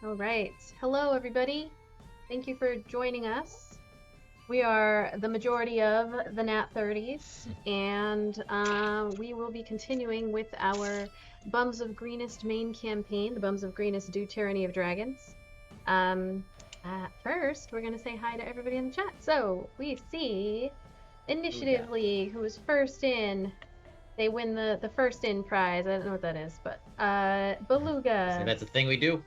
All right. Hello, everybody. Thank you for joining us. We are the majority of the NAT30s, and we will be continuing with our Bums of Greenest main campaign, the Bums of Greenest Do Tyranny of Dragons. First, we're going to say hi to everybody in the chat. So, we see Initiative League, who was first in. They win the first in prize. I don't know what that is, but Beluga. So that's a thing we do.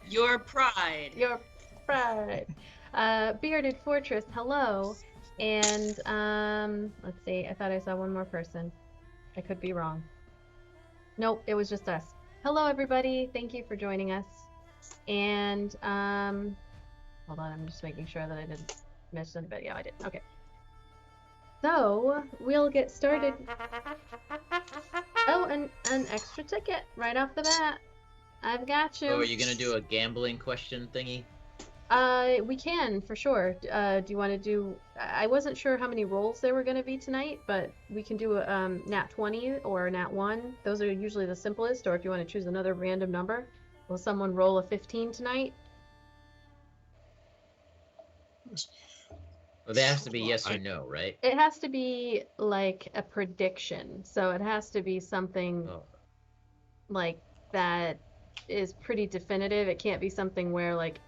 Your pride. Your pride. Bearded Fortress, hello. And let's see. I thought I saw one more person. I could be wrong. Nope, it was just us. Hello, everybody. Thank you for joining us. And hold on. I'm just making sure that I didn't miss anybody. Yeah, I did. Okay. So, we'll get started. Oh, an extra ticket right off the bat. I've got you. Oh, are you going to do a gambling question thingy? We can, for sure. Do you want to do... I wasn't sure how many rolls there were going to be tonight, but we can do a Nat 20 or a Nat 1. Those are usually the simplest, or if you want to choose another random number. Will someone roll a 15 tonight? Well, that has to be yes or no, right? It has to be like a prediction. So it has to be something like that is pretty definitive. It can't be something where like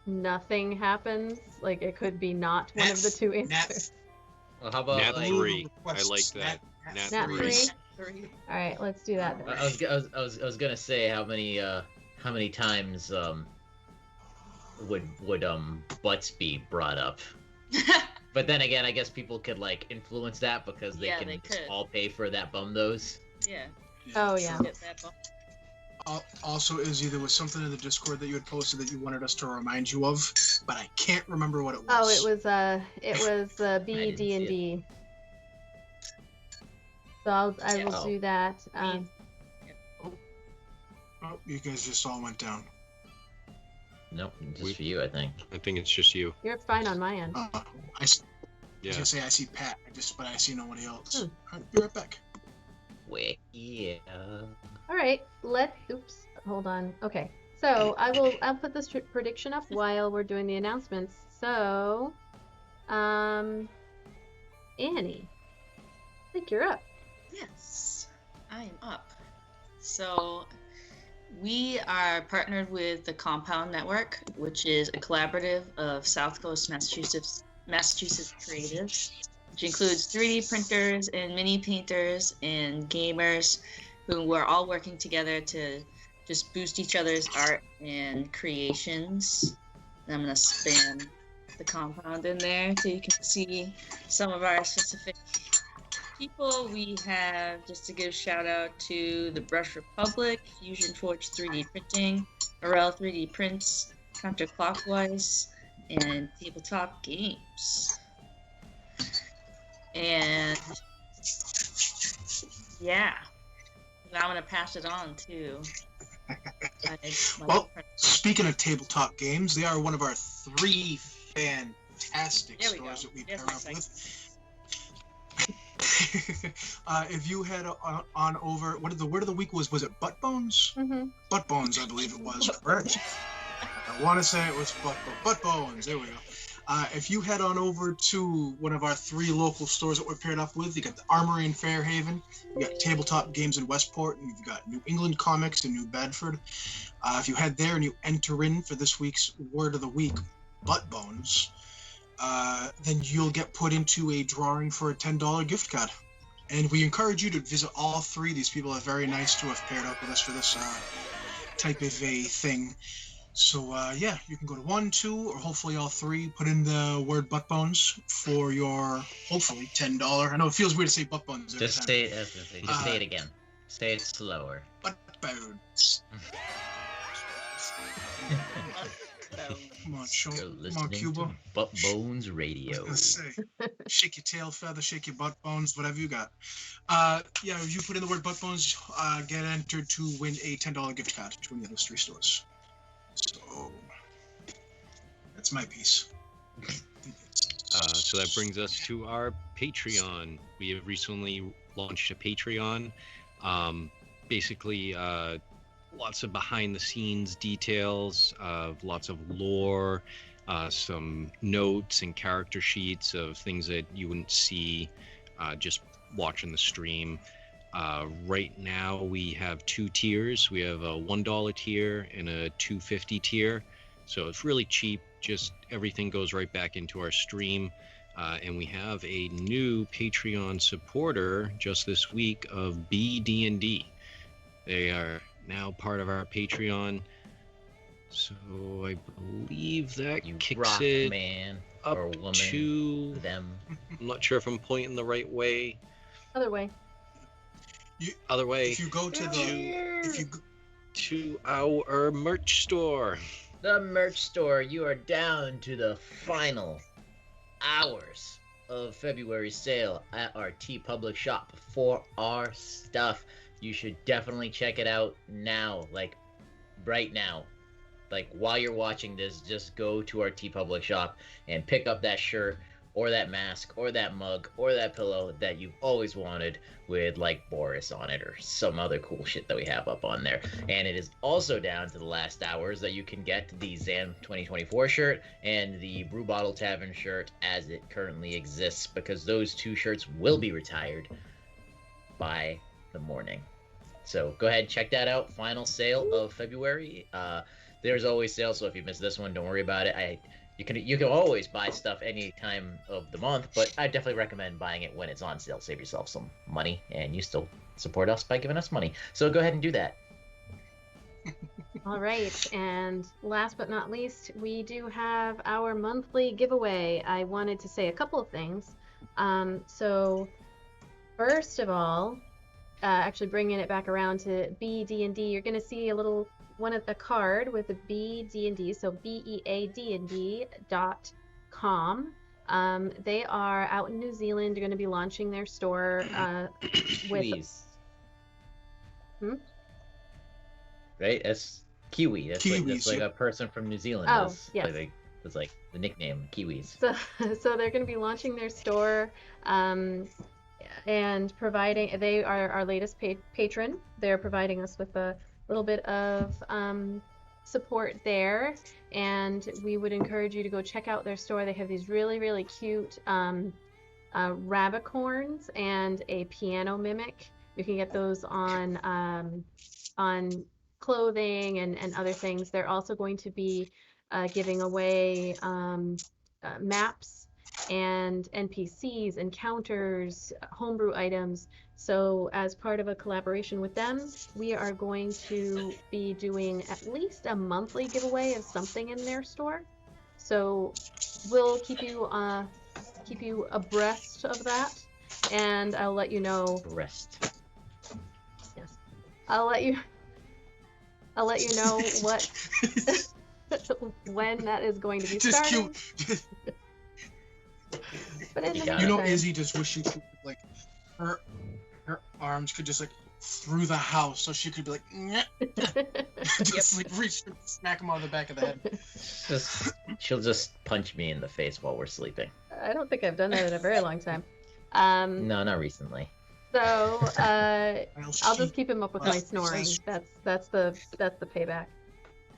nothing happens. Like it could be not one of the two answers. Well, how about Nat like 3? I like that. Nat 3. All right, let's do that. I was gonna say how many times would butts be brought up. But then again, I guess people could like influence that because they can all pay for that bum those. Yeah. Oh yeah. Also, Izzy, there was something in the Discord that you had posted that you wanted us to remind you of, but I can't remember what it was. Oh, it was BD&D. So I will do that. You guys just all went down. Nope, just for you, I think. I think it's just you. You're fine on my end. I was gonna say I see Pat, but I see nobody else. All right, be right back. Wait, yeah. All right, oops, hold on. Okay, so I'll put this prediction up while we're doing the announcements. So, Annie, I think you're up. Yes, I am up. So, we are partnered with the Compound Network, which is a collaborative of South Coast Massachusetts creatives, which includes 3D printers and mini painters and gamers who are all working together to just boost each other's art and creations. And I'm going to spam the compound in there so you can see some of our specific people. We have, just to give a shout out to the Brush Republic, Fusion Forge 3D Printing, Morel 3D Prints, Counterclockwise, and Tabletop Games. And yeah, now I'm going to pass it on to well, speaking of Tabletop Games, they are one of our 3 fantastic stores that we pair up with. If you head on over, what the word of the week was it Butt Bones? Mm-hmm. Butt Bones, I believe it was, correct? I want to say it was Butt Bones, there we go. If you head on over to one of our 3 local stores that we're paired up with, you got the Armory in Fairhaven, you got Tabletop Games in Westport, and you've got New England Comics in New Bedford. If you head there and you enter in for this week's word of the week, Butt Bones, then you'll get put into a drawing for a $10 gift card. And we encourage you to visit all 3. These people are very nice to have paired up with us for this type of a thing. So, yeah, you can go to 1, 2, or hopefully all 3. Put in the word butt bones for your, hopefully, $10. I know it feels weird to say butt bones every time. Say it again. Say it slower. Butt bones. Come on, come on, Cuba. Butt Bones Radio. I was gonna say, shake your tail feather, shake your butt bones, whatever you got. Yeah, if you put in the word butt bones, get entered to win a $10 gift card to one of those 3 stores. So, that's my piece. So that brings us to our Patreon. We have recently launched a Patreon. Basically, lots of behind-the-scenes details of lots of lore, some notes and character sheets of things that you wouldn't see just watching the stream. Right now we have 2 tiers. We have a $1 tier and a $2.50 tier. So it's really cheap. Just everything goes right back into our stream. And we have a new Patreon supporter just this week of BD&D. They are now part of our Patreon. So I believe that kicks it man up or woman to them. I'm not sure if I'm pointing the right way. Other way. Other way. If you go to our merch store. The merch store, you are down to the final hours of February sale at our TeePublic shop for our stuff. You should definitely check it out now, like right now. Like while you're watching this, just go to our TeePublic shop and pick up that shirt or that mask or that mug or that pillow that you've always wanted with like Boris on it or some other cool shit that we have up on there. And it is also down to the last hours that you can get the Zam 2024 shirt and the Brew Bottle Tavern shirt as it currently exists, because those 2 shirts will be retired by the morning. So go ahead, check that out. Final sale of February. There's always sales, so if you miss this one, don't worry about it. You can always buy stuff any time of the month, but I definitely recommend buying it when it's on sale. Save yourself some money, and you still support us by giving us money. So go ahead and do that. All right, and last but not least, we do have our monthly giveaway. I wanted to say a couple of things. So first of all, actually bringing it back around to BD&D, you're going to see a card with a BD&D, so BEADND.com. They are out in New Zealand. They're going to be launching their store with. Kiwis. Right? That's Kiwi. That's Kiwis, like a person from New Zealand. Oh, yes. That's like the nickname, Kiwis. So they're going to be launching their store and providing. They are our latest patron. They're providing us with a little bit of support there, and we would encourage you to go check out their store. They have these really, really cute rabbit and a piano mimic. You can get those on clothing and other things. They're also going to be giving away maps and NPCs, encounters, homebrew items. So as part of a collaboration with them, we are going to be doing at least a monthly giveaway of something in their store. So we'll keep you abreast of that, and I'll let you know. Breast. Yes, I'll let you know what when that is going to be just starting. Cute. But in the You You know, meantime- Izzy just wish she could, like, her arms could just, like, through the house, so she could be like, "Nyeh." Just, like, reach and smack him on the back of the head. She'll just punch me in the face while we're sleeping. I don't think I've done that in a very long time. No, not recently. So I'll I'll just keep him up with my Well, snoring. says- That's the payback.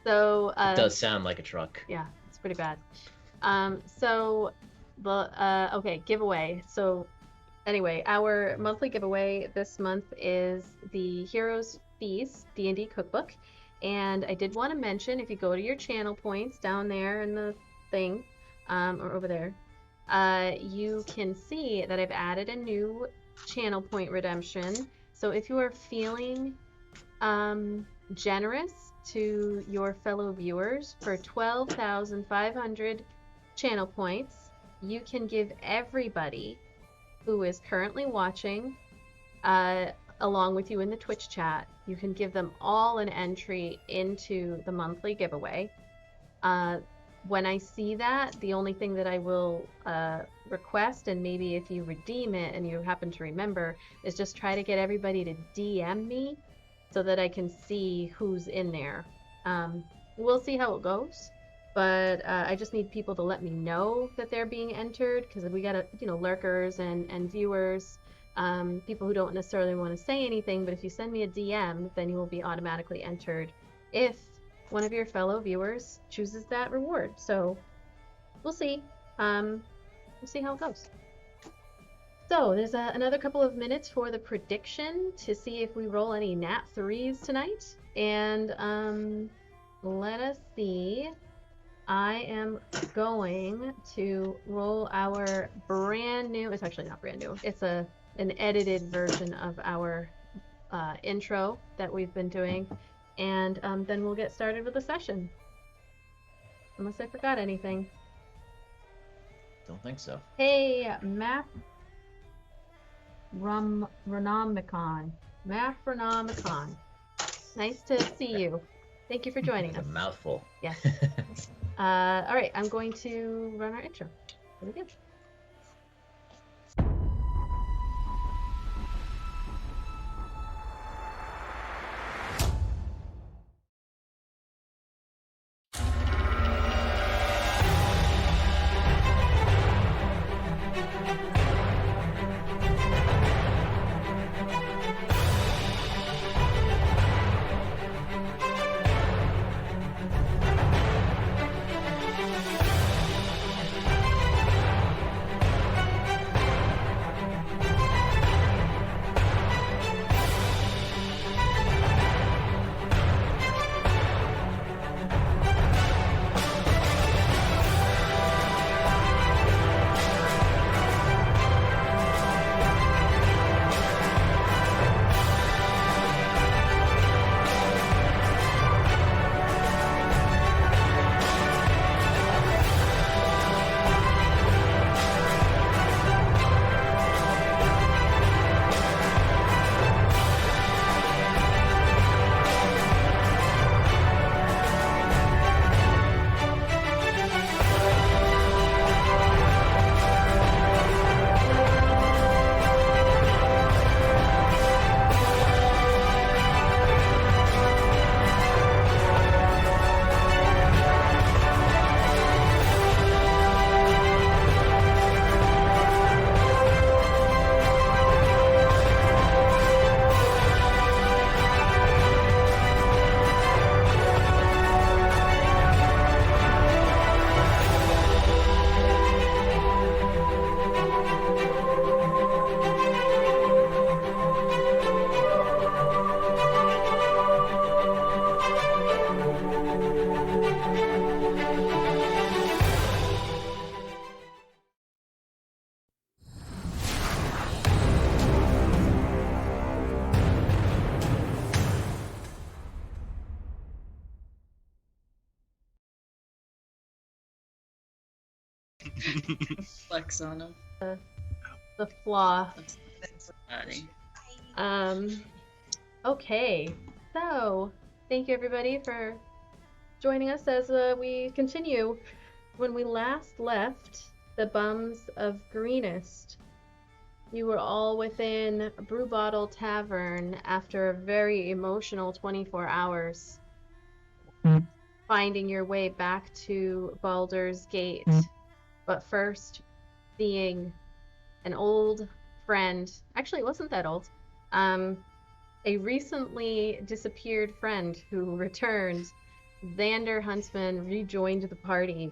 So It does sound like a truck. yeah, it's pretty bad. So the okay, giveaway. So anyway, our monthly giveaway this month is the Heroes Feast D&D cookbook. And I did want to mention, if you go to your channel points down there in the thing, or over there, you can see that I've added a new channel point redemption. So if you are feeling generous to your fellow viewers, for 12,500 channel points, you can give everybody who is currently watching, along with you in the Twitch chat, you can give them all an entry into the monthly giveaway. When I see that, the only thing that I will request, and maybe if you redeem it and you happen to remember, is just try to get everybody to DM me so that I can see who's in there. We'll see how it goes, but I just need people to let me know that they're being entered, because we got lurkers and viewers people who don't necessarily want to say anything, but if you send me a DM, then you will be automatically entered if one of your fellow viewers chooses that reward. So we'll see. We'll see how it goes. So there's another couple of minutes for the prediction to see if we roll any NAT30s tonight. And let us see. I am going to roll our brand new, it's actually not brand new, it's an edited version of our intro that we've been doing. And then we'll get started with the session. Unless I forgot anything. Don't think so. Hey, Mathronomicon. Nice to see you. Thank you for joining It's us. a mouthful. Yes. All right, I'm going to run our intro. Here we go. Flex on him. The flaw. Buddy. Okay, so thank you everybody for joining us as we continue. When we last left the bums of Greenest, you were all within Brew Bottle Tavern after a very emotional 24 hours, finding your way back to Baldur's Gate, but first seeing an old friend. Actually, it wasn't that old. A recently disappeared friend who returned. Xander Huntsman rejoined the party.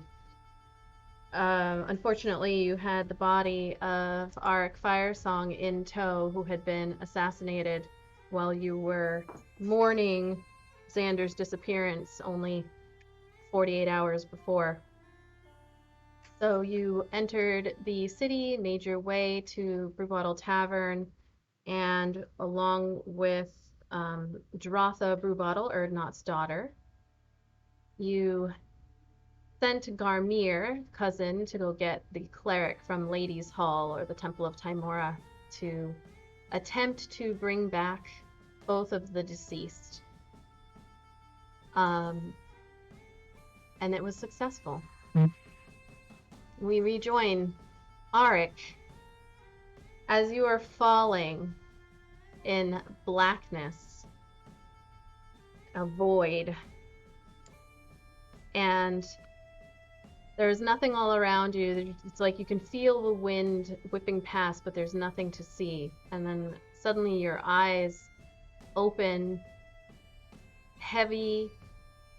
Unfortunately, you had the body of Arik Firesong in tow, who had been assassinated while you were mourning Xander's disappearance only 48 hours before. So you entered the city, made your way to Brewbottle Tavern, and along with Dratha Brewbottle, Erdnot's daughter, you sent Garmir, cousin, to go get the cleric from Ladies' Hall or the Temple of Timora to attempt to bring back both of the deceased. And it was successful. We rejoin Arik as you are falling in blackness, a void, and There's nothing all around you. It's like you can feel the wind whipping past, but there's nothing to see. And then suddenly your eyes open, heavy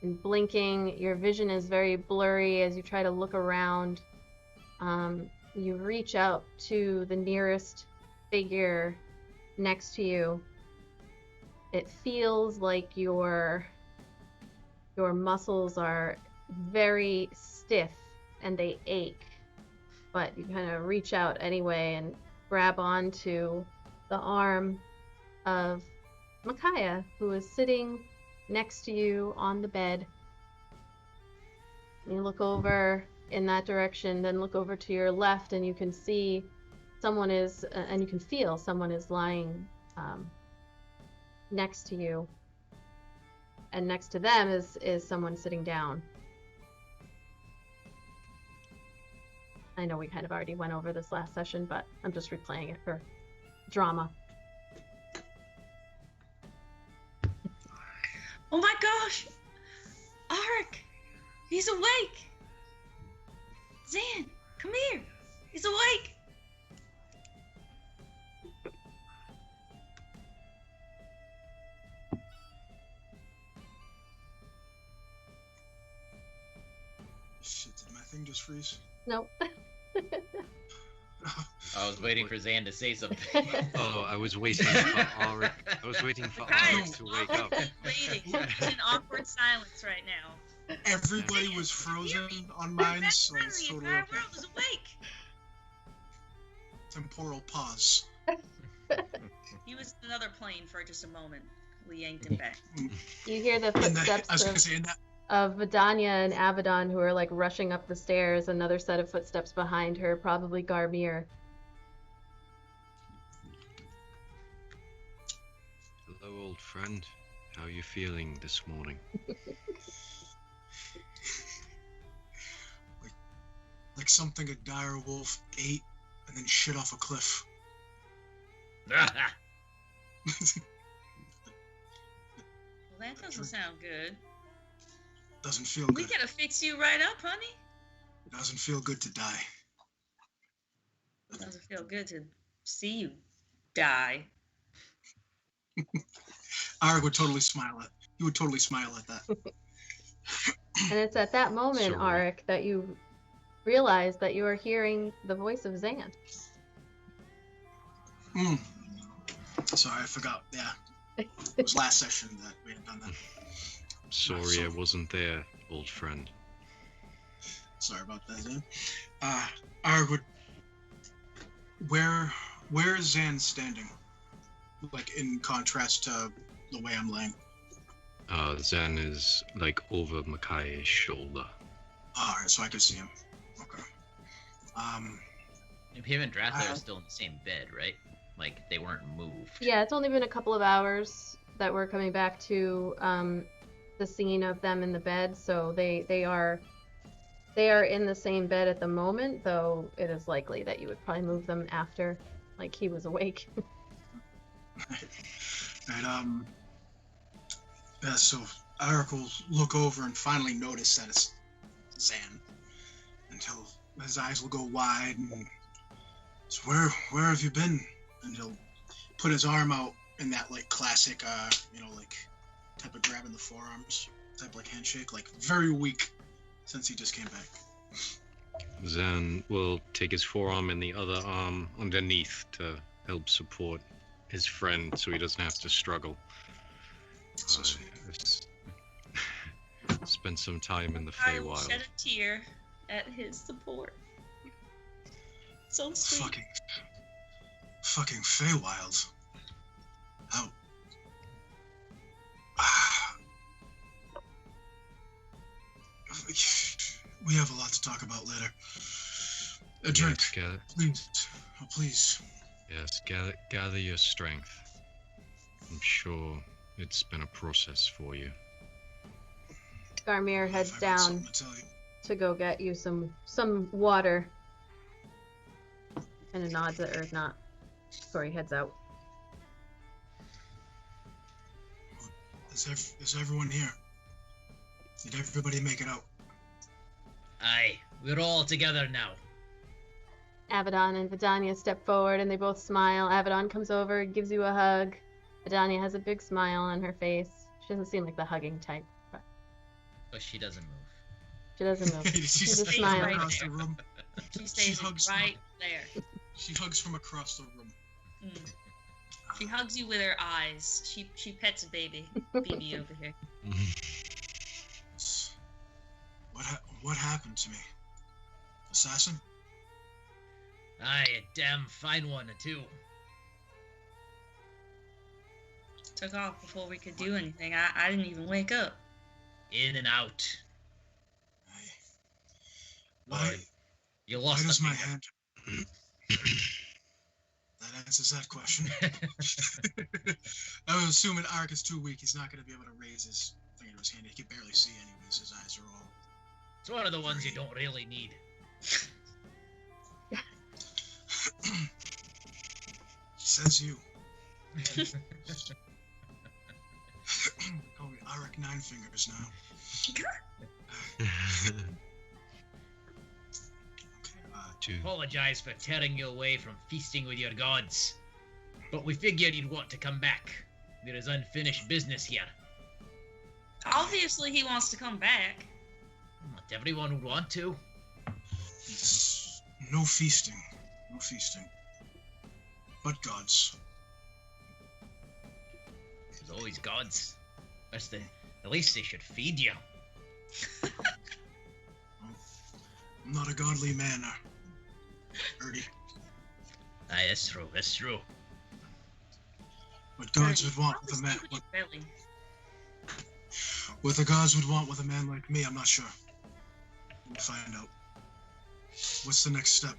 and blinking. Your vision is very blurry as you try to look around. You reach out to the nearest figure next to you. It feels like your muscles are very stiff and they ache, but you kind of reach out anyway and grab onto the arm of Micaiah, who is sitting next to you on the bed. You look over in that direction, then look over to your left, and you can see someone is, and you can feel someone is lying next to you. And next to them is someone sitting down. I know we kind of already went over this last session, but I'm just replaying it for drama. Oh my gosh! Arik! He's awake! Zan, come here! He's awake! Shit, did my thing just freeze? Nope. I was waiting for Zan to say something. Oh, I was waiting for Arik. I was waiting for Arik to wake up. Waiting. He's in awkward silence right now. Everybody was frozen on mine, so it's The totally entire okay. world is awake! Temporal pause. He was in another plane for just a moment. We yanked him back. You hear the In that, footsteps I was gonna say, in that, of Vidania and Abaddon, who are like rushing up the stairs. Another set of footsteps behind her, probably Garmir. Hello, old friend. How are you feeling this morning? like something a dire wolf ate and then shit off a cliff. Well, that doesn't sound good. Doesn't feel We good. gotta fix you right up, honey. Doesn't feel good to die. Doesn't feel good to see you die. Arik would totally smile at. He would totally smile at that. And it's at that moment, Sorry. Arik, that you realize that you are hearing the voice of Zan. Sorry, I forgot. Yeah, it was last session that we had done that. Sorry I wasn't there, old friend. Sorry about that, Zan. Arik would. Where is Zan standing? Like in contrast to the way I'm laying. Zen is like over Micaiah's shoulder. Alright, so I can see him. Okay. Him and Dratha are still in the same bed, right? Like, they weren't moved. Yeah, it's only been a couple of hours that we're coming back to the scene of them in the bed, so they are in the same bed at the moment, though it is likely that you would probably move them after, like, he was awake. And yeah, so Arik will look over and finally notice that it's Zan. And his eyes will go wide and so where have you been? And he'll put his arm out in that like classic like type of grabbing the forearms, type like handshake, like very weak since he just came back. Zen will take his forearm and the other arm underneath to help support his friend so he doesn't have to struggle. So sweet. Spent some time in the I will Feywild. shed a tear at his support. So sweet. Fucking Feywild. How? We have a lot to talk about later. A drink, Yes, please. Oh, please. yes, gather your strength. I'm sure it's been a process for you. Garmir If heads I got down something to tell you. to go get you some water. And a nods at or not. Sorry, heads out. Is everyone here? Did everybody make it out? Aye, We're all together now. Abaddon and Vidania step forward and they both smile. Abaddon comes over and gives you a hug. Vidania has a big smile on her face. She doesn't seem like the hugging type, but But she doesn't move. she doesn't move. She She just stays smiles. right across there. the room. She stays hugs right there. She hugs from across the room. Mm. She hugs you with her eyes. She pets a baby. BB over here. What happened to me? Assassin? Aye, a damn fine one, too. Took off before we could do anything. I didn't even wake up. In and out. Why You lost does a my finger. hand... That answers that question. I was assuming Arik is too weak. He's not going to be able to raise his finger to his hand. He can barely see anyways. His eyes are all... It's one of the ones you don't really need. Says you. Call me Arik Nine Fingers now. Okay, Apologize for tearing you away from feasting with your gods. But we figured you'd want to come back. There is unfinished business here. Obviously, he wants to come back. Not everyone would want to. it's no feasting. No feasting. But gods. There's always gods. At least they should feed you. I'm not a godly man, Erdy. Aye, that's true. That's true. What gods would want How with a man... stupid your belly? What the gods would want with a man like me, I'm not sure. We'll find out. What's the next step?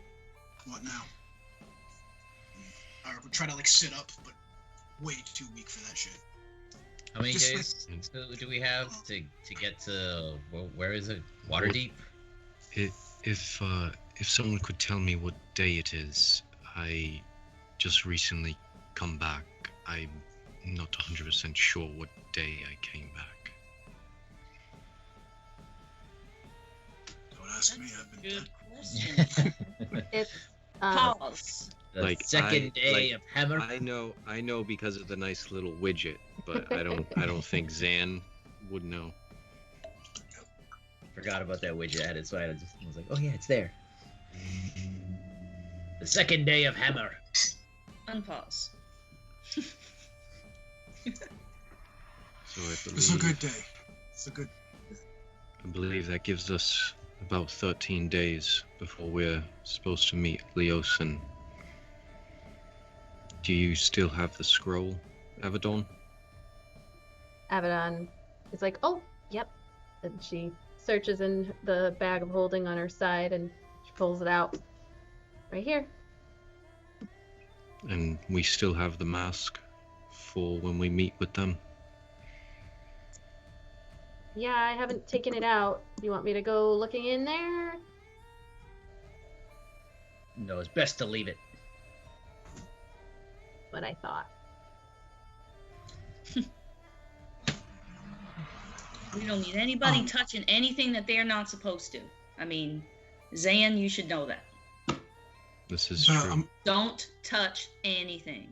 What now? Alright, we'll try to sit up, but way too weak for that shit. How many Just days do we have to get to where is it? Waterdeep? If someone could tell me what day it is, I just recently come back. I'm not 100% sure what day I came back. Don't ask me, I've been Good dead. question. It's Pause. The second day of Hammer? I know because of the nice little widget, but I don't think Zan would know. Forgot about that widget added, so I was like, oh yeah, it's there. The second day of Hammer. Unpause. So I It's a good day. It's a good... believe that gives us about 13 days before we're supposed to meet Leosin. Do you still have the scroll, Abaddon? Abaddon is like, oh, yep. And she searches in the bag of holding on her side and she pulls it out. Right here. And we still have the mask for when we meet with them? Yeah, I haven't taken it out. You want me to go looking in there? No, it's best to leave it. What I thought. We don't need anybody touching anything that they're not supposed to. I mean, Zan, you should know that. This is true. Don't touch anything.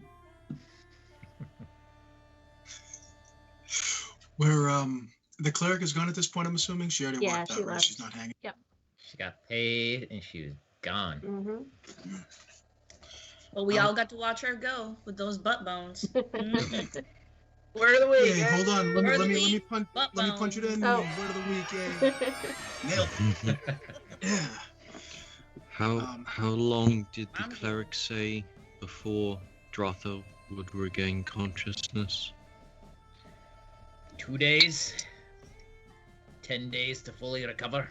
Where, the cleric is gone at this point, I'm assuming? She already Yeah, walked she out, right? left. She's not hanging. She got paid and she was gone. Mm-hmm. But we all got to watch her go with those butt bones. Mhm. Where are the week? Hey, hold on. Let Word of the me week, punch butt it in. Oh. Word of the week, yeah. Nailed it. Yeah. How long did the I'm- cleric say before Dratha would regain consciousness? 2 days. 10 days to fully recover.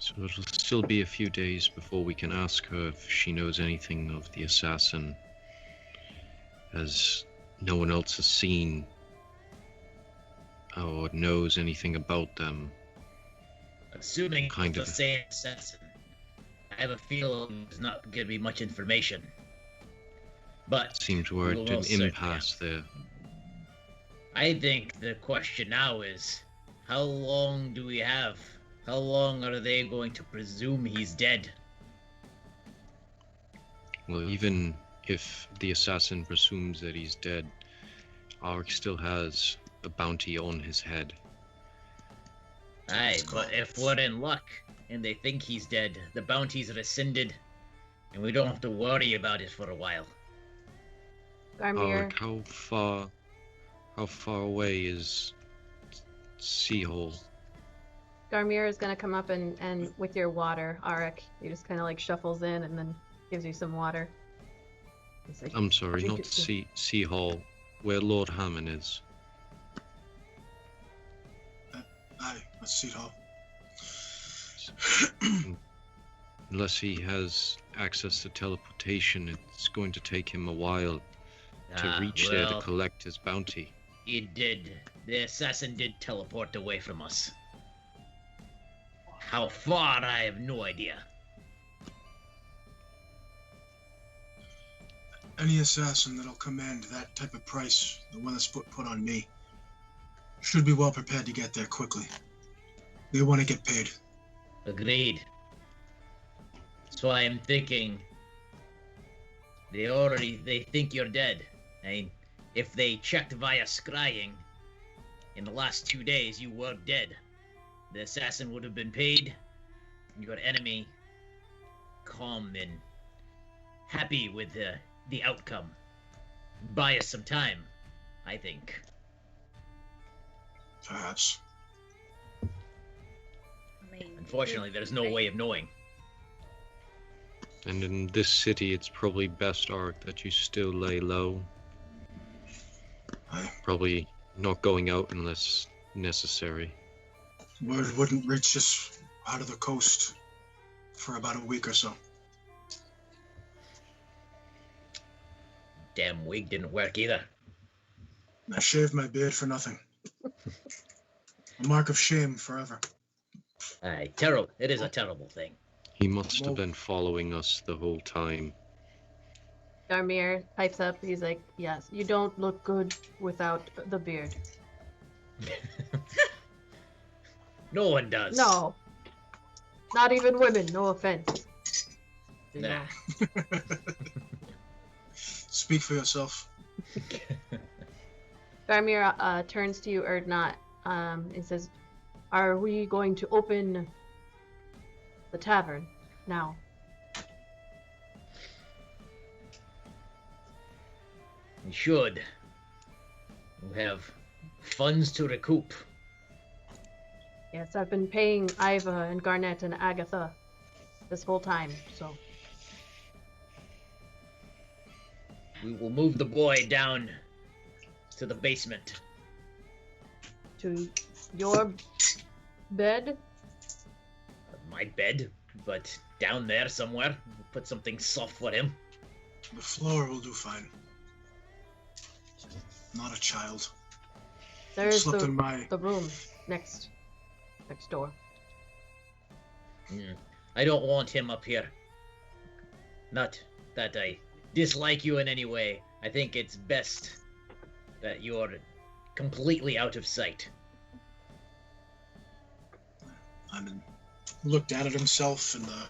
So it'll still be a few days before we can ask her if she knows anything of the assassin, as no one else has seen or knows anything about them. Assuming Kind it's of. the same assassin. I have a feeling there's not going to be much information. But Seems we're We'll at an most certainly impasse there. I think the question now is, how long do we have How long are they going to presume he's dead? Well, even if the assassin presumes that he's dead, Arik still has a bounty on his head. Aye, but if we're in luck and they think he's dead, the bounty's rescinded, and we don't have to worry about it for a while. Garmir, Arik, how far away is Seahole? Garmir is gonna come up and with your water, Arik. He just kind of like shuffles in and then gives you some water. He's like, I'm sorry, drink not it. Seahole, where Lord Hammond is. Aye, let's see how. Unless he has access to teleportation, it's going to take him a while to reach there to collect his bounty. It did. The assassin did teleport away from us. How far, I have no idea. Any assassin that'll command that type of price, the one that's put on me, should be well prepared to get there quickly. They want to get paid. Agreed. So I am thinking they think you're dead. I mean, if they checked via scrying, in the last 2 days you were dead. The assassin would have been paid, and your enemy calm and happy with the outcome. Buy us some time, I think. Perhaps. I mean, Unfortunately, there's no way of knowing. And in this city, it's probably best, Arik, that you still lay low. Aye. Probably not going out unless necessary. Word wouldn't reach us out of the coast for about a week or so. Damn wig didn't work either. I shaved my beard for nothing. A mark of shame forever. Aye, terrible. It is a terrible thing. He must have been following us the whole time. Garmir pipes up. He's like, yes, you don't look good without the beard. No one does. No. Not even women, no offense. Nah. Speak for yourself. Garmir turns to you, Erdnot, and says, are we going to open the tavern now? We should. We have funds to recoup. Yes, I've been paying Iva and Garnet and Agatha this whole time, so. We will move the boy down to the basement. To your bed? My bed, but down there somewhere. We'll put something soft for him. The floor will do fine. Not a child. There's Slept in my... the room next door. I don't want him up here. Not that I dislike you in any way. I think it's best that you're completely out of sight. Lyman looked at it himself and the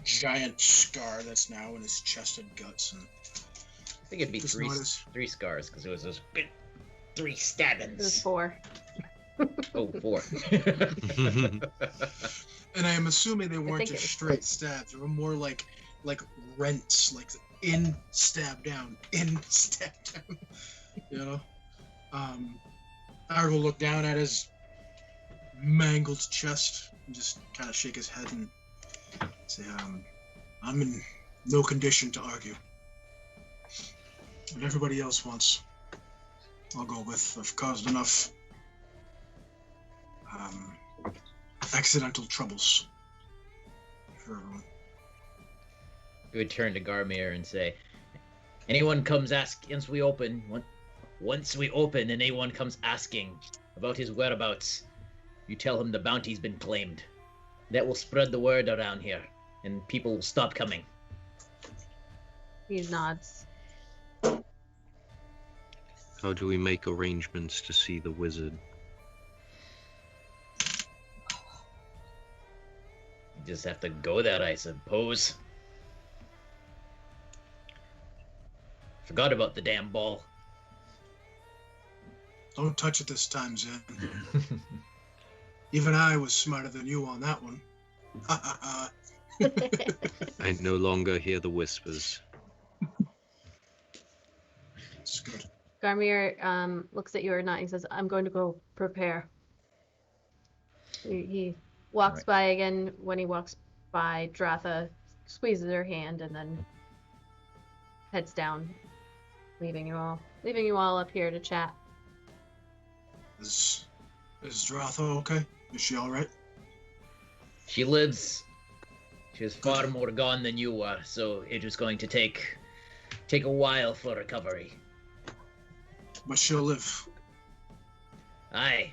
giant scar that's now in his chest and guts. And I think it'd be just three noticed- scars, because it was those big 3 It was stabbings. 4. Oh, 4. And I am assuming they weren't think just it was straight stabs. They were more like rents, like in, stab down, in, stab down. You know? I will look down at his mangled chest and just kind of shake his head and say, I'm in no condition to argue. What everybody else wants, I'll go with. I've caused enough accidental troubles for everyone. We would turn to Garmir and say, anyone comes once we open, and anyone comes asking about his whereabouts, you tell him the bounty's been claimed. That will spread the word around here, and people will stop coming. He nods. How do we make arrangements to see the wizard? just have to go there, I suppose. Forgot about the damn ball. Don't touch it this time, Zen. Even I was smarter than you on that one. I no longer hear the whispers. It's good. Garmir looks at you or not. He says, "I'm going to go prepare." He walks Right. by again. When he walks by, Dratha squeezes her hand and then heads down, leaving you all up here to chat. Is Dratha okay? Is she all right? She lives. She was far more gone than you were, so it was going to take a while for recovery. But she'll live. Aye,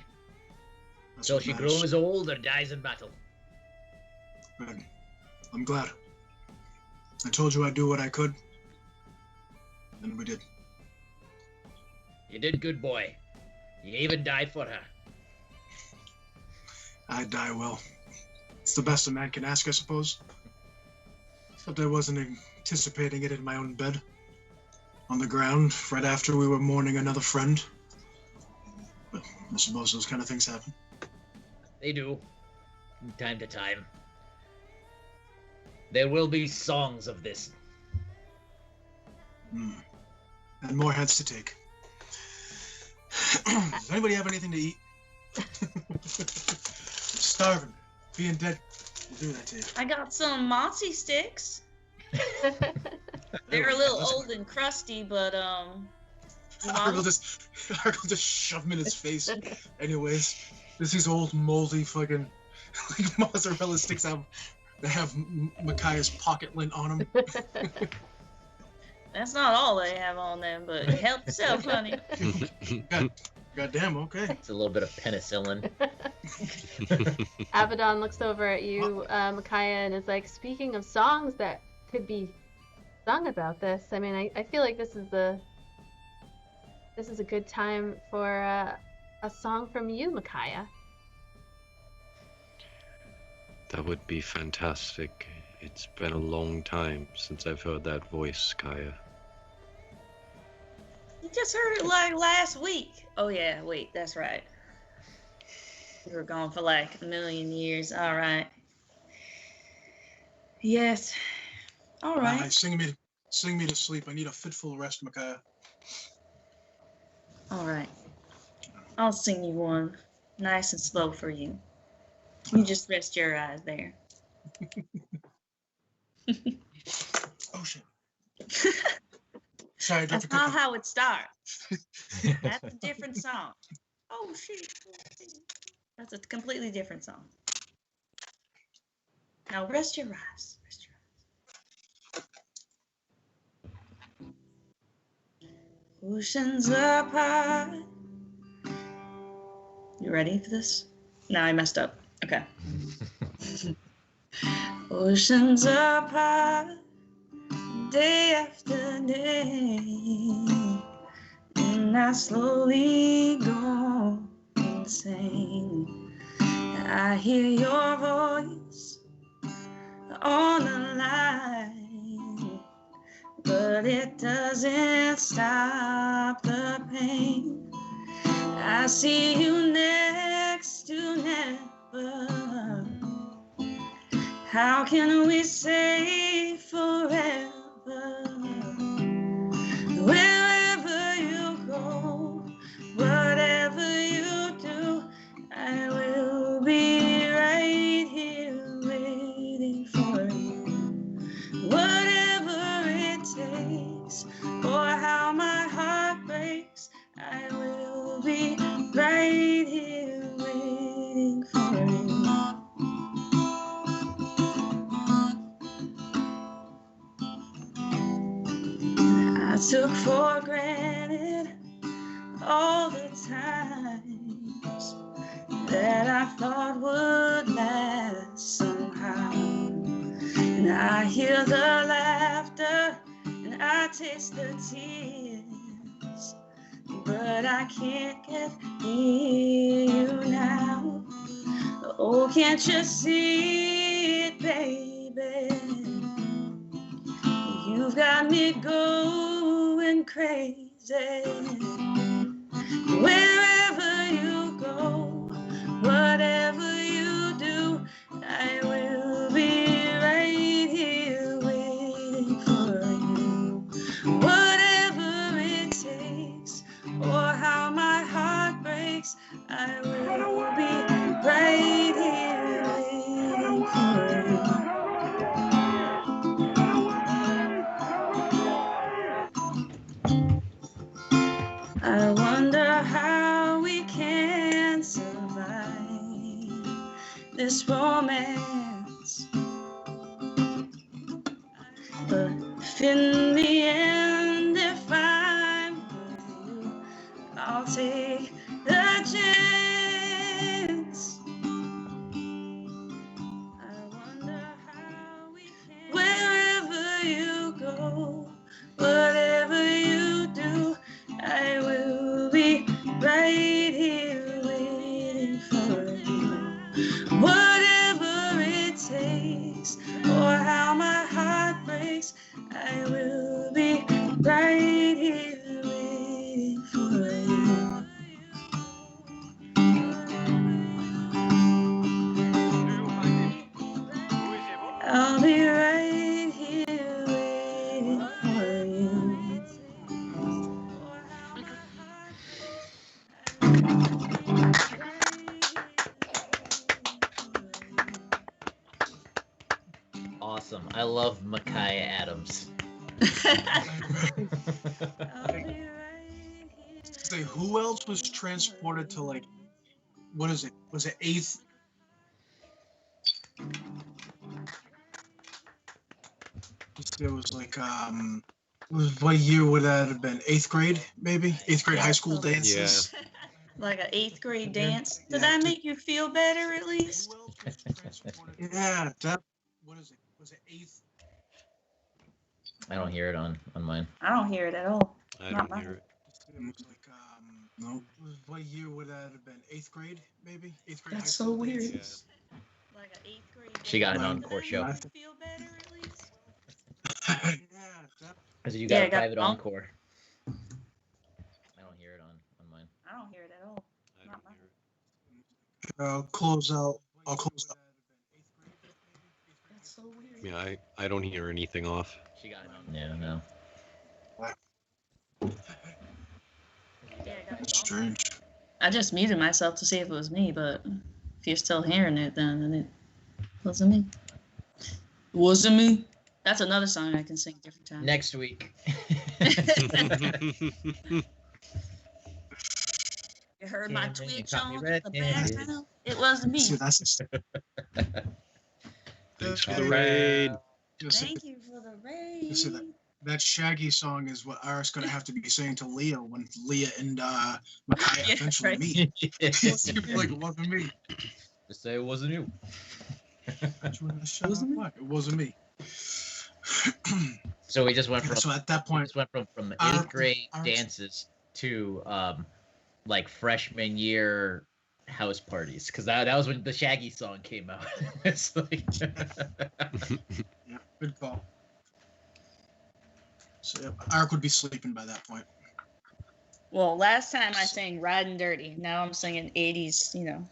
That's till what she matters. grows old or dies in battle. Good. I'm glad. I told you I'd do what I could. And we did. You did good, boy. You even died for her. I die well. It's the best a man can ask, I suppose. Except I wasn't anticipating it in my own bed. On the ground, right after we were mourning another friend. But I suppose those kind of things happen. They do, from time to time. There will be songs of this. And more heads to take. Does anybody have anything to eat? I'm starving. Being dead will do that to you. I got some mozzie sticks. They're a little Let's- old and crusty, but Argyle just shove him in his face. Anyways, there's these old moldy fucking like mozzarella sticks out that have Micaiah's pocket lint on them. that's not all they have on them. But help yourself, honey. Goddamn, okay. It's a little bit of penicillin. Abaddon looks over at you, Micaiah, and is like, "Speaking of songs that could be sung about this, I mean, I feel like this is a good time for a song from you, Micaiah." That would be fantastic. It's been a long time since I've heard that voice, Kaya. You just heard it like last week. Oh yeah, wait, that's right. We were gone for like a million years. All right. Yes. All right. Sing me to sleep. I need a fitful rest, Micaiah. All right. I'll sing you one, nice and slow for you. You just rest your eyes there. Oh shit. Sorry, I dropped That's a not cookie. how it starts. That's a different song. Oh shit. That's a completely different song. Now rest your eyes. Rest your eyes. Oceans apart. You ready for this? No, I messed up. Okay. Oceans apart, day after day, and I slowly go insane. I hear your voice on the line, but it doesn't stop the pain. I see you next to never. How can we say forever? Wherever you go, whatever you do, I will be right here waiting for you. Whatever it takes, or how my heart breaks, I will be right here waiting for you. I took for granted all the times that I thought would last somehow. And I hear the laughter and I taste the tears, but I can't get near you now. Oh, can't you see it, baby. You've got me going crazy. Wherever you go, whatever you do, I will be right here waiting for you. Whatever it takes, or how my heart breaks, I will be right here waiting for you. I wonder how we can survive this romance. But if in the end, if I'm with you, I'll take the chance. I wonder how we can. Wherever you go, whatever you do, I will be right here waiting for you. Whatever it takes, or how my heart breaks, I will be right here waiting for you. I'll be right here waiting for you. Awesome. I love Micaiah Adams. Say, who else was transported to, like, what is it? Was it 8th? It was like, what year would that have been? 8th grade, maybe? 8th grade high school dances? Yeah. Like an 8th grade dance. Did Yeah, that make you feel better at least? Yeah, that, what is it? Was it 8th? I don't hear it on mine. I don't hear it at all. I Not don't hear mine. it. It was like, no. What year would that have been? 8th grade, maybe? 8th grade That's high so school weird. dances? Like an 8th grade She got an Mine- encore show. Did that make you feel better at least? Yeah, that, I said you Yeah, got I a got private one. encore. I don't hear it on mine. I don't hear it at all. I Not don't mine. hear it. I'll close out. That's so weird. Yeah, I don't hear anything off. She got it on. Yeah, no. Yeah, I got Strange. I just muted myself to see if it was me, but if you're still hearing it, then it wasn't me. Wasn't me. That's another song I can sing different times. Next week. You heard my Cameron, you Twitch caught me on the red-handed. background? It wasn't me. See, that's Thanks for Okay. the raid. Thank you for the raid. see that Shaggy song is what Aris gonna have to be saying to Leah when Leah and Micaiah Yeah, eventually right. meet. Like, it wasn't me. Just say it wasn't you. Shut up, what? It wasn't me. So we just went from So at that we point, just went from Our- 8th grade our- dances to like freshman year house parties, because that was when the Shaggy song came out. It's like yeah, good call. So yeah, Ark would be sleeping by that point. Well, last time I sang Riding Dirty. Now I'm singing 80s, you know.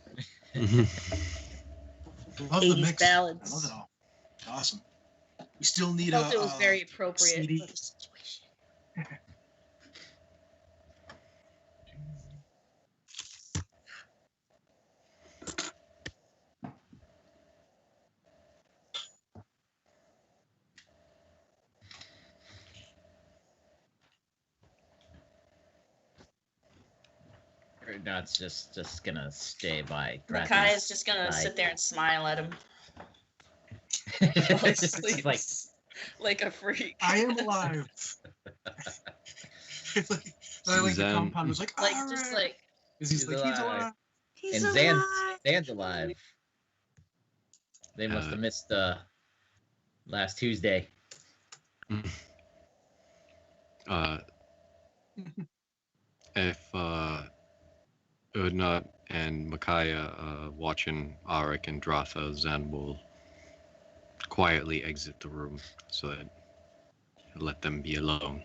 Love the 80s mix. ballads. I love it all. Awesome. We still need I felt it was very appropriate CD. for the situation. no, it's just gonna stay by. Micaiah's just gonna side. sit there and smile at him It's sleeps. like like a freak. I am alive. like the Zen. compound was like, Like, all just right. like, He's He's like, he's alive. alive. he's and alive. Zan's alive. They must have missed last Tuesday. If Udnut and Micaiah watching Arik and Dratha, Zen will quietly exit the room so that let them be alone.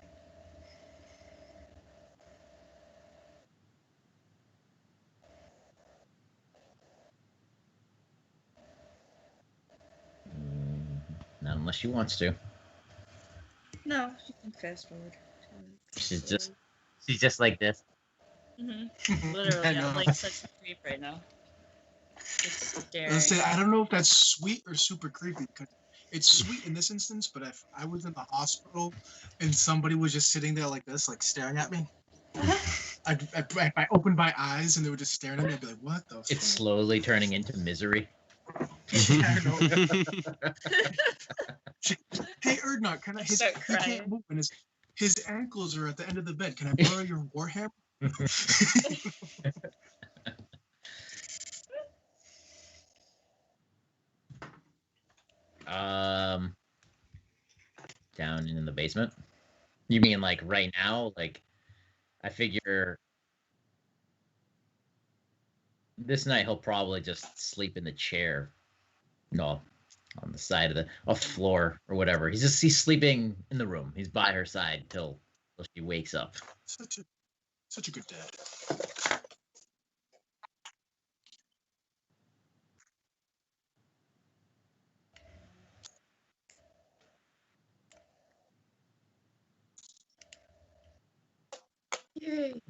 Not unless she wants to. No, you can fast forward. She's just like this. Literally, I know. I'm like such a creep right now. Just staring. Let's say I don't know if that's sweet or super creepy. Cause it's sweet in this instance, but if I was in the hospital and somebody was just sitting there like this, like staring at me, if I opened my eyes and they were just staring at me, I'd be like, "What the?" It's slowly turning into misery. Yeah, I know. Hey, Erdnot, can I? Start He crying. can't move, and his ankles are at the end of the bed. Can I borrow your warhammer? Down in the basement. You mean like right now? Like, I figure this night he'll probably just sleep in the chair. No, on the side of the floor or whatever. He's sleeping in the room. He's by her side till she wakes up. Such a good dad. Yay.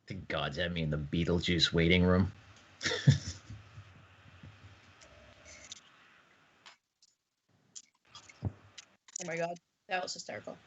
The gods have me in the Beetlejuice waiting room. Oh my god, that was hysterical.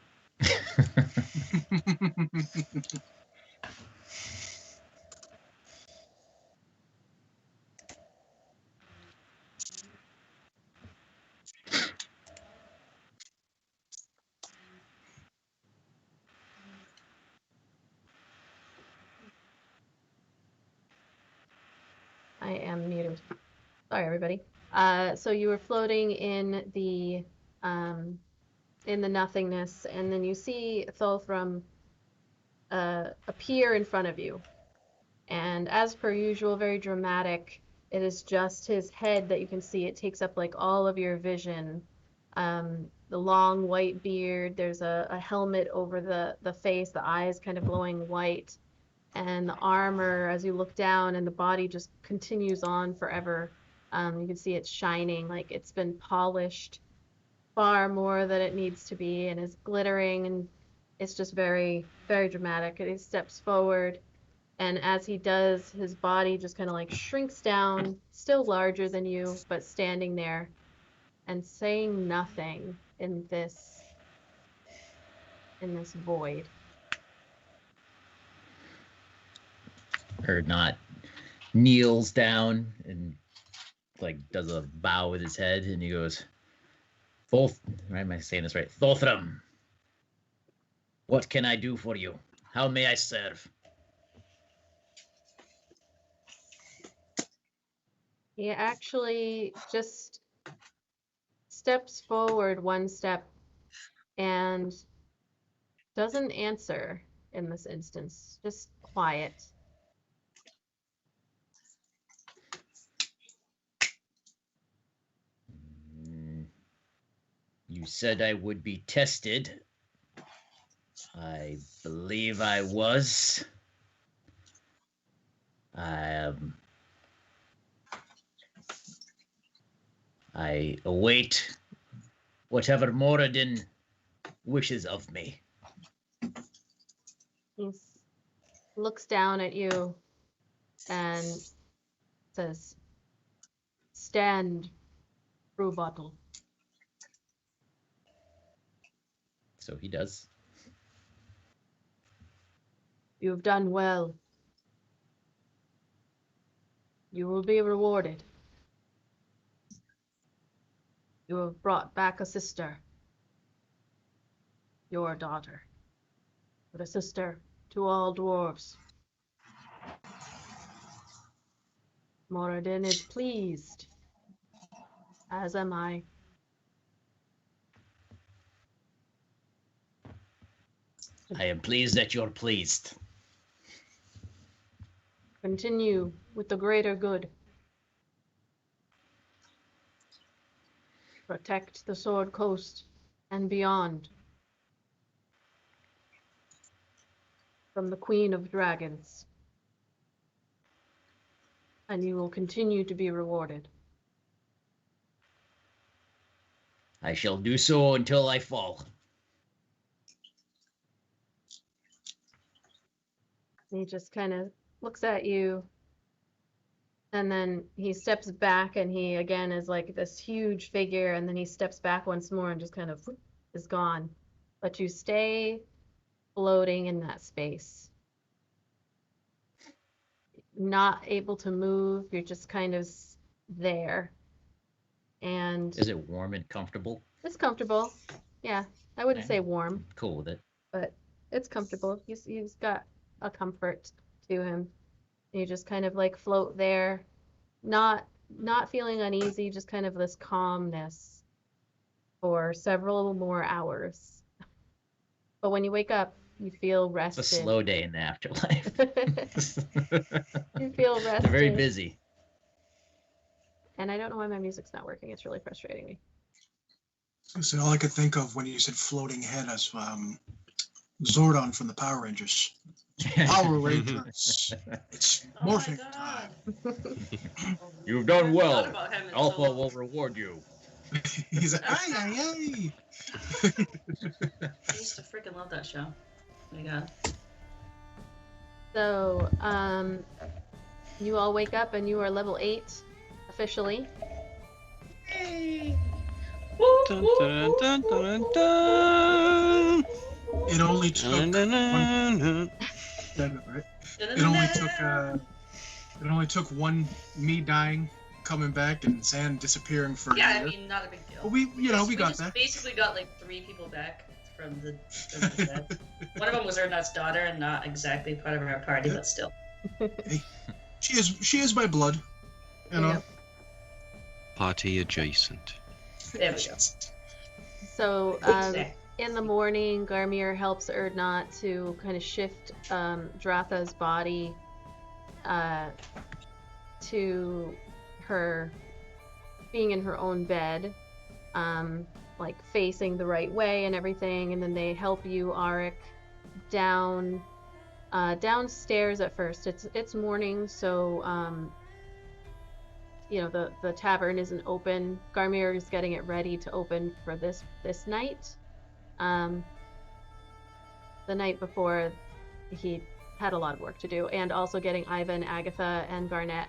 I am muted. Sorry, everybody. So you were floating in the nothingness, and then you see Thulthrum appear in front of you. And as per usual, very dramatic. It is just his head that you can see. It takes up like all of your vision. The long white beard. There's a helmet over the face. The eyes kind of glowing white, and the armor as you look down, and the body just continues on forever. You can see it's shining, like it's been polished far more than it needs to be, and is glittering, and it's just very, very dramatic. And he steps forward, and as he does, his body just kind of like shrinks down, still larger than you, but standing there and saying nothing in this void. Or not, kneels down and like does a bow with his head, and he goes, "Thoth, right? Am I saying this right? Thothram, what can I do for you? How may I serve?" He actually just steps forward one step and doesn't answer in this instance, just quiet. You said I would be tested. I believe I was. I await whatever Moradin wishes of me. He looks down at you and says, "Stand, brew bottle." So he does. You've done well. You will be rewarded. You have brought back a sister. Your daughter. But a sister to all dwarves. Moradin is pleased. As am I. I am pleased that you're pleased. Continue with the greater good. Protect the Sword Coast and beyond from the Queen of Dragons. And you will continue to be rewarded. I shall do so until I fall. He just kind of looks at you, and then he steps back, and he again is like this huge figure, and then he steps back once more and just kind of is gone. But you stay floating in that space. Not able to move, you're just kind of there. And Is it warm and comfortable? it's comfortable. Yeah, I wouldn't Okay. say warm, Cool with it. but it's comfortable. He's got a comfort to him. You just kind of like float there, not feeling uneasy, just kind of this calmness for several more hours. But when you wake up, you feel It's rested. a slow day in the afterlife. You feel rested. They're very busy. And I don't know why my music's not working. It's really frustrating me. So all I could think of when you said floating head is Zordon from the Power Rangers. Power Rangers. It's morphing time. You've done I well. thought about him in Alpha so long. will reward you. He's like, ay, ay, ay. I used to freaking love that show. Oh my god. So, you all wake up and you are level 8 officially. Hey. Dun, dun, dun, dun, dun. It only took Dun, dun, one, dun, dun. right? It only took one me dying, coming back, and Zan disappearing for Yeah, a I year. mean, not a big deal. But we got just that. basically got like 3 people back from the dead. One of them was Ernat's daughter and not exactly part of our party, but still. She is by blood, you know. Yep. Party adjacent. There we go. So, There. in the morning, Garmir helps Erdnot to kind of shift Dratha's body to her being in her own bed, like facing the right way and everything, and then they help you, Arik, downstairs at first. It's morning, so you know, the tavern isn't open. Garmir is getting it ready to open for this night. The night before, he had a lot of work to do, and also getting Ivan, Agatha, and Garnet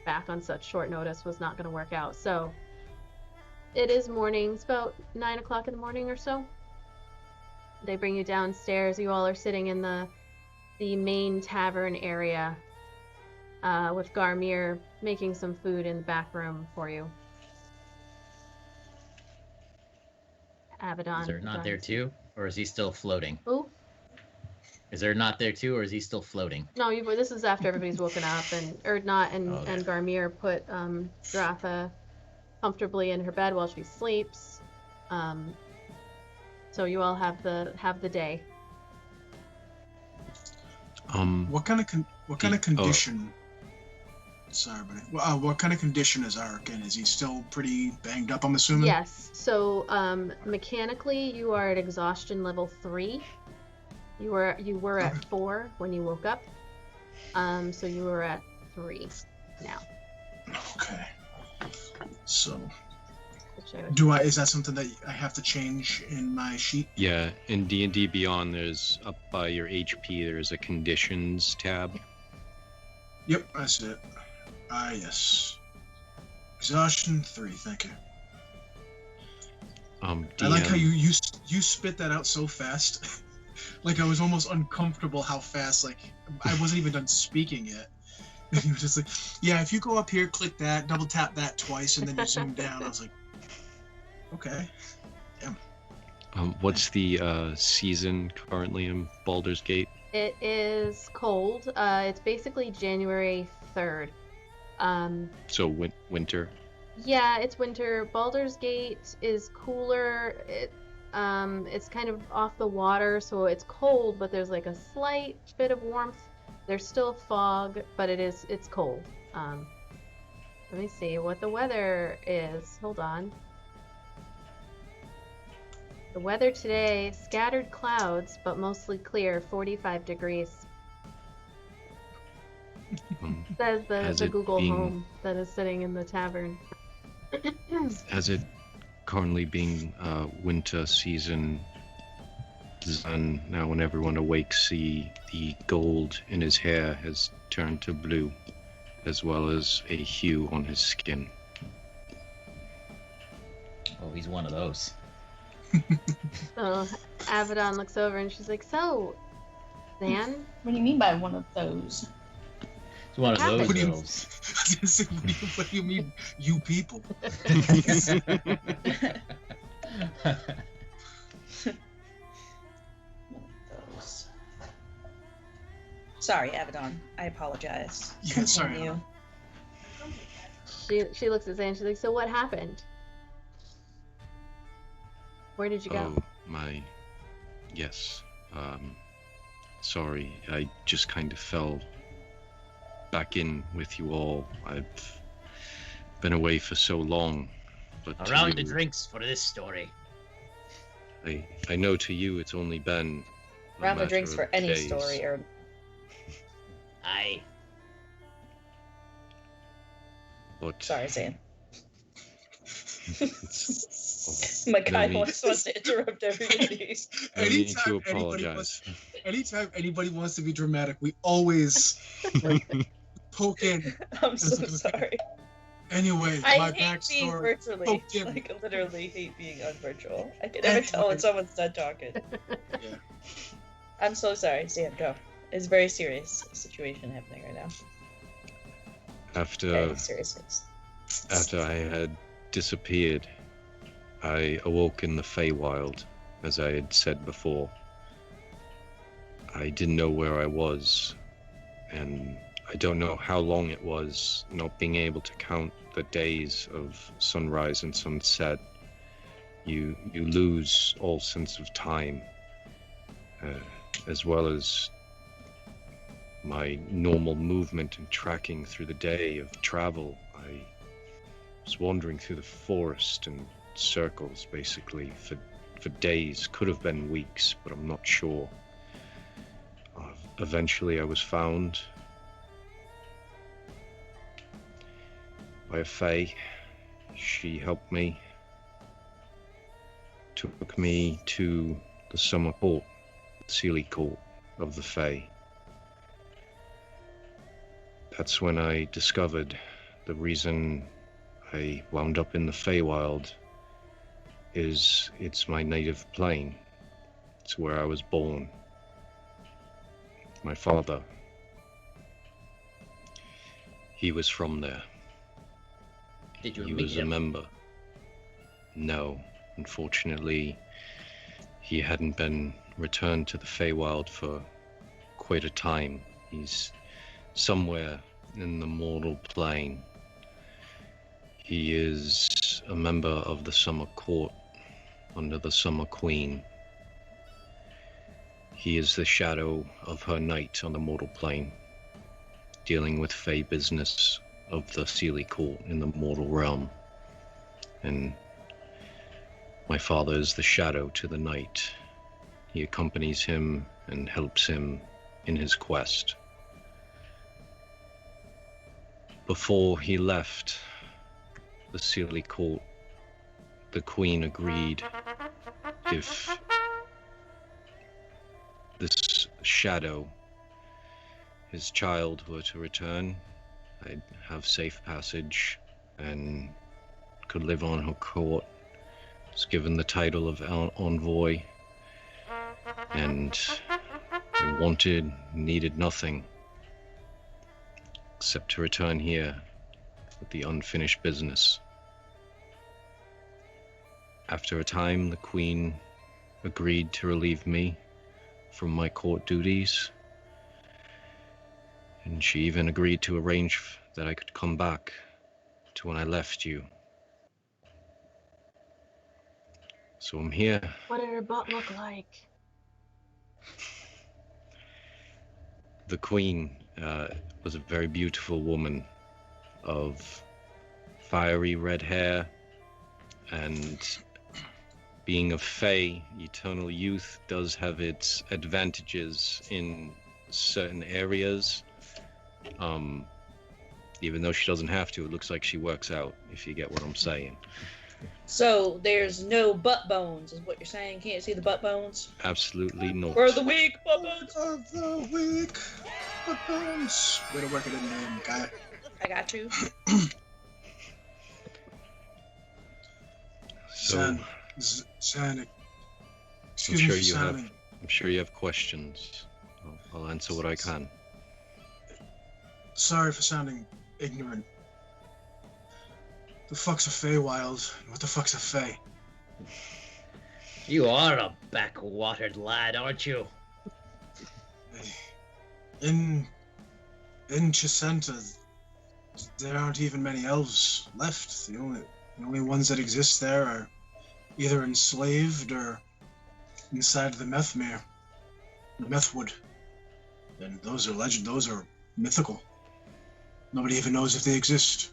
back on such short notice was not going to work out. So it is morning. It's about 9 o'clock in the morning or so. They bring you downstairs. You all are sitting in the main tavern area, with Garmir making some food in the back room for you. Abaddon. Is there not there too? Or is he still floating? Who? Is there not there too, or is he still floating? No, this is after everybody's woken up, and Erdnot and, Okay. and Garmir put Dratha comfortably in her bed while she sleeps. So you all have the day. What kind of condition? Sorry, buddy. What kind of condition is Arik in? Is he still pretty banged up, I'm assuming? Yes. So mechanically, you are at exhaustion level 3. You were at 4 when you woke up. So you were at 3 now. Okay. So, Which I would- is that something that I have to change in my sheet? Yeah, in D&D Beyond, there's up by your HP, there's a conditions tab. Yep, I see it. Yes. Exhaustion 3, thank you. I like how DM, you spit that out so fast. Like I was almost uncomfortable how fast, like I wasn't even done speaking yet. And you were just like, yeah, if you go up here, click that, double tap that twice, and then you zoom down. I was like, Okay. What's the season currently in Baldur's Gate? It is cold. It's basically January 3rd. So winter. Yeah, it's winter. Baldur's Gate is cooler. It's kind of off the water, so it's cold, but there's like a slight bit of warmth. There's still fog, but it's cold. Let me see what the weather is. Hold on. The weather today, scattered clouds, but mostly clear, 45 degrees. Says the Google Home that is sitting in the tavern. Has it currently being winter season, and now when everyone awakes, the gold in his hair has turned to blue, as well as a hue on his skin. Oh, he's one of those. So Avedon looks over and she's like, "So, Zan, What do you mean by one of those? He's one of those What do you- girls. What do you mean, you people? Those. Sorry, Avedon. I apologize. Yeah, sorry. Continue. she looks at Zan. She's like, "So what happened? Where did you go?" Oh, yes. Sorry, I just kind of fell back in with you all. I've been away for so long, but A to round you, of drinks for this story. I know to you it's only been a Round of matter drinks for any days. story, or Aye. But sorry, Zan. it's- My no guy need- wants to interrupt everybody. no need to Anytime anybody wants, apologize. anytime anybody wants to be dramatic, we always like, poke in. I'm so sorry. Anyway, I my hate being backstory. virtually. poked in. Like, I literally hate being on virtual. I can never tell when someone's done talking. Yeah. I'm so sorry, Zan. Go. It's a very serious situation happening right now. After Very serious things. After I had disappeared, I awoke in the Feywild, as I had said before. I didn't know where I was, and I don't know how long it was, not being able to count the days of sunrise and sunset. You lose all sense of time, as well as my normal movement and tracking through the day of travel. I was wandering through the forest in circles, basically, for days. Could have been weeks, but I'm not sure. Eventually I was found by a Fae. She helped me, took me to the summer court, Sealy Court of the Fae. That's when I discovered the reason I wound up in the Feywild is it's my native plane. It's where I was born. My father, he was from there. Did you He meet was a him? member. No, unfortunately, he hadn't been returned to the Feywild for quite a time. He's somewhere in the mortal plane. He is a member of the Summer Court under the Summer Queen. He is the shadow of her knight on the mortal plane, dealing with Fey business of the Sealy Court in the mortal realm. And my father is the shadow to the knight. He accompanies him and helps him in his quest. Before he left the Sealy Court, the Queen agreed if this shadow, his child, were to return, I'd have safe passage and could live on her court. Was given the title of envoy, and I needed nothing except to return here with the unfinished business. After a time, the Queen agreed to relieve me from my court duties, and she even agreed to arrange that I could come back to when I left you. So I'm here. What did her butt look like? The Queen was a very beautiful woman of fiery red hair, and being a Fae, eternal youth does have its advantages in certain areas. Even though she doesn't have to, it looks like she works out, if you get what I'm saying. So there's no butt bones, is what you're saying? Can't see the butt bones? Absolutely not. For the weak butt bones! Of the week. Butt bones. Way to work it in there, guy. I got you. So San, excuse me for sounding. I'm sure you have questions. I'll answer what I can. Sorry for sounding ignorant. The fuck's a Feywild? What the fuck's a Fey? You are a backwatered lad, aren't you? In Chisenta, there aren't even many elves left. The only ones that exist there are either enslaved or inside the Methmere, the Methwood. And those are legend. Those are mythical. Nobody even knows if they exist.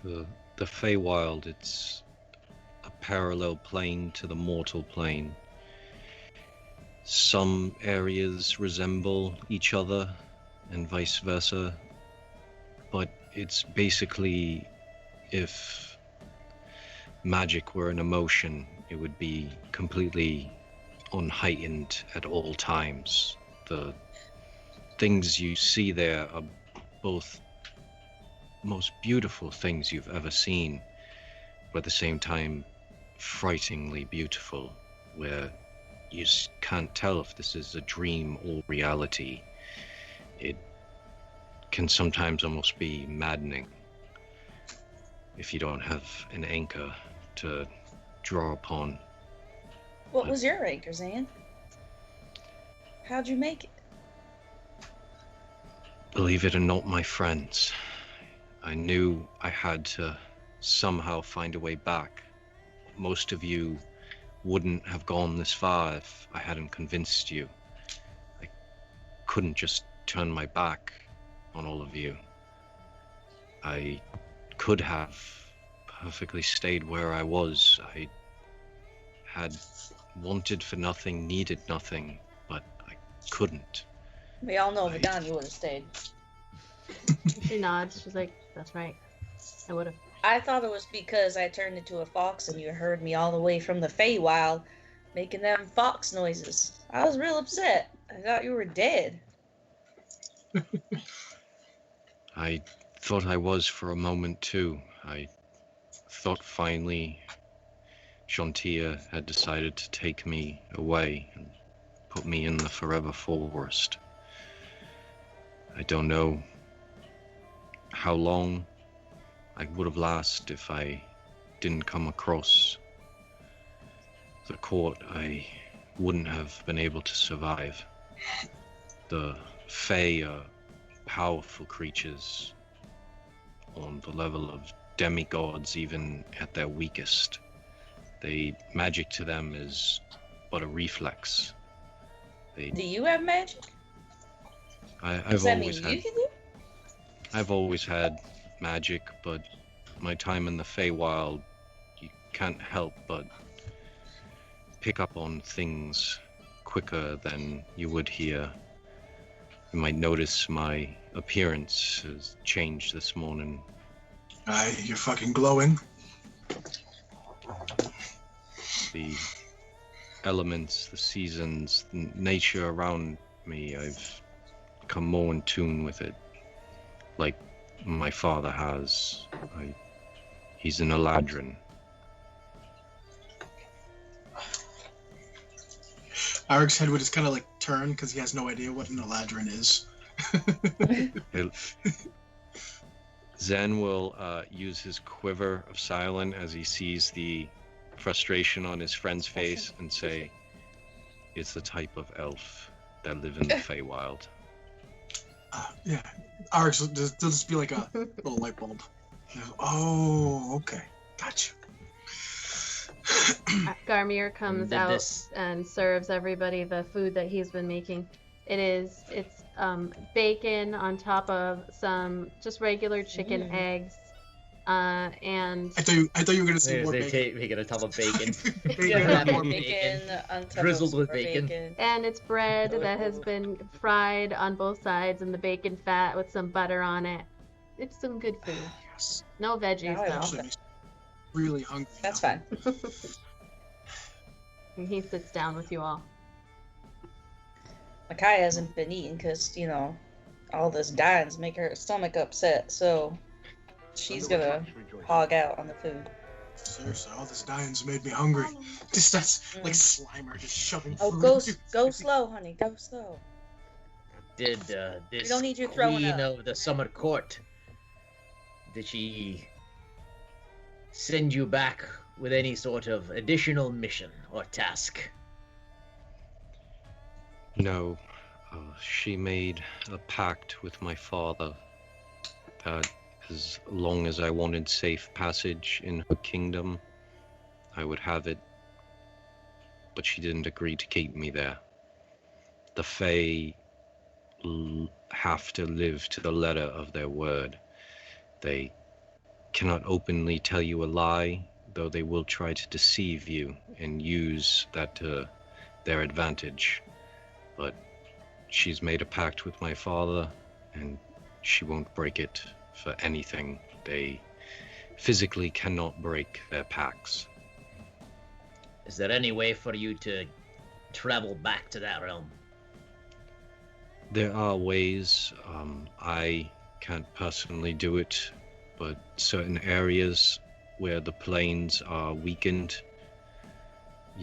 The Feywild, it's a parallel plane to the mortal plane. Some areas resemble each other and vice versa, but it's basically, if magic were an emotion, it would be completely unheightened at all times. The things you see there are both most beautiful things you've ever seen, but at the same time frighteningly beautiful, where you can't tell if this is a dream or reality. It can sometimes almost be maddening if you don't have an anchor to draw upon. What was your anchor, Zan? How'd you make it? Believe it or not, my friends, I knew I had to somehow find a way back. Most of you wouldn't have gone this far if I hadn't convinced you. I couldn't just turn my back on all of you. I could have perfectly stayed where I was. I had wanted for nothing, needed nothing, but I couldn't. We all know Vidania would have stayed. She nods. She's like, that's right. I would have. I thought it was because I turned into a fox and you heard me all the way from the Feywild making them fox noises. I was real upset. I thought you were dead. I thought I was for a moment too. I thought finally Shantia had decided to take me away and put me in the forever forest. I don't know how long I would have lasted if I didn't come across the court. I wouldn't have been able to survive. The Fae are powerful creatures on the level of demigods, even at their weakest. Magic to them is but a reflex. Do you have magic? I've always had magic, but my time in the Feywild, you can't help but pick up on things quicker than you would here. You might notice my appearance has changed this morning. Aye, you're fucking glowing. The elements, the seasons, the nature around me, I've become more in tune with it, like my father has. He's an Eladrin. Arik's head would just kind of like turn because he has no idea what an Eladrin is. Zen will use his quiver of silent as he sees the frustration on his friend's face and say, "It's the type of elf that live in the Feywild." Yeah. Arx, there'll just be like a little light bulb. Oh, okay. Gotcha. Garmir comes Did out this- and serves everybody the food that he's been making. It's bacon on top of some just regular chicken eggs, and I thought you were gonna say more They bacon. make it on top of bacon. Bacon, Yeah, more bacon. on top Drizzled of with more bacon. and it's bread that has been fried on both sides and the bacon fat with some butter on it. It's some good food. Yes. No veggies Now I though. want Actually, makes me really hungry. That's now. fine. And he sits down with you all. Makai hasn't been eating because, all this dying's make her stomach upset, so she's gonna hog out on the food. Seriously, all this dying's made me hungry. Just that's like Slimer just shoving Oh, food. go into- go slow, honey. Go slow. Did this don't need you throwing queen up. of the summer court, did she send you back with any sort of additional mission or task? No, she made a pact with my father that as long as I wanted safe passage in her kingdom, I would have it. But she didn't agree to keep me there. The Fae have to live to the letter of their word. They cannot openly tell you a lie, though they will try to deceive you and use that to their advantage. But she's made a pact with my father, and she won't break it for anything. They physically cannot break their pacts. Is there any way for you to travel back to that realm? There are ways. I can't personally do it, but certain areas where the planes are weakened,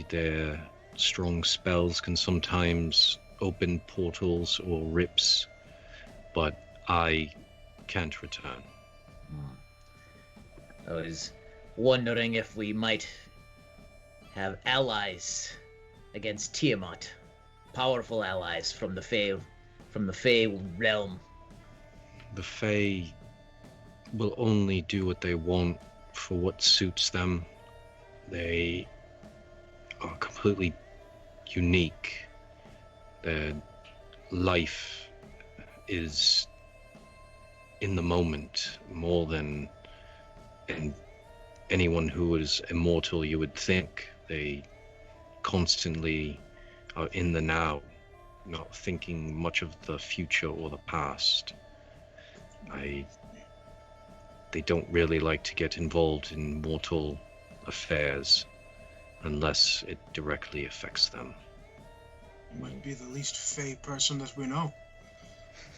their strong spells can sometimes open portals or rips, but I can't return. I was wondering if we might have allies against Tiamat, powerful allies from the Fae realm. The Fae will only do what they want for what suits them. They are completely unique. Their life is in the moment more than anyone who is immortal you would think. They constantly are in the now, not thinking much of the future or the past. They don't really like to get involved in mortal affairs unless it directly affects them. You might be the least fey person that we know.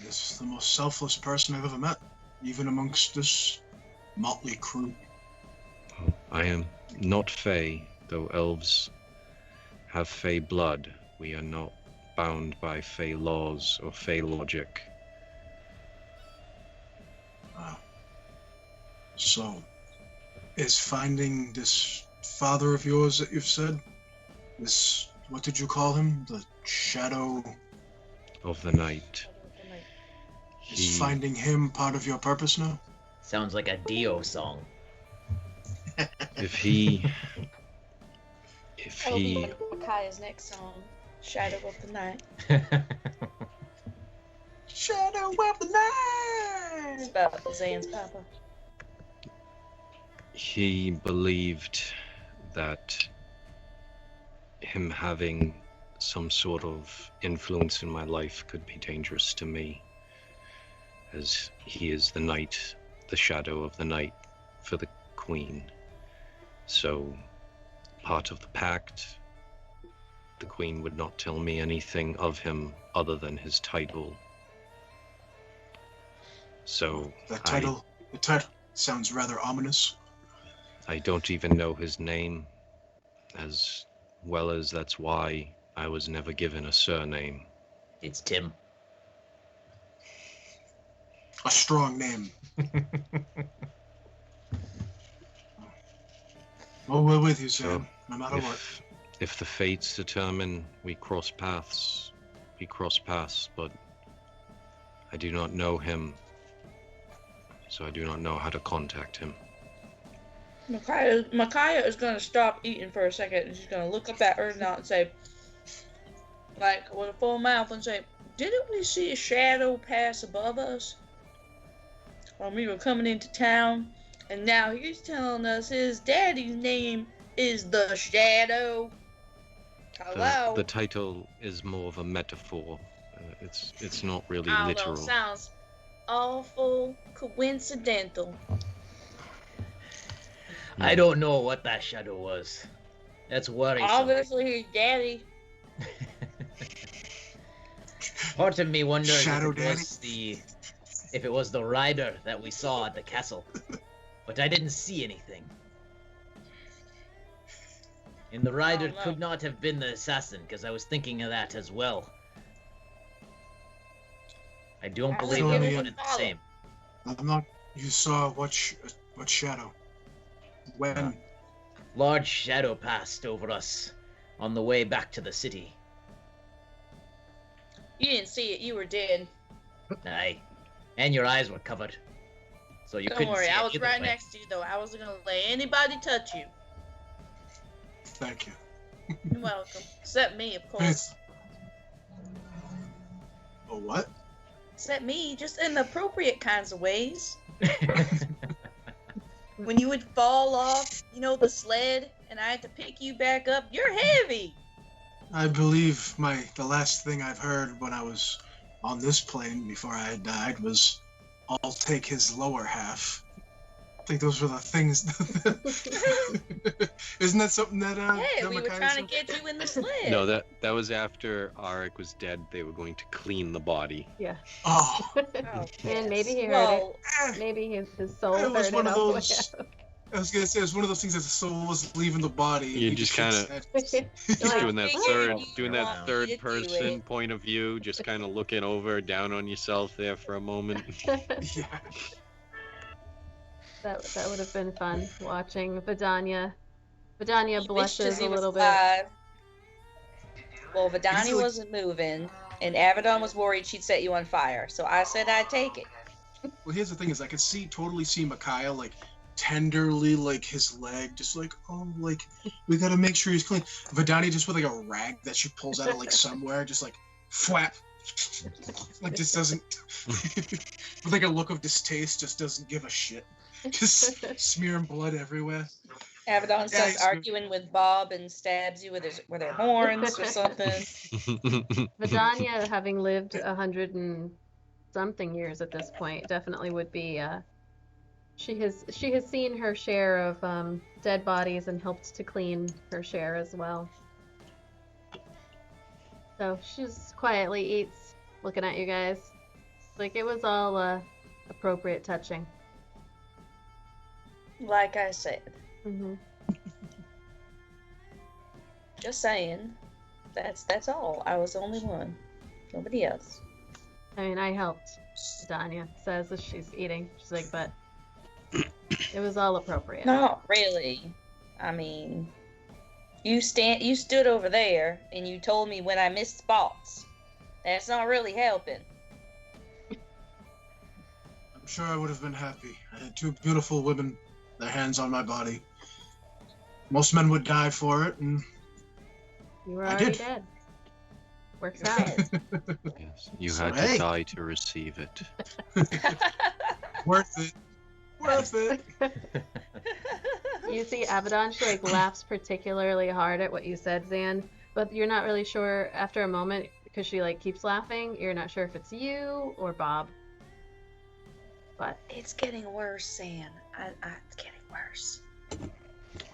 This is the most selfless person I've ever met, even amongst this motley crew. I am not Fey, though elves have Fey blood. We are not bound by Fey laws or Fey logic. So, is finding this father of yours that you've said, this, what did you call him? The shadow, Of the night. is finding him part of your purpose now? Sounds like a Dio song. If he That'll be Makaya's next song, Shadow of the Night. Shadow of the night! It's about Zan's papa. he believed that him having some sort of influence in my life could be dangerous to me, as he is the night, the shadow of the night for the queen. So, part of the pact, the queen would not tell me anything of him other than his title. So, The title sounds rather ominous. I don't even know his name, as well as that's why I was never given a surname. It's Tim. A strong name. Well, we're with you, Sam, no matter what. If the fates determine we cross paths, we cross paths, but I do not know him, so I do not know how to contact him. Micaiah is going to stop eating for a second, and she's going to look up at Erdnot and say, like, with a full mouth, and say, didn't we see a shadow pass above us when we were coming into town? And now he's telling us his daddy's name is the Shadow. Hello? The title is more of a metaphor. It's not really I don't literal. know, sounds awful coincidental. I don't know what that shadow was. That's worrisome. Obviously, his daddy. Part of me wonders Shadow if it was the rider that we saw at the castle. But I didn't see anything. And the rider no. could not have been the assassin, because I was thinking of that as well. I don't I believe would they give were it one and the same. I'm not. You saw what shadow? When? Large shadow passed over us on the way back to the city. You didn't see it, you were dead. Aye. And your eyes were covered. So you Don't couldn't worry, see I it was either right way. next to you, though. I wasn't gonna let anybody touch you. Thank you. You're welcome. Except me, of course. It's... A what? Except me, just in appropriate kinds of ways. When you would fall off, the sled, and I had to pick you back up, you're heavy! I believe the last thing I've heard when I was on this plane before I had died was, I'll take his lower half. I think those were the things. Isn't that something that Yeah, we were Micaiah trying to said? get you in the sled. No, that was after Arik was dead. They were going to clean the body. Yeah. Oh, Oh, And maybe he heard well, it. Maybe his soul it was heard one it of all the way those. out. I was gonna say it's one of those things that the soul was leaving the body. You and just shook his kinda- head. Just I doing that figured you want me to do third person it. point of view, just kind of looking over down on yourself there for a moment. Yeah. That would have been fun watching Vidania. Vidania he wishes blushes he a was little bit. alive. Well, He's Vidani like- wasn't moving, and Abaddon was worried she'd set you on fire, so I said I'd take it. Well, here's the thing: is I could totally see Micaiah like tenderly, like his leg, just like, oh, like we gotta make sure he's clean. Vidani just with like a rag that she pulls out of like somewhere, just like flap, like just doesn't, with like a look of distaste, just doesn't give a shit, just smearing blood everywhere. Abaddon Yeah, starts he's- arguing with Bob and stabs you with her horns or something. Vidania, having lived 100 and something years at this point, definitely would be. She has seen her share of dead bodies and helped to clean her share as well. So she just quietly eats, looking at you guys. Like it was all appropriate touching. Like I said, Hmm. just saying. That's all. I was the only one. Nobody else. I mean, I helped. Vidania says as she's eating. She's like, but it was all appropriate. Not really. I mean, you stood over there and you told me when I missed spots. That's not really helping. I'm sure I would have been happy. I had two beautiful women, their hands on my body. Most men would die for it, and You were I already did. dead. Works You're out. dead. Yes, you So, had hey. to die to receive it. worth it. Worth it. You see Abaddon, she like laughs particularly hard at what you said, Zan, but you're not really sure after a moment because she like keeps laughing. You're not sure if it's you or Bob. But It's getting worse, Sam. It's getting worse.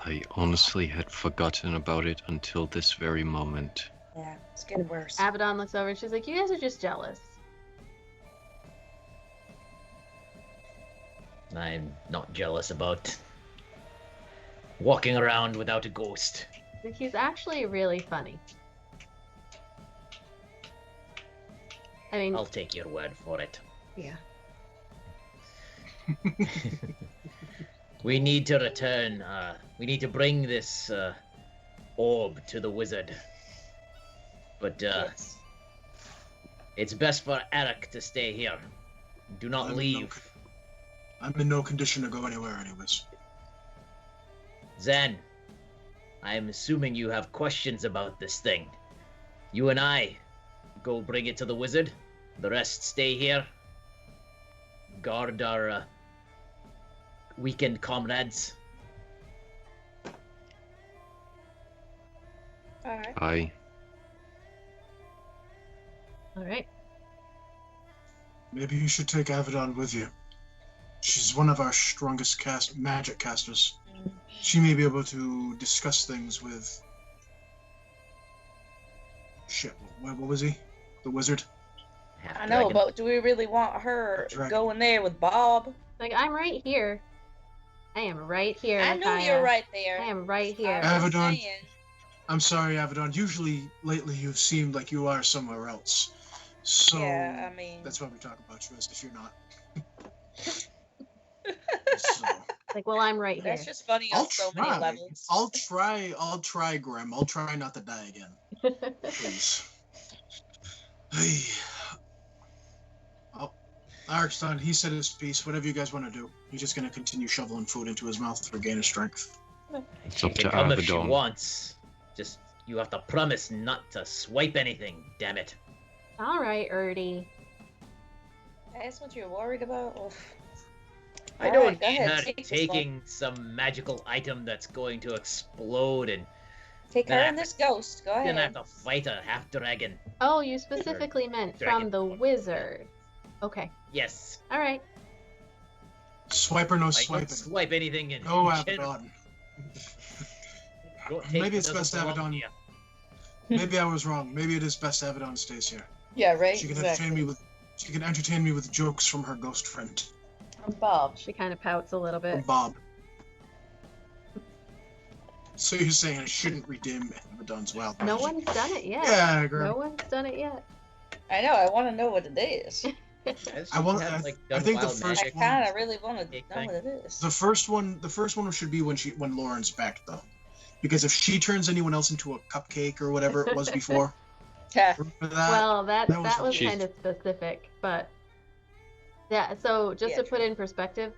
I honestly had forgotten about it until this very moment. Yeah, it's getting worse. Abaddon looks over and she's like, "You guys are just jealous." I'm not jealous about walking around without a ghost. Like, he's actually really funny. I mean, I'll take your word for it. yeah. We need to return. We need to bring this orb to the wizard. But Yes. it's best for Eric to stay here. Do not leave. I'm in no condition to go anywhere, anyways. Zen, I am assuming you have questions about this thing. You and I go bring it to the wizard. The rest stay here. Guard our weekend comrades. All right. Aye. All right. Maybe you should take Avedon with you. She's one of our strongest magic casters. She may be able to discuss things with... Shit, what was he? The wizard? I know, but do we really want her going there with Bob? Like, I'm right here. I am right here. I knew Kaya. you were right there. I am right here. Avedon. I'm sorry, Avedon. Usually, lately, you've seemed like you are somewhere else. So, yeah, I mean... that's why we talk about you as if you're not. So, Like, well, I'm right here. That's just funny on so many levels. I'll try, Grim. I'll try not to die again. Please. Hey. Oh, Eric's done. He said his piece. Whatever you guys want to do. He's just going to continue shoveling food into his mouth for gain of strength. It's up She to can come if she Avedon. wants. Just, you have to promise not to swipe anything, damn it. All right, Erdy. That's what you're worried about? Oof. I All don't right, go need ahead, her take this taking some magical item that's going to explode and Take her Nah. and this ghost. Go then I ahead. have to fight a half-dragon. Oh, you specifically meant from Dragon. the wizard. Okay. Yes. All right. Swipe or no I swiping. don't swipe anything in Go, general. Avedon. Go take Maybe it's what best doesn't belong Avedon. to you. Maybe I was wrong. Maybe it is best Avedon stays here. Yeah, right? She can Exactly. entertain me with jokes from her ghost friend, I'm Bob. She kind of pouts a little from bit. Bob. So you're saying I shouldn't redeem Avedon's wild No magic? one's done it yet. Yeah, Grim. No one's done it yet. I know, I want to know what it is. I want- Have, I- like, I done think the wild first I magic. one- kind of really want to Big know thing. what it is. The first one should be when Lauren's back, though, because if she turns anyone else into a cupcake or whatever it was before, Yeah. remember that? Well, that that was was Jeez. kind of specific, but yeah. So just Yeah, to put in perspective,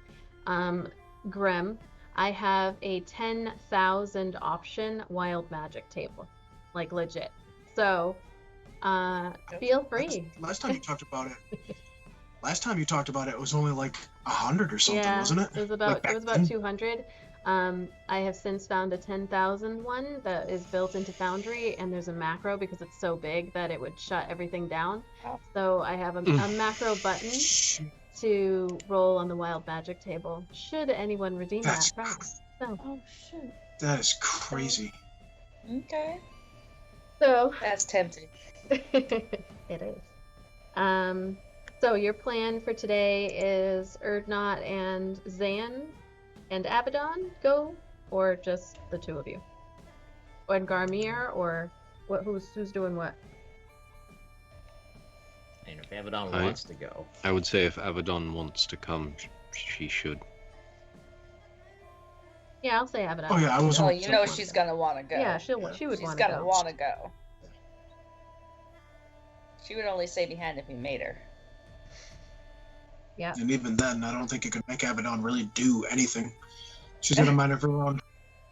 Grim, I have a 10,000 option wild magic table, like legit. So, feel free. Last time you talked about it, it was only like 100 or something, Yeah, wasn't it? it was Like about back it was about then? 200. I have since found a 10,000 one that is built into Foundry, and there's a macro because it's so big that it would shut everything down. Oh. So I have a macro button to roll on the wild magic table. Should anyone redeem That's that price? So, Oh, shoot. That is crazy. Okay. so That's tempting. it is. So your plan for today is Erdnot and Zan and Abaddon go, or just the two of you? And Garmir, or what? Who's doing what? And if Avedon I- wants to go, I would say if Avedon wants to come, she should. Yeah, I'll say Abaddon. Oh yeah, I was. Oh, on you know she's gonna want to go. Yeah, she would She's want to gonna go. want to go. She would only stay behind if we made her. Yeah. And even then, I don't think you could make Avedon really do anything. She's got a mind of her own.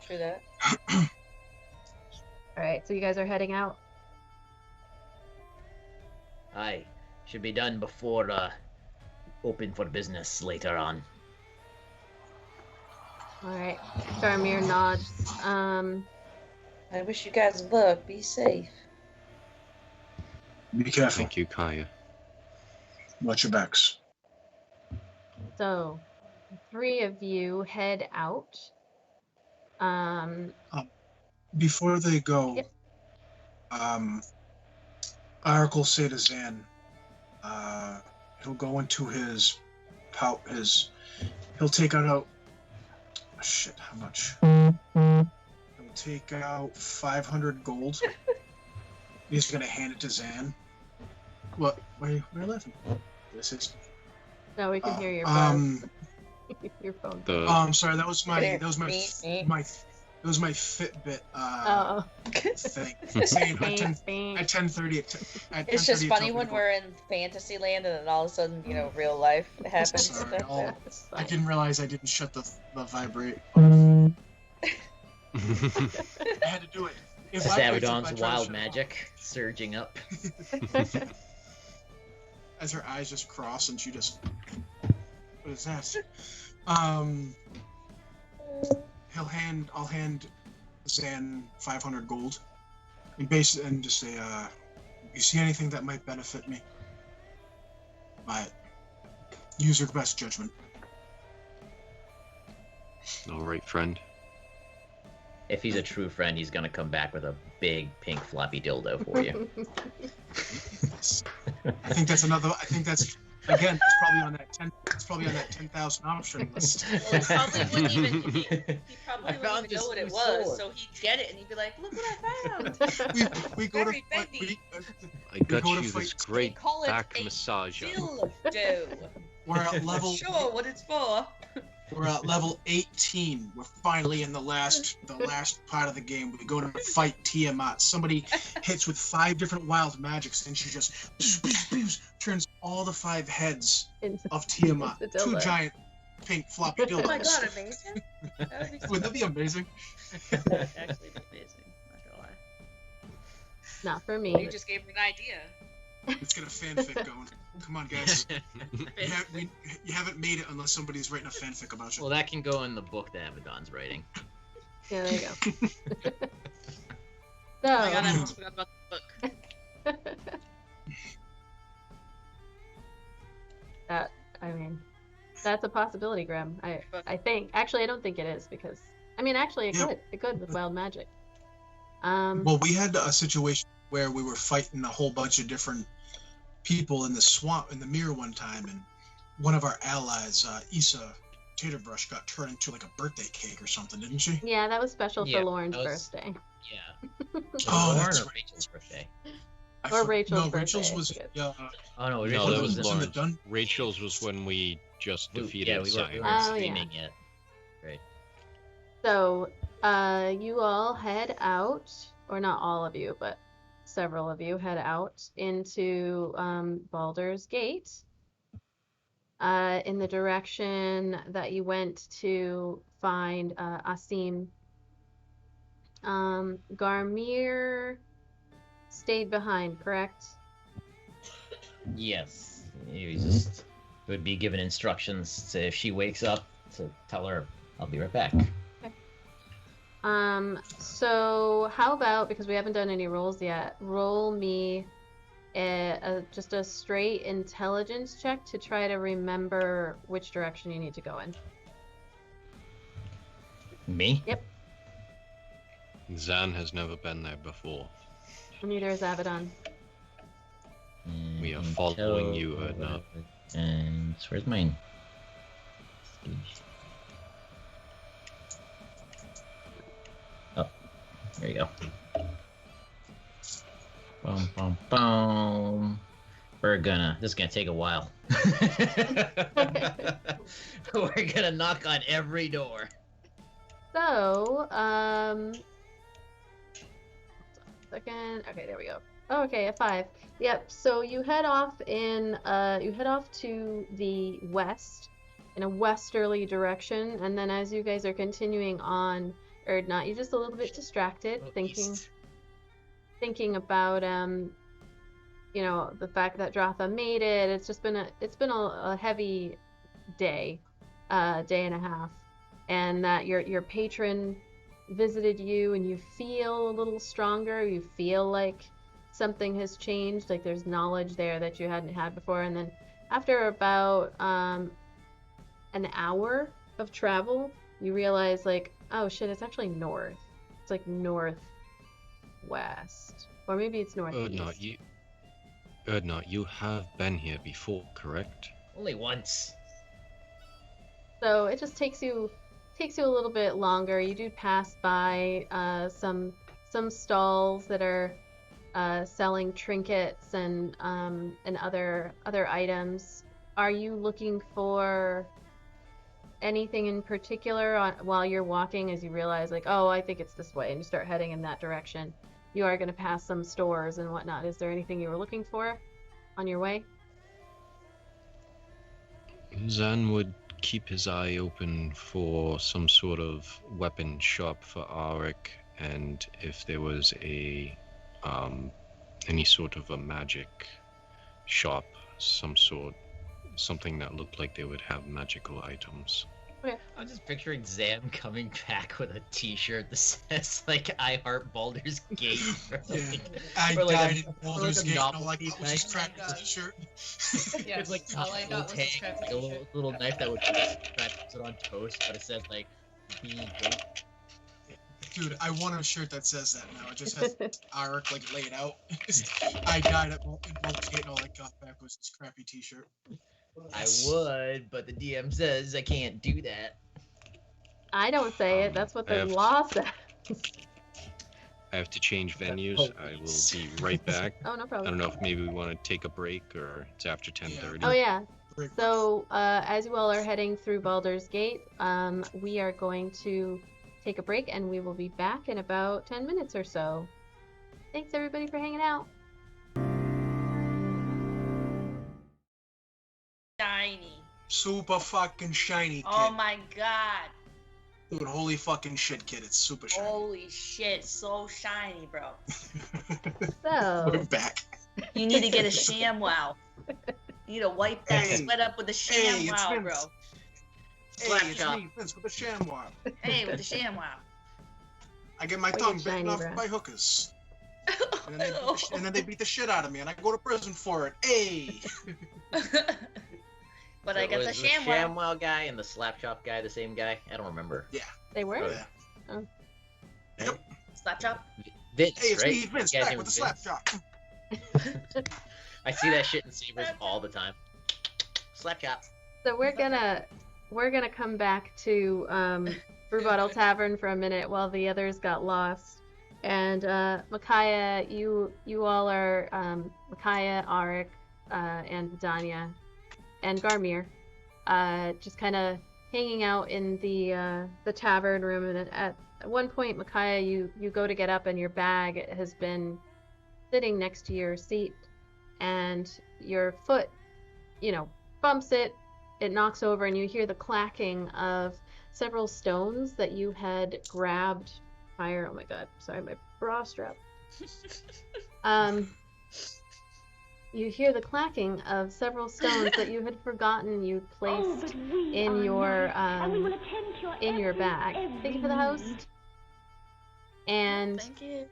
True that. All right, so you guys are heading out. aye, should be done before open for business later on. All right. Garmir nods. I wish you guys luck. Be safe. Be careful. Thank you, Kaya. Watch your backs. So, three of you head out. Before they go, Yep. Arik will say to Zan, he'll go into his pouch. He'll take out. Shit, how much? He'll take out 500 gold. He's gonna hand it to Zan. What? Why are you laughing? This is. So we can hear your buzz. Your phone. The Oh, I'm sorry. That was my Fitbit Oh. thing saying at 10:30 at It's just 10:30 funny tell me when to go. we're in fantasy land and then all of a sudden, real life happens. Sorry, It's I fine. didn't realize I didn't shut the vibrate. I had to do it. It vibrates if I Savadon's try to wild shut it magic surging up. off. As her eyes just cross and she just, what is that? I'll hand Zan 500 gold, and just say, you see anything that might benefit me? But use your best judgment. All right, friend. If he's a true friend, he's gonna come back with a big pink floppy dildo for you. I think that's again. It's probably on that 10. It's probably on that 10,000 option list. Well, he probably wouldn't even. He I probably found wouldn't even know what this it new was, sword. so he'd get it and he'd be like, "Look what I found!" we go to Very fight. bendy. I got go to you this fight. They great call it back a massager. dildo. We're at level. Sure, what it's for. We're at level 18. We're finally in the last part of the game. We go to fight Tiamat. Somebody hits with 5 different wild magics, and she just turns all the 5 heads Into- of Tiamat. into 2 dildo. giant pink floppy dildos. Oh my god, amazing! That would be so Wouldn't that be amazing? That would actually be amazing. Not gonna lie. Not for You me. just gave me an idea. Let's get a fanfic going. Come on, guys. You haven't made it unless somebody's writing a fanfic about you. Well, that can go in the book that Abaddon's writing. Yeah, there you go. Oh my god, I So, almost forgot about the book. I mean, that's a possibility, Grim. I think. Actually, I don't think it is because actually, it Yeah. could. It could with wild magic. Well, we had a situation where we were fighting a whole bunch of different people in the swamp in the mirror one time, and one of our allies, Issa Taterbrush, got turned into like a birthday cake or something, didn't she? Yeah, that was special Yeah, for Lauren's that was- birthday. Yeah. Oh, Lauren that's or right. Rachel's birthday? Or Rachel's No, Rachel's birthday, was I forget. Oh no, No, Rachel's that was was in the Lauren's. dun- Rachel's was when we just defeated Yeah, we Cyan. weren't Oh, yeah. streaming yet. Right. So, you all head out, or not all of you, but several of you head out into Baldur's Gate, in the direction that you went to find Asim. Garmir stayed behind, correct? Yes. He just would be given instructions to, if she wakes up, to tell her, I'll be right back. So how about, because we haven't done any rolls yet, roll me just a straight intelligence check to try to remember which direction you need to go in. Me? Zan has never been there before. Neither is Abaddon. We are following you, Erdnot. And where's mine? Oh, there you go. Boom, boom, boom. This is gonna take a while. We're gonna knock on every door. So, hold on a second. Okay, there we go. Oh, okay, a 5. Yep. So you head off to the west, in a westerly direction, and then as you guys are continuing on, or not, you're just a little bit distracted, thinking about the fact that Dratha made it. It's been a heavy day, day and a half, and that your patron visited you, and you feel a little stronger. You feel like something has changed, like there's knowledge there that you hadn't had before. And then after about an hour of travel, you realize, like, oh shit, it's actually north. It's like northwest, or maybe it's northeast. Erdnot, you have been here before, correct? Only once. So it just takes you a little bit longer. You do pass by some stalls that are selling trinkets and other items. Are you looking for anything in particular while you're walking as you realize, like, oh, I think it's this way, and you start heading in that direction? You are going to pass some stores and whatnot. Is there anything you were looking for on your way? Zan would keep his eye open for some sort of weapon shop for Arik, and if there was any sort of a magic shop, something that looked like they would have magical items. Okay. I'm just picturing Zam coming back with a T-shirt that says like "I heart Baldur's Gate." Or, Yeah. like, I or like died a- in or Baldur's like a Gate. novelty Like, that was just knife. crappy t-shirt. Yes, With, like all I a got was tank, this crappy like a t-shirt. little knife that would try to put on toast, but it says like "Be Gate." Dude, I want a shirt that says that now. It just has Arik like laid out. I died in Baldur's Gate and all I got back was this crappy t-shirt. I would, but the DM says I can't do that. I don't say it. That's what I the have- law says. I have to change venues. I will be right back. Oh, no I problem. don't know if maybe we want to take a break or it's after 10:30. Oh, yeah. Break. So, as you all are heading through Baldur's Gate, we are going to take a break, and we will be back in about 10 minutes or so. Thanks, everybody, for hanging out. Shiny. Super fucking shiny, kid. Oh my god. Dude, holy fucking shit, kid. It's super shiny. Holy shit, so shiny, bro. So, We're back. You need to get a ShamWow. You need to wipe that Hey. sweat up with a Hey, it's ShamWow, bro. Vince. Hey, it's Slapshot. me, Vince, with the ShamWow. Hey, with the ShamWow. I get my Wicked tongue shiny, bitten off bro. by hookers. And then they beat the shit out of me, and I go to prison for it. Hey! But I got the Was ShamWow. ShamWow guy and the Slapshop guy the same guy? I don't remember. they were? Oh, yeah. Slap chop. Vince, Hey, it's right? me, Vince, The guy's back name with the was slap Vince. shot. I see that shit in Sabres all the time. Slapshot. So we're gonna come back to Brew Bottle Tavern for a minute while the others got lost. And Micaiah, you all are Micaiah, Arik, and Danya, and Garmir, just kind of hanging out in the tavern room. And at one point, Micaiah, you go to get up, and your bag has been sitting next to your seat, and your foot, bumps it. It knocks over, and you hear the clacking of several stones that you had grabbed. Fire! Oh my god! Sorry, my bra strap. You hear the clacking of several stones that you had forgotten you placed in your bag. Thank you for the host. And Thank you.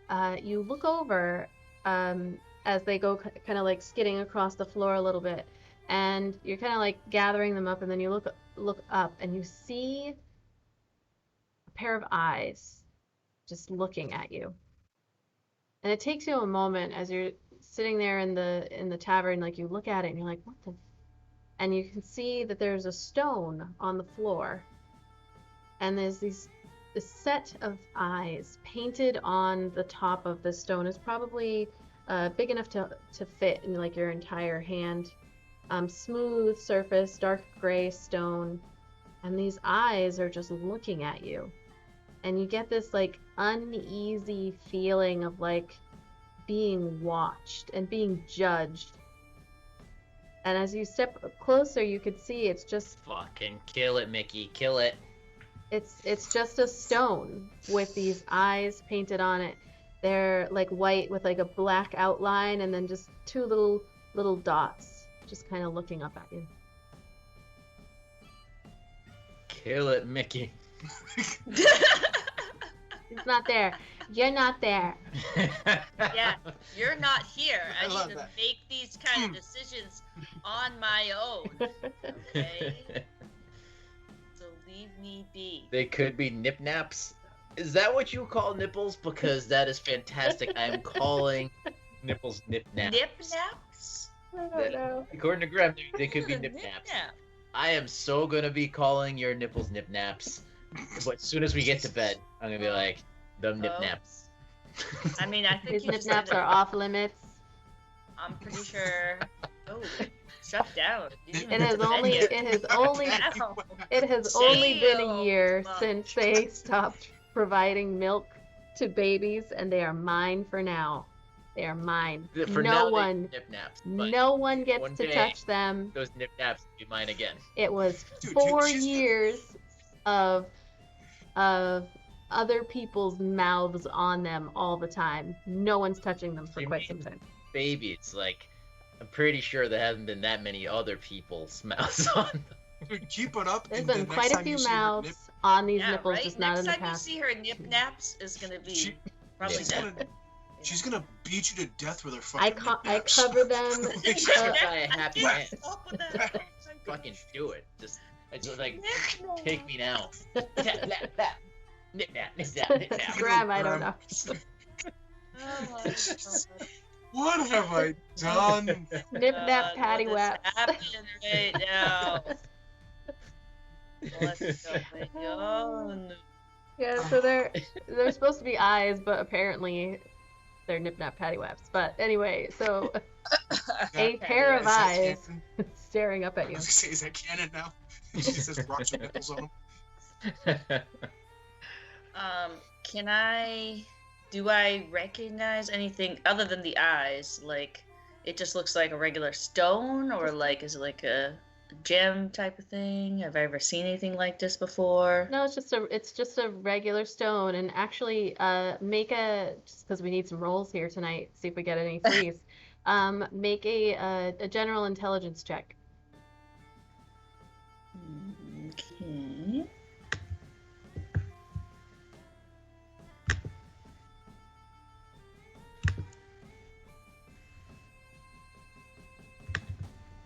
you look over as they go kind of like skidding across the floor a little bit, and you're kind of like gathering them up, and then you look up and you see a pair of eyes just looking at you. And it takes you a moment as you're sitting there in the tavern, like you look at it and you're like, what the? And you can see that there's a stone on the floor, and there's this set of eyes painted on the top of the stone. Is probably big enough to fit in like your entire hand. Smooth surface, dark gray stone, and these eyes are just looking at you. And you get this like uneasy feeling of like being watched and being judged. And as you step closer, you could see it's just Fucking kill it, Mickey. Kill it. it's just a stone with these eyes painted on it. They're like white with like a black outline, and then just two little dots just kind of looking up at you. Kill it, Mickey. He's not there. You're not there. Yeah, you're not here. I I love need to that. make these kind of decisions on my own. Okay? So leave me be. They could be nip naps. Is that what you call nipples? Because that is fantastic. I am calling nipples nip naps. Nip naps? I don't know. According to Graham, they could be nip Nip naps. nap. I am so gonna be calling your nipples nip naps. But as soon as we get to bed, I'm gonna be like, them nip Oh. naps. I mean, I think His you nip just naps said are it. off limits. I'm pretty sure. Oh, shut down. It has only been a year since they stopped providing milk to babies, and they are mine for now. They are mine. For no now, one, nip naps. But no one gets one to day, touch them. those nip naps will be mine again. It was Dude, 4 she's- years of other people's mouths on them all the time. No one's touching them for You quite some mean- time. Babies, like, I'm pretty sure there hasn't been that many other people's mouths on them. Dude, keep it up. There's and been the next quite a time few you see her mouths nip, on these Yeah, nipples, right? just not in Next the time you past. see her nip naps is gonna be She- probably she's dead. gonna she's gonna beat you to death with her I fucking I nip-naps. cover them. She's a guy a happy man. Stop with that. Fucking do it. Just like, take me now. Tap, tap, tap. Nip nap, nip nap, nip nap. Graham, I don't know. Oh my God. What have I done? Nip nap patty what is waps. happening right now? What's going on? Yeah, so they're supposed to be eyes, but apparently they're nip nap patty waps. But anyway, so a pair of Is that eyes canon? staring up at I you. was gonna say, is that canon now? She says rocks with nipples on them. Do I recognize anything other than the eyes? Like, it just looks like a regular stone, or like, is it like a gem type of thing? Have I ever seen anything like this before? No, it's just a regular stone. And actually, make just because we need some rolls here tonight, see if we get any threes. Make a general intelligence check. Okay.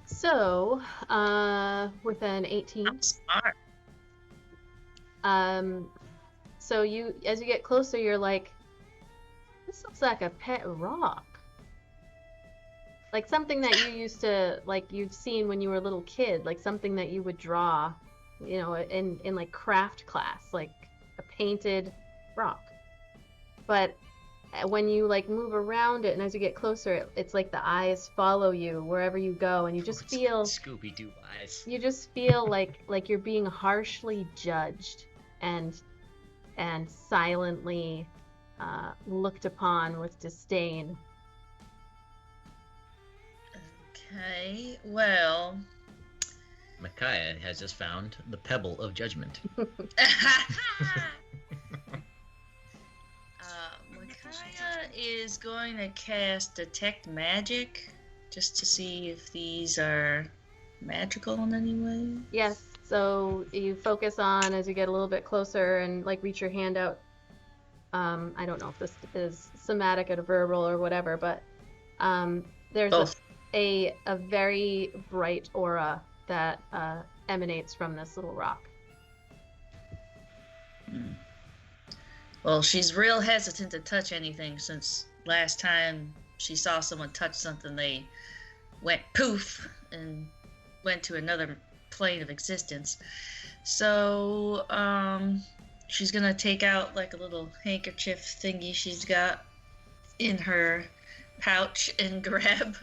So, with an 18. I'm smart. So as you get closer, you're like, this looks like a pet rock. Like something that you used to, like you've seen when you were a little kid, like something that you would draw, in like craft class, like a painted rock. But when you like move around it and as you get closer, it's like the eyes follow you wherever you go, and you just feel Scooby-Doo eyes. you just feel like you're being harshly judged and silently looked upon with disdain. Okay, well. Micaiah has just found the pebble of judgment. Micaiah is going to cast Detect Magic just to see if these are magical in any way. Yes, so you focus on as you get a little bit closer and like reach your hand out. I don't know if this is somatic or verbal or whatever, but there's Both. a very bright aura that emanates from this little rock. Well, she's real hesitant to touch anything since last time she saw someone touch something, they went poof and went to another plane of existence. So, she's gonna take out like a little handkerchief thingy she's got in her pouch and grab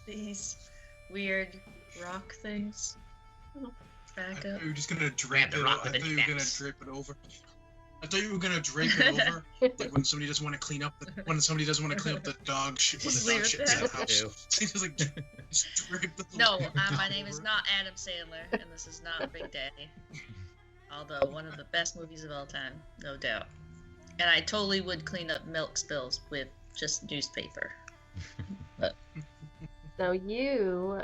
these weird rock things. Back up. You were just gonna drape the it. rock I with the thought you were gonna naps. drape it over. I thought you were gonna drape it over, like when somebody doesn't want to clean up the dog shit when Just the leave dog it shit in the there. house. So you just like just drape the No, little my dog name is over. not Adam Sandler, and this is not Big Daddy. Although one of the best movies of all time, no doubt. And I totally would clean up milk spills with just newspaper. So you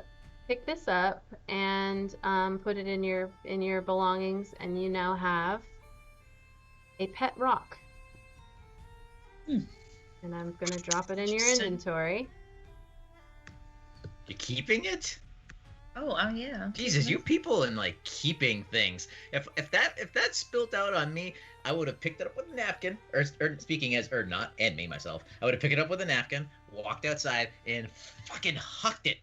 pick this up and put it in your belongings, and you now have a pet rock. Hmm. And I'm gonna drop it in your Interesting. inventory. You're keeping it? Oh, yeah. Jesus, you people and like keeping things. If that spilt out on me, I would have picked it up with a napkin, or speaking as or not, and me myself, I would have picked it up with a napkin, walked outside, and fucking hucked it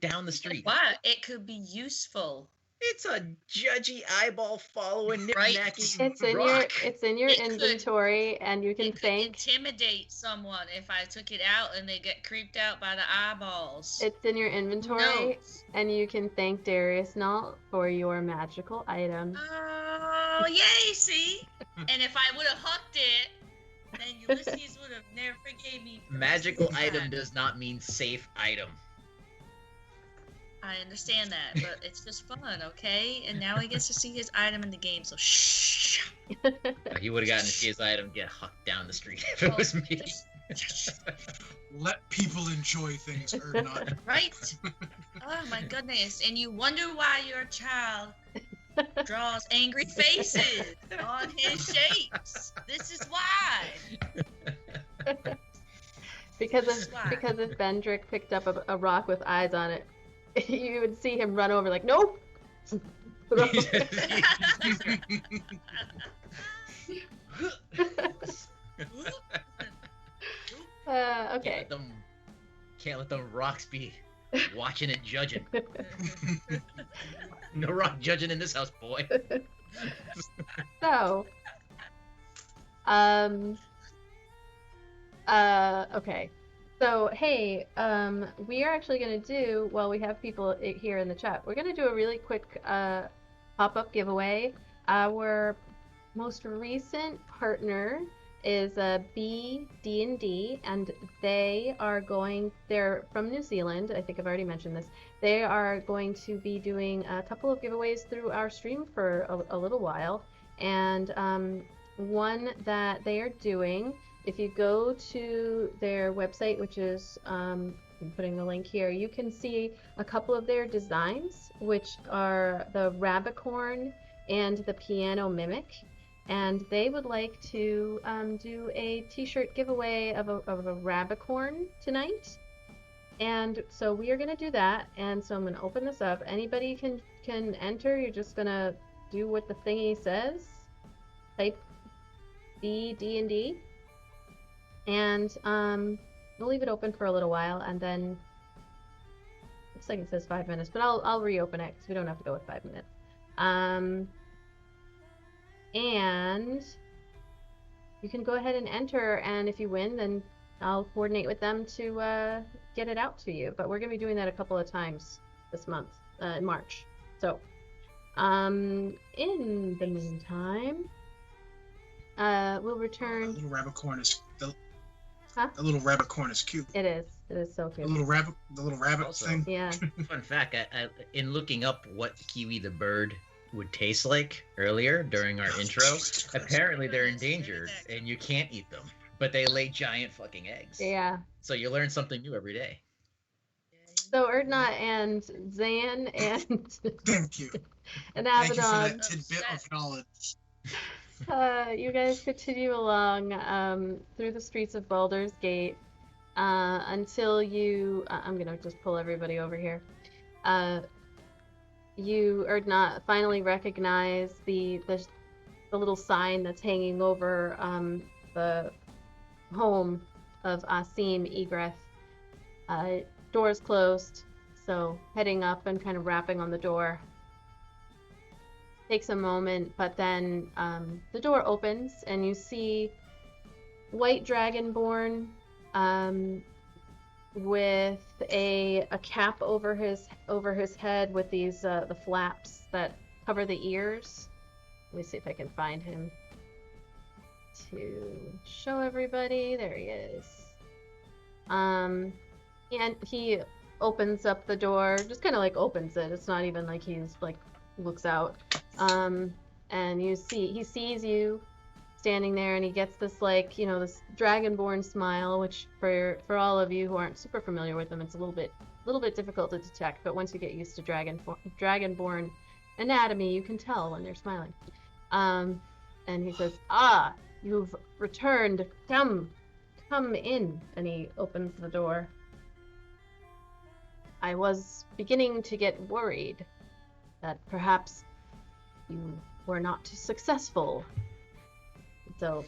down the street. Why? It could be useful. It's a judgy eyeball following Right. rock. It's in your It could- inventory, and you can It could thank. intimidate someone if I took it out and they get creeped out by the eyeballs. It's in your Who inventory, knows? and you can thank Darius Null for your magical item. Oh, yay, see? And if I would have hooked it, then Ulysses would have never forgave me. for Magical this item time. does not mean safe item. I understand that, but it's just fun, okay? And now he gets to see his item in the game, so shh. He would have gotten to see his item get hucked down the street if it was me. Let people enjoy things, or not. Right? Oh my goodness. And you wonder why your child draws angry faces on his shapes. This is why. because That's why. if Bendrick picked up a rock with eyes on it, you would see him run over like, nope. Throw it. Okay. Can't let them rocks be watching and judging. No rock judging in this house, boy. So, okay. So, hey, we are actually going to do, well, we have people here in the chat. We're going to do a really quick pop-up giveaway. Our most recent partner is BD&D, and they're from New Zealand. I think I've already mentioned this. They are going to be doing a couple of giveaways through our stream for a little while. And one that they are doing, if you go to their website, which is, I'm putting the link here, you can see a couple of their designs, which are the Rabicorn and the Piano Mimic. And they would like to do a t-shirt giveaway of a Rabicorn tonight. And so we are going to do that. And so I'm going to open this up. Anybody can enter. You're just going to do what the thingy says. Type BD&D. And we'll leave it open for a little while, and then looks like it says 5 minutes, but I'll reopen it because we don't have to go with 5 minutes. And you can go ahead and enter, and if you win, then I'll coordinate with them to get it out to you. But we're gonna be doing that a couple of times this month, in March. So, in the meantime, we'll return. The little rabbit is Huh? the little rabbit is cute. It is so cute. The little rabbit Also, thing. Yeah. Fun fact, in looking up what Kiwi the bird would taste like earlier during our intro, apparently they're endangered and you can't eat them, but they lay giant fucking eggs. Yeah. So you learn something new every day. So Erdnot and Zan and Thank you. and Thank you for Abaddon, that tidbit of knowledge. you guys continue along through the streets of Baldur's Gate until you. I'm gonna just pull everybody over here. You Erdnot finally recognize the little sign that's hanging over the home of Asim Egreth. Door's closed, so heading up and kind of rapping on the door. Takes a moment, but then the door opens and you see White Dragonborn with a cap over his head with these the flaps that cover the ears. Let me see if I can find him to show everybody. There he is. And he opens up the door, just kind of like opens it. It's not even like he's like looks out. And he sees you standing there, and he gets this like, this dragonborn smile, which for all of you who aren't super familiar with them, it's a little bit difficult to detect, but once you get used to dragonborn anatomy, you can tell when they're smiling. And he says, "Ah, you've returned. Come in." And he opens the door. I was beginning to get worried that perhaps you were not too successful. So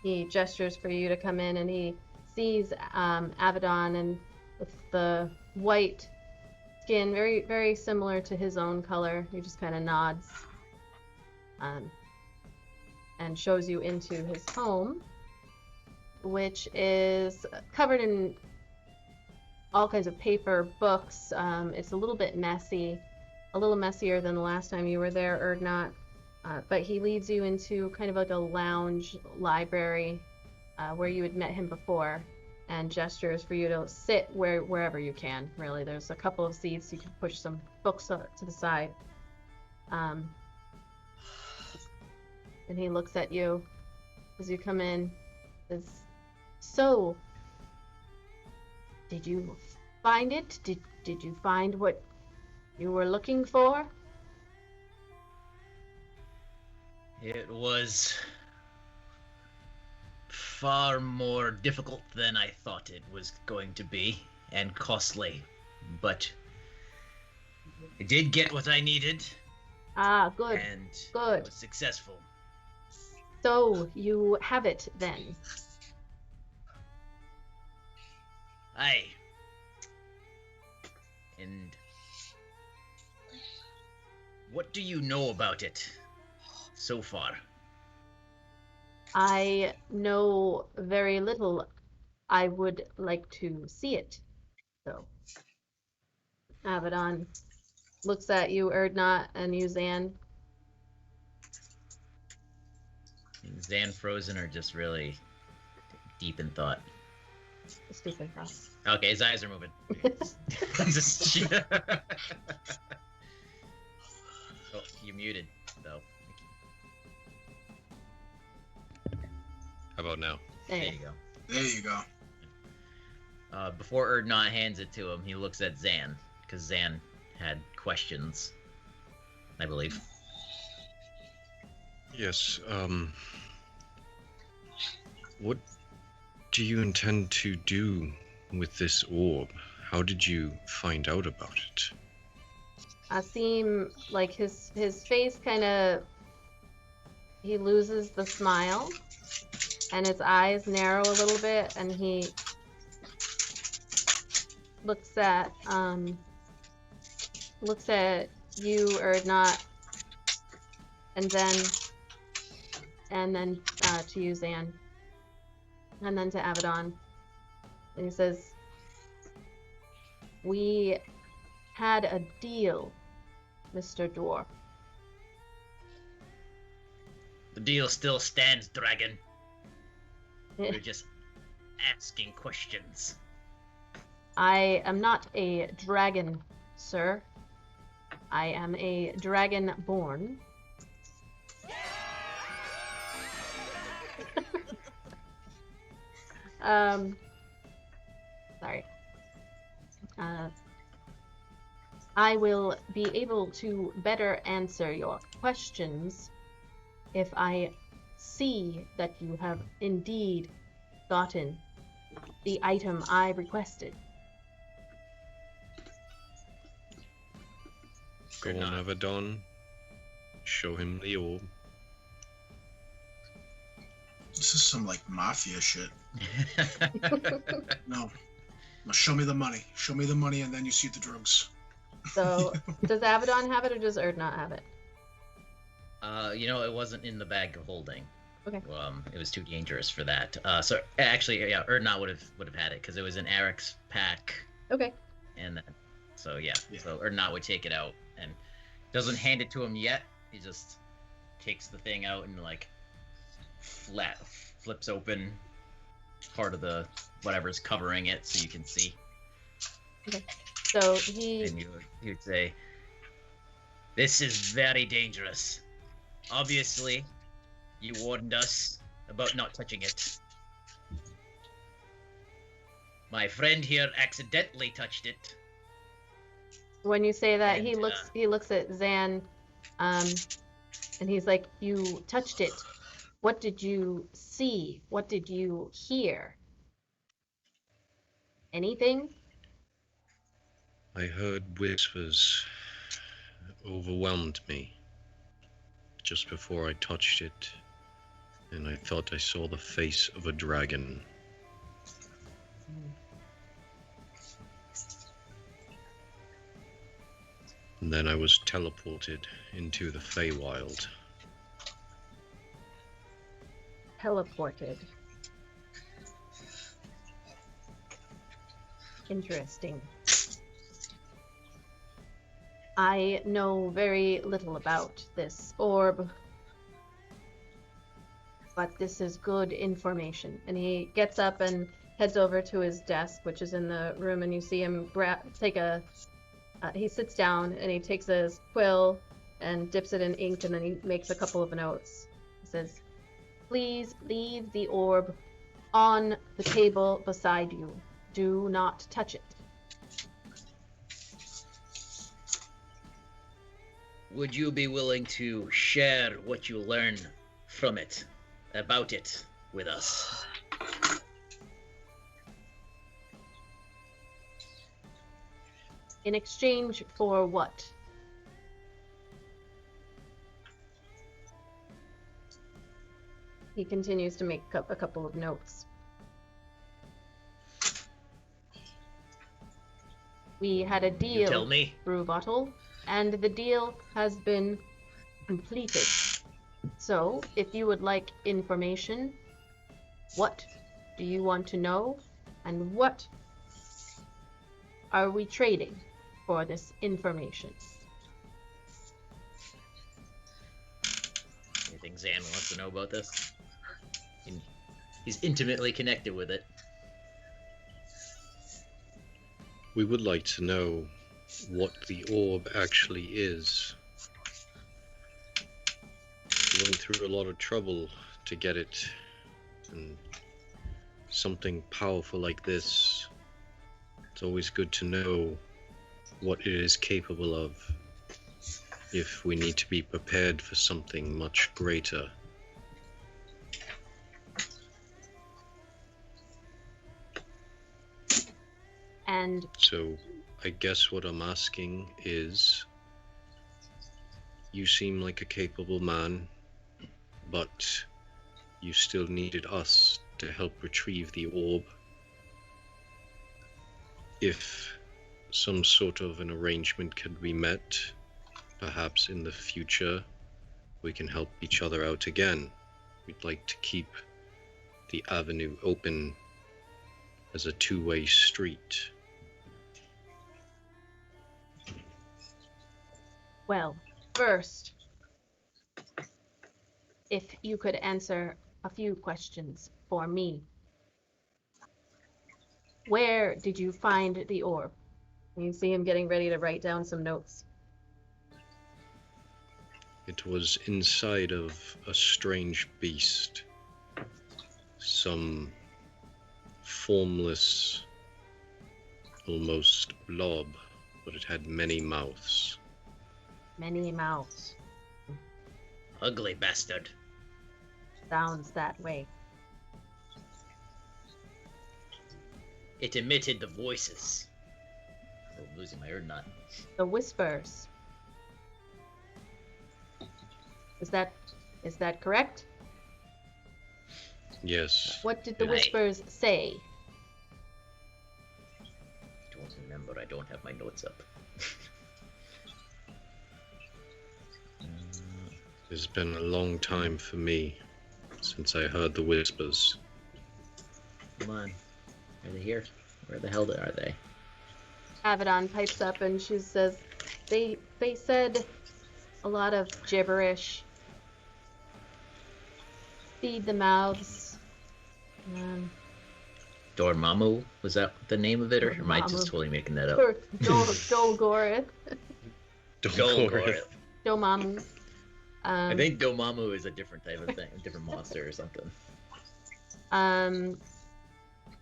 he gestures for you to come in, and he sees Abaddon, and with the white skin, very, very similar to his own color. He just kind of nods and shows you into his home, which is covered in all kinds of paper, books. It's a little bit messy, a little messier than the last time you were there, Erdnot. But he leads you into kind of like a lounge library where you had met him before, and gestures for you to sit wherever you can, really. There's a couple of seats. You can push some books to the side. And he looks at you as you come in. Says, "So, did you find it? Did you find what you were looking for?" It was far more difficult than I thought it was going to be, and costly. But I did get what I needed, Ah, good. and Good. I was successful. So, you have it then. Aye. And what do you know about it so far? I know very little. I would like to see it, though. Abaddon looks at you, Erdnot, and you, Zan. Is Zan frozen or just really deep in thought? Stupid thought. Okay, his eyes are moving. Just- oh, you're muted, though. How about now? There There you go. There you go. Before Erdnot hands it to him, he looks at Zan, because Zan had questions, I believe. Yes, what do you intend to do with this orb? How did you find out about it? Asim, like his face kind of, he loses the smile, and his eyes narrow a little bit, and he looks at you, Erdnot, and then to you, Zan, and then to Abaddon, and he says, "We had a deal, Mr. Dwarf." The deal still stands, Dragon. We're just asking questions. I am not a dragon, sir. I am a dragon-born. Sorry. I will be able to better answer your questions if I see that you have indeed gotten the item I requested. Go on, Abaddon. Show him the orb. This is some like mafia shit. No. Now show me the money. Show me the money, and then you see the drugs. So, does Abaddon have it or does Erdnot have it? It wasn't in the bag of holding. Okay. It was too dangerous for that. So actually, yeah, Erdnot would have had it because it was in Eric's pack. Okay. And then, so yeah, so Erdnot would take it out and doesn't hand it to him yet. He just takes the thing out and like flips open part of the whatever's covering it so you can see. Okay. So he And he would say, "This is very dangerous. Obviously, you warned us about not touching it. My friend here accidentally touched it." when you say that, And, he looks at Zan, and he's like, "You touched it. What did you see? What did you hear? Anything?" I heard whispers overwhelmed me just before I touched it, and I thought I saw the face of a dragon. And then I was teleported into the Feywild. Teleported. Interesting. I know very little about this orb, but this is good information. And he gets up and heads over to his desk, which is in the room, and you see him he sits down and he takes his quill and dips it in ink, and then he makes a couple of notes. He says, "Please leave the orb on the table beside you. Do not touch it." Would you be willing to share what you learn from it, about it, with us? In exchange for what? He continues to make a couple of notes. We had a deal, You tell me. Brew Bottle, and the deal has been completed. So, if you would like information, what do you want to know, and what are we trading for this information? Anything Zan wants to know about this? He's intimately connected with it. We would like to know what the orb actually is. We went through a lot of trouble to get it, and something powerful like this, it's always good to know what it is capable of if we need to be prepared for something much greater. And So, I guess what I'm asking is, you seem like a capable man, but you still needed us to help retrieve the orb. If some sort of an arrangement could be met, perhaps in the future we can help each other out again. We'd like to keep the avenue open as a two-way street. well, first, if you could answer a few questions for me. Where did you find the orb? You see him getting ready to write down some notes. It was inside of a strange beast. Some formless, almost blob, but it had many mouths. Many mouths. Ugly bastard. Sounds that way. It emitted the voices. Oh, I'm losing my ear knot. The whispers. Is that correct? Yes. What did the Right. whispers say? Don't remember, I don't have my notes up. It's been a long time for me since I heard the whispers. Come on. Are they here? Where the hell are they? Avedon pipes up and she says, they said a lot of gibberish. Feed the mouths. Dormammu? Was that the name of it, or am I just Dormammu. totally making that up? Dolgorith. Golgoroth. Domamu. I think Dormammu is a different type of thing, a different monster or something.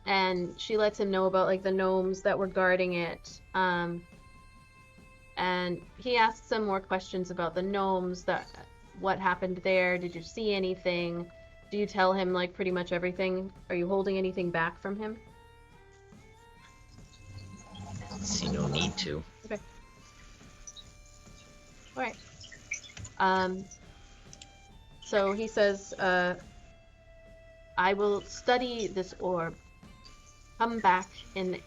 And she lets him know about like the gnomes that were guarding it. And he asks some more questions about the gnomes, what happened there. Did you see anything? Do you tell him like pretty much everything? Are you holding anything back from him? See no need to. Okay. All right. So he says, I will study this orb. Come back in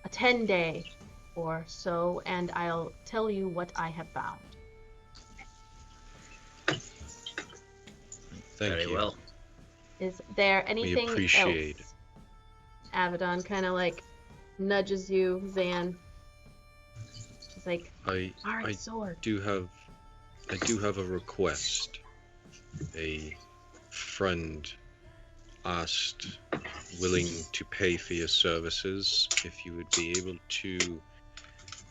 a 10-day or so, and I'll tell you what I have found. Thank Very you. well. Is there We anything appreciate else? Abaddon kind of like nudges you, Zan. She's like, I alright, sword. do have a request. A friend asked, willing to pay for your services, if you would be able to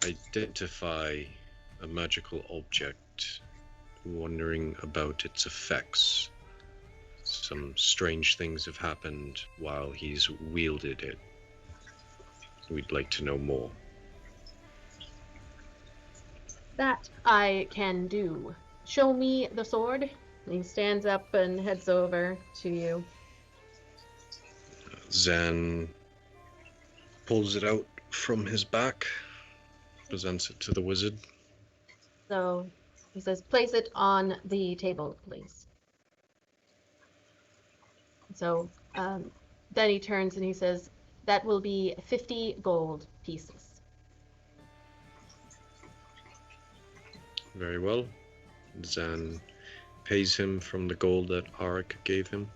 identify a magical object, wondering about its effects. Some strange things have happened while he's wielded it. We'd like to know more. That I can do. Show me the sword. And he stands up and heads over to you. Zan pulls it out from his back, presents it to the wizard. So he says, place it on the table, please. So then he turns and he says, that will be 50 gold pieces. Very well. Zan pays him from the gold that Arik gave him.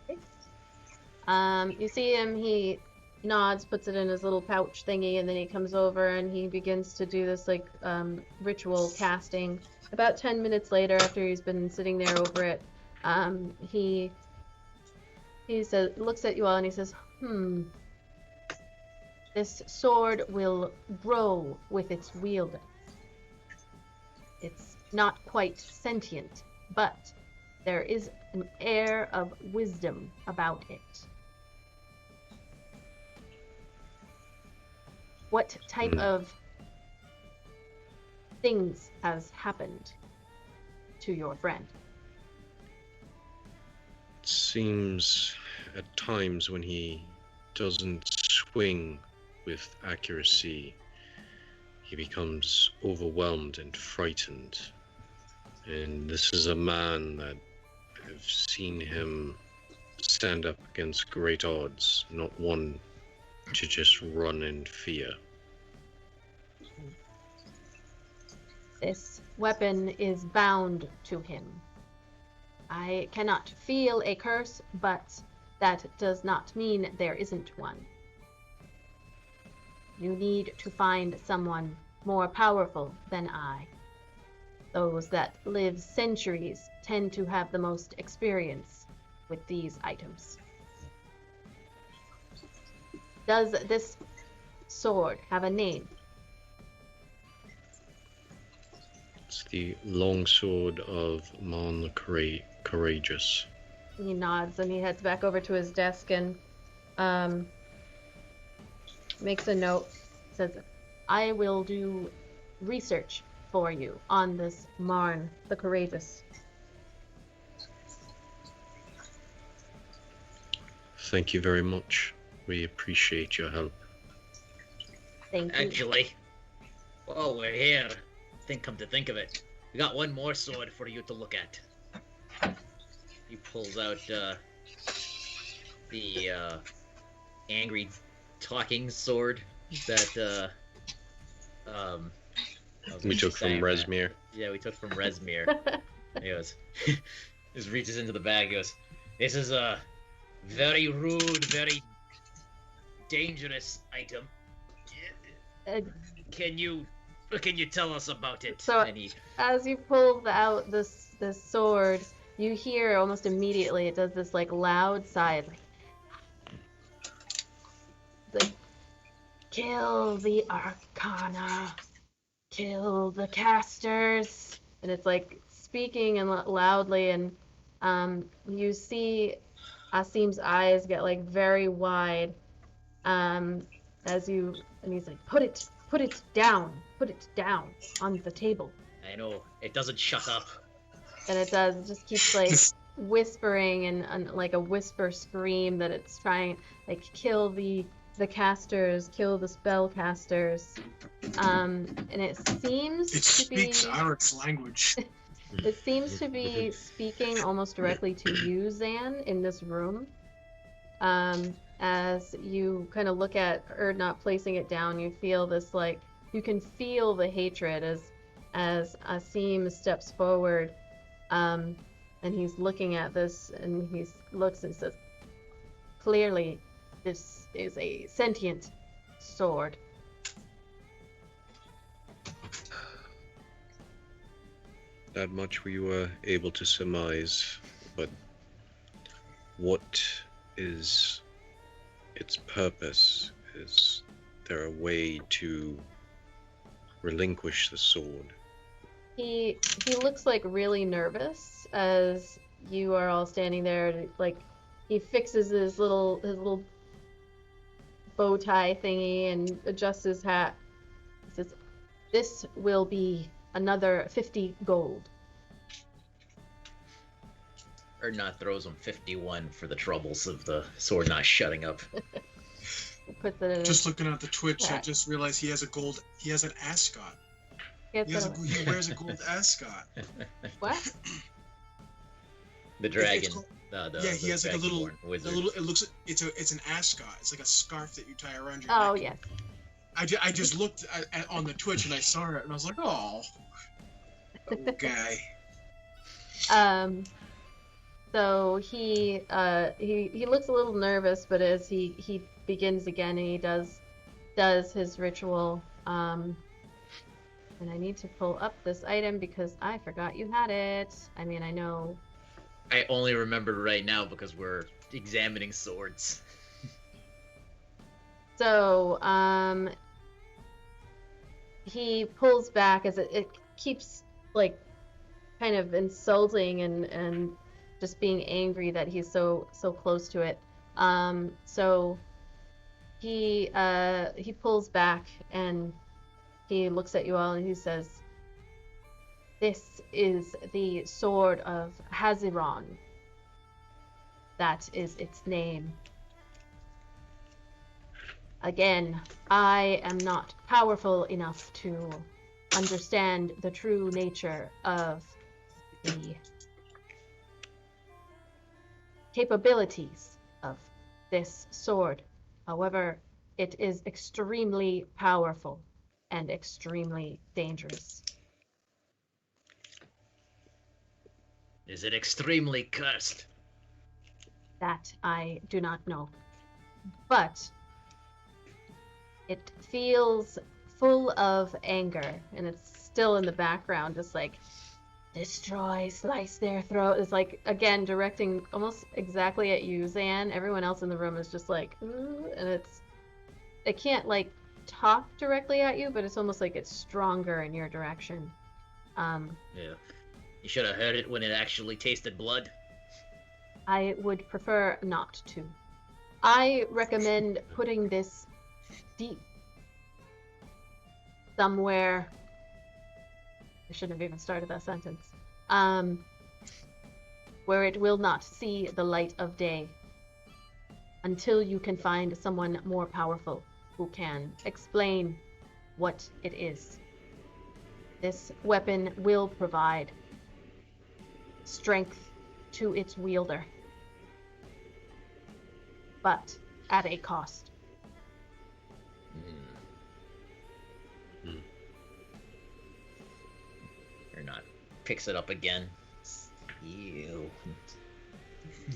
You see him, he nods, puts it in his little pouch thingy, and then he comes over and he begins to do this like ritual casting. About 10 minutes later, after he's been sitting there over it, he says, looks at you all and he says, this sword will grow with its wielding. It's not quite sentient, but there is an air of wisdom about it. What type of things has happened to your friend? It seems at times when he doesn't swing with accuracy, he becomes overwhelmed and frightened. And this is a man that I've seen him stand up against great odds, not one to just run in fear. This weapon is bound to him. I cannot feel a curse, but that does not mean there isn't one. You need to find someone more powerful than I. Those that live centuries tend to have the most experience with these items. Does this sword have a name? It's the longsword of Mon the Courageous. He nods and he heads back over to his desk and makes a note. Says, I will do research for you on this Marn the Courageous. Thank you very much. We appreciate your help. Thank you. Actually, while we're here, come to think of it, we got one more sword for you to look at. He pulls out the angry talking sword that We took from Resmir. Yeah, we took from Resmir. He goes, just reaches into the bag. He goes, "This is a very rude, very dangerous item. Can you tell us about it?" So, And he, as you pull out this sword, you hear almost immediately it does this like loud sigh. It's like, kill the Arcana, kill the casters, and it's like speaking and loudly, and you see Asim's eyes get like very wide and he's like, put it down on the table. I know, it doesn't shut up. And it does. It just keeps like whispering and like a whisper scream that it's trying, like, kill the casters, kill the spellcasters. And it seems It to be speaks Arik's language. it seems to be speaking almost directly to you, Zan, in this room. As you kind of look at Erdnot placing it down, you feel this like you can feel the hatred as Asim steps forward, and he's looking at this, and he looks and says, "Clearly, this is a sentient sword." That much we were able to surmise, but what is its purpose? Is there a way to relinquish the sword? He looks like really nervous as you are all standing there. Like he fixes his little bow tie thingy and adjusts his hat. He says, "This will be another 50 gold." Erdnot throws him 51 for the troubles of the sword not shutting up. Puts it in Just looking at the Twitch, I Yeah. just realized he has an ascot. his, He wears a gold ascot. what? The dragon. It's called- the he has like a little, dragonborn wizard. it's an ascot. It's like a scarf that you tie around your Oh neck. yes. I just looked on the Twitch and I saw it and I was like, oh, guy. So he looks a little nervous, but as he begins again and he does his ritual, and I need to pull up this item because I forgot you had it. I mean, I know. I only remembered right now because we're examining swords. So he pulls back as it keeps like kind of insulting and just being angry that he's so close to it. So he pulls back and he looks at you all and he says, "This is the sword of Haziron. That is its name. Again, I am not powerful enough to understand the true nature of the capabilities of this sword. However, it is extremely powerful and extremely dangerous." Is it extremely cursed? That I do not know. But it feels full of anger, and it's still in the background, just like, "Destroy, slice their throat." It's like, again, directing almost exactly at you, Zan. Everyone else in the room is just like, "Ooh," and it can't like talk directly at you, but it's almost like it's stronger in your direction. Yeah. You should have heard it when it actually tasted blood. I would prefer not to. I recommend putting this deep somewhere. I shouldn't have even started that sentence. Where it will not see the light of day until you can find someone more powerful who can explain what it is. This weapon will provide strength to its wielder, but at a cost. Or not. Picks it up again. Ew.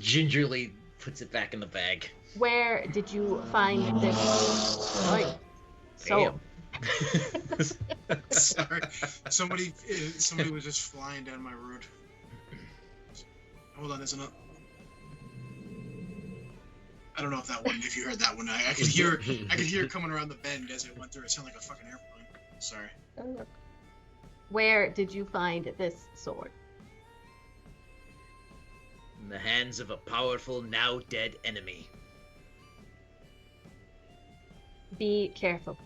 Gingerly puts it back in the bag. Where did you find this? Oi. So, Damn. Sorry, somebody was just flying down my road. Hold on, there's another. I don't know if you heard that one. I could hear it coming around the bend as it went through. It sounded like a fucking airplane. Sorry. where did you find this sword? In the hands of a powerful, now dead enemy. Be careful.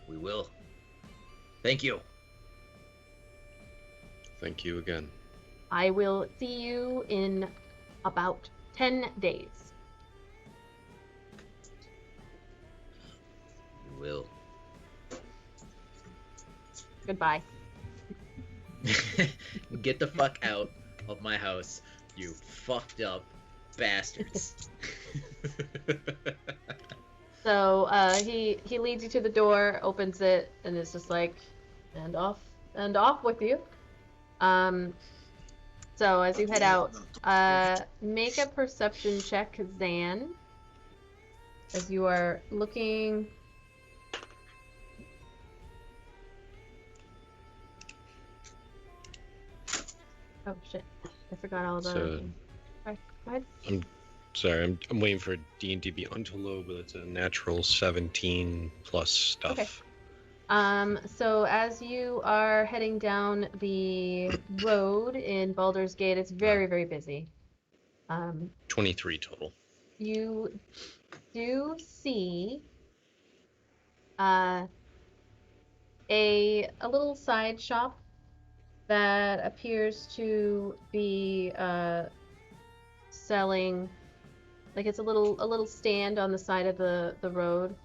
We will. Thank you. Thank you again. I will see you in about 10 days. We will. Goodbye. Get the fuck out of my house, you fucked up bastards. So he leads you to the door, opens it, and is just like, and off with you. So as you head out, make a perception check, Zan, as you are looking. Oh shit! I forgot all the. So, Sorry, go ahead. Sorry, I'm waiting for D&D Beyond to load, but it's a natural 17 plus stuff. Okay. So as you are heading down the road in Baldur's Gate, it's very, very busy. 23 total. You do see a little side shop that appears to be selling, like it's a little stand on the side of the road,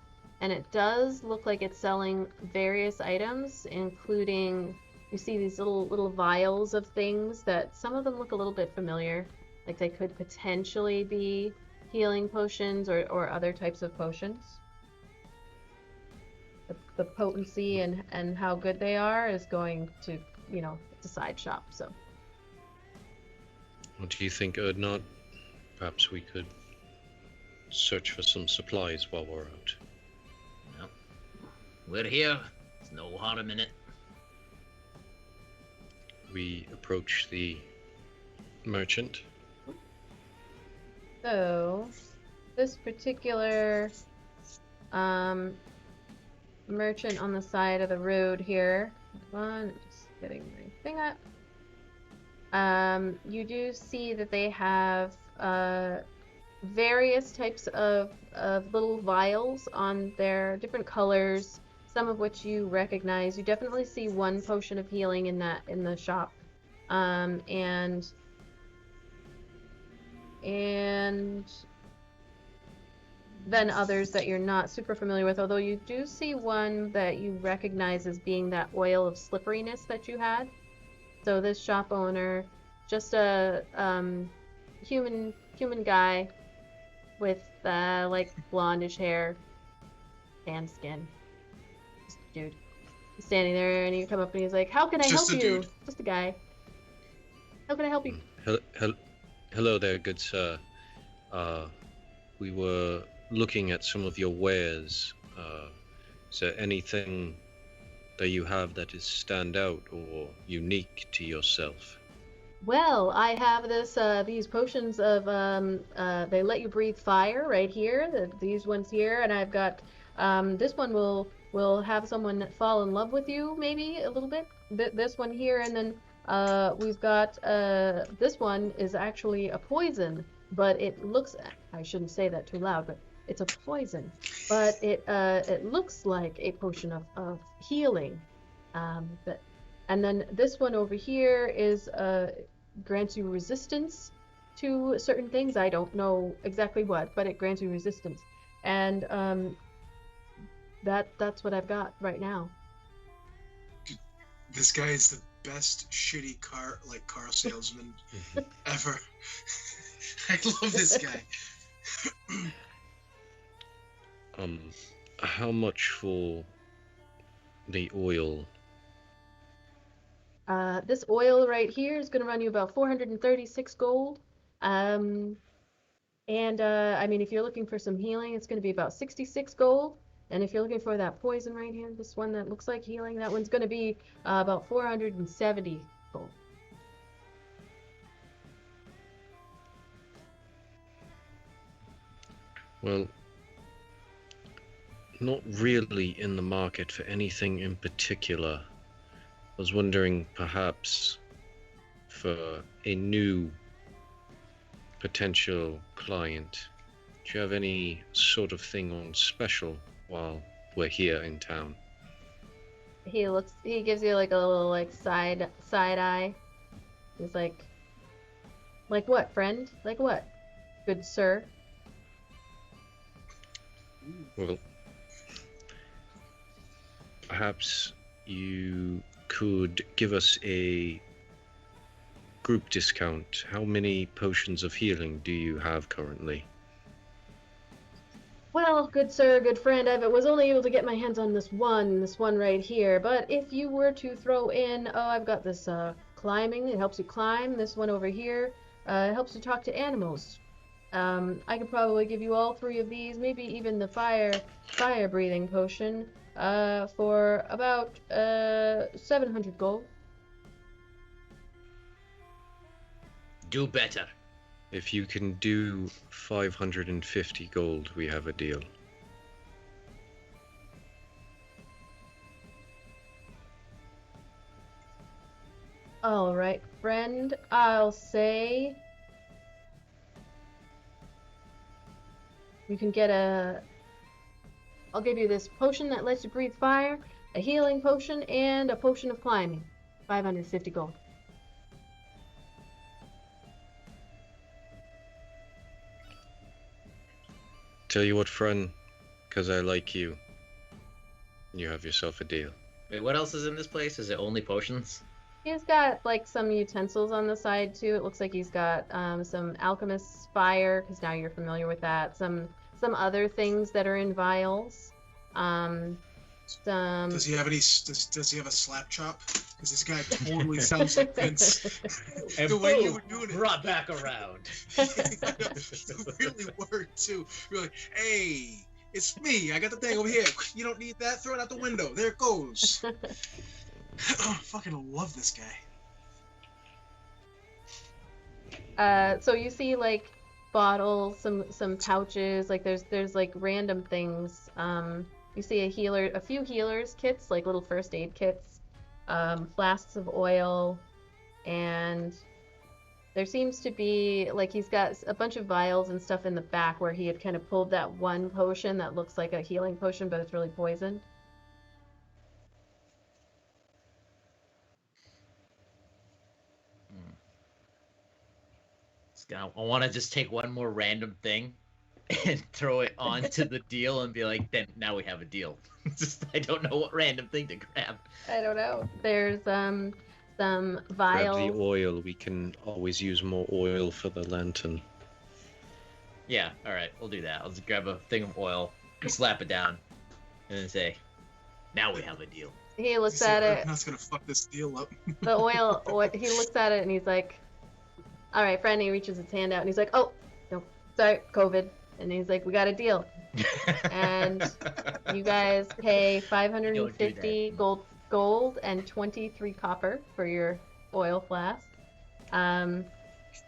and it does look like it's selling various items, including, you see these little vials of things that some of them look a little bit familiar, like they could potentially be healing potions or other types of potions. The potency and how good they are is going to, it's a side shop, so. What do you think, Erdnot? Perhaps we could search for some supplies while we're out. Well, we're here. There's no harm in it. We approach the merchant. So, this particular merchant on the side of the road here. Hold on, I'm just getting my thing up. You do see that they have various types of little vials on their different colors, some of which you recognize. You definitely see one potion of healing in the shop, and then others that you're not super familiar with, although you do see one that you recognize as being that oil of slipperiness that you had. So this shop owner, just a human guy with like blondish hair, tan skin. Just a dude. He's standing there, and you come up and he's like, "How can I help you?" Dude. Just a guy. How can I help you? Hello there, good sir. We were looking at some of your wares. Is there anything that you have that is stand out or unique to yourself? Well, I have these potions of they let you breathe fire right here. These ones here, and I've got this one will have someone fall in love with you, maybe a little bit. This one here, and then we've got this one is actually a poison, but it looks, I shouldn't say that too loud, but it's a poison, but it looks like a potion of healing. And then this one over here is grants you resistance to certain things. I don't know exactly what, but it grants you resistance. And that's what I've got right now. This guy is the best shitty car salesman ever. I love this guy. How much for the oil? This oil right here is going to run you about 436 gold. And I mean, if you're looking for some healing, it's going to be about 66 gold. And if you're looking for that poison right here, this one that looks like healing, that one's going to be about 470 gold. Well, not really in the market for anything in particular. I was wondering perhaps for a new potential client. Do you have any sort of thing on special while we're here in town? He gives you like a little like side eye. He's like what, friend? Like what, good sir? Well, perhaps you could give us a group discount. How many potions of healing do you have currently? Well, Well, good sir, good friend, I was only able to get my hands on this one right here. But if you were to throw in, oh, I've got this climbing. It helps you climb. This one over here, it helps you talk to animals. I could probably give you all 3 of these, maybe even the fire breathing potion, for about 700 gold. Do better. If you can do 550 gold, we have a deal. All right, friend, I'll say you can get I'll give you this potion that lets you breathe fire, a healing potion, and a potion of climbing. 550 gold. Tell you what, friend, because I like you, you have yourself a deal. Wait, what else is in this place? Is it only potions? He's got like some utensils on the side too. It looks like he's got some alchemist's fire, because now you're familiar with that. Some other things that are in vials. Does he have any? Does he have a slap chop? Because this guy totally sounds like Vince. And The way you boom, were doing it. brought back around. You really were too. You're like, hey, it's me. I got the thing over here. You don't need that. Throw it out the window. There it goes. Fucking love this guy. So you see like bottles, some pouches, like there's like random things. You see a few healers kits, like little first aid kits, flasks of oil, and there seems to be like he's got a bunch of vials and stuff in the back where he had kind of pulled that one potion that looks like a healing potion, but it's really poisoned. I want to just take one more random thing and throw it onto the deal and be like, then now we have a deal. Just I don't know what random thing to grab. I don't know. There's some Grab vials. the oil. We can always use more oil for the lantern. Yeah, all right, we'll do that. I'll just grab a thing of oil, slap it down, and then say, now we have a deal. He looks at it. That's gonna fuck this deal up. The oil. He looks at it and he's like, "All right, friend." He reaches his hand out and he's like, "Oh, no, sorry, COVID." And he's like, "We got a deal." And you guys pay 550 gold and 23 copper for your oil flask. And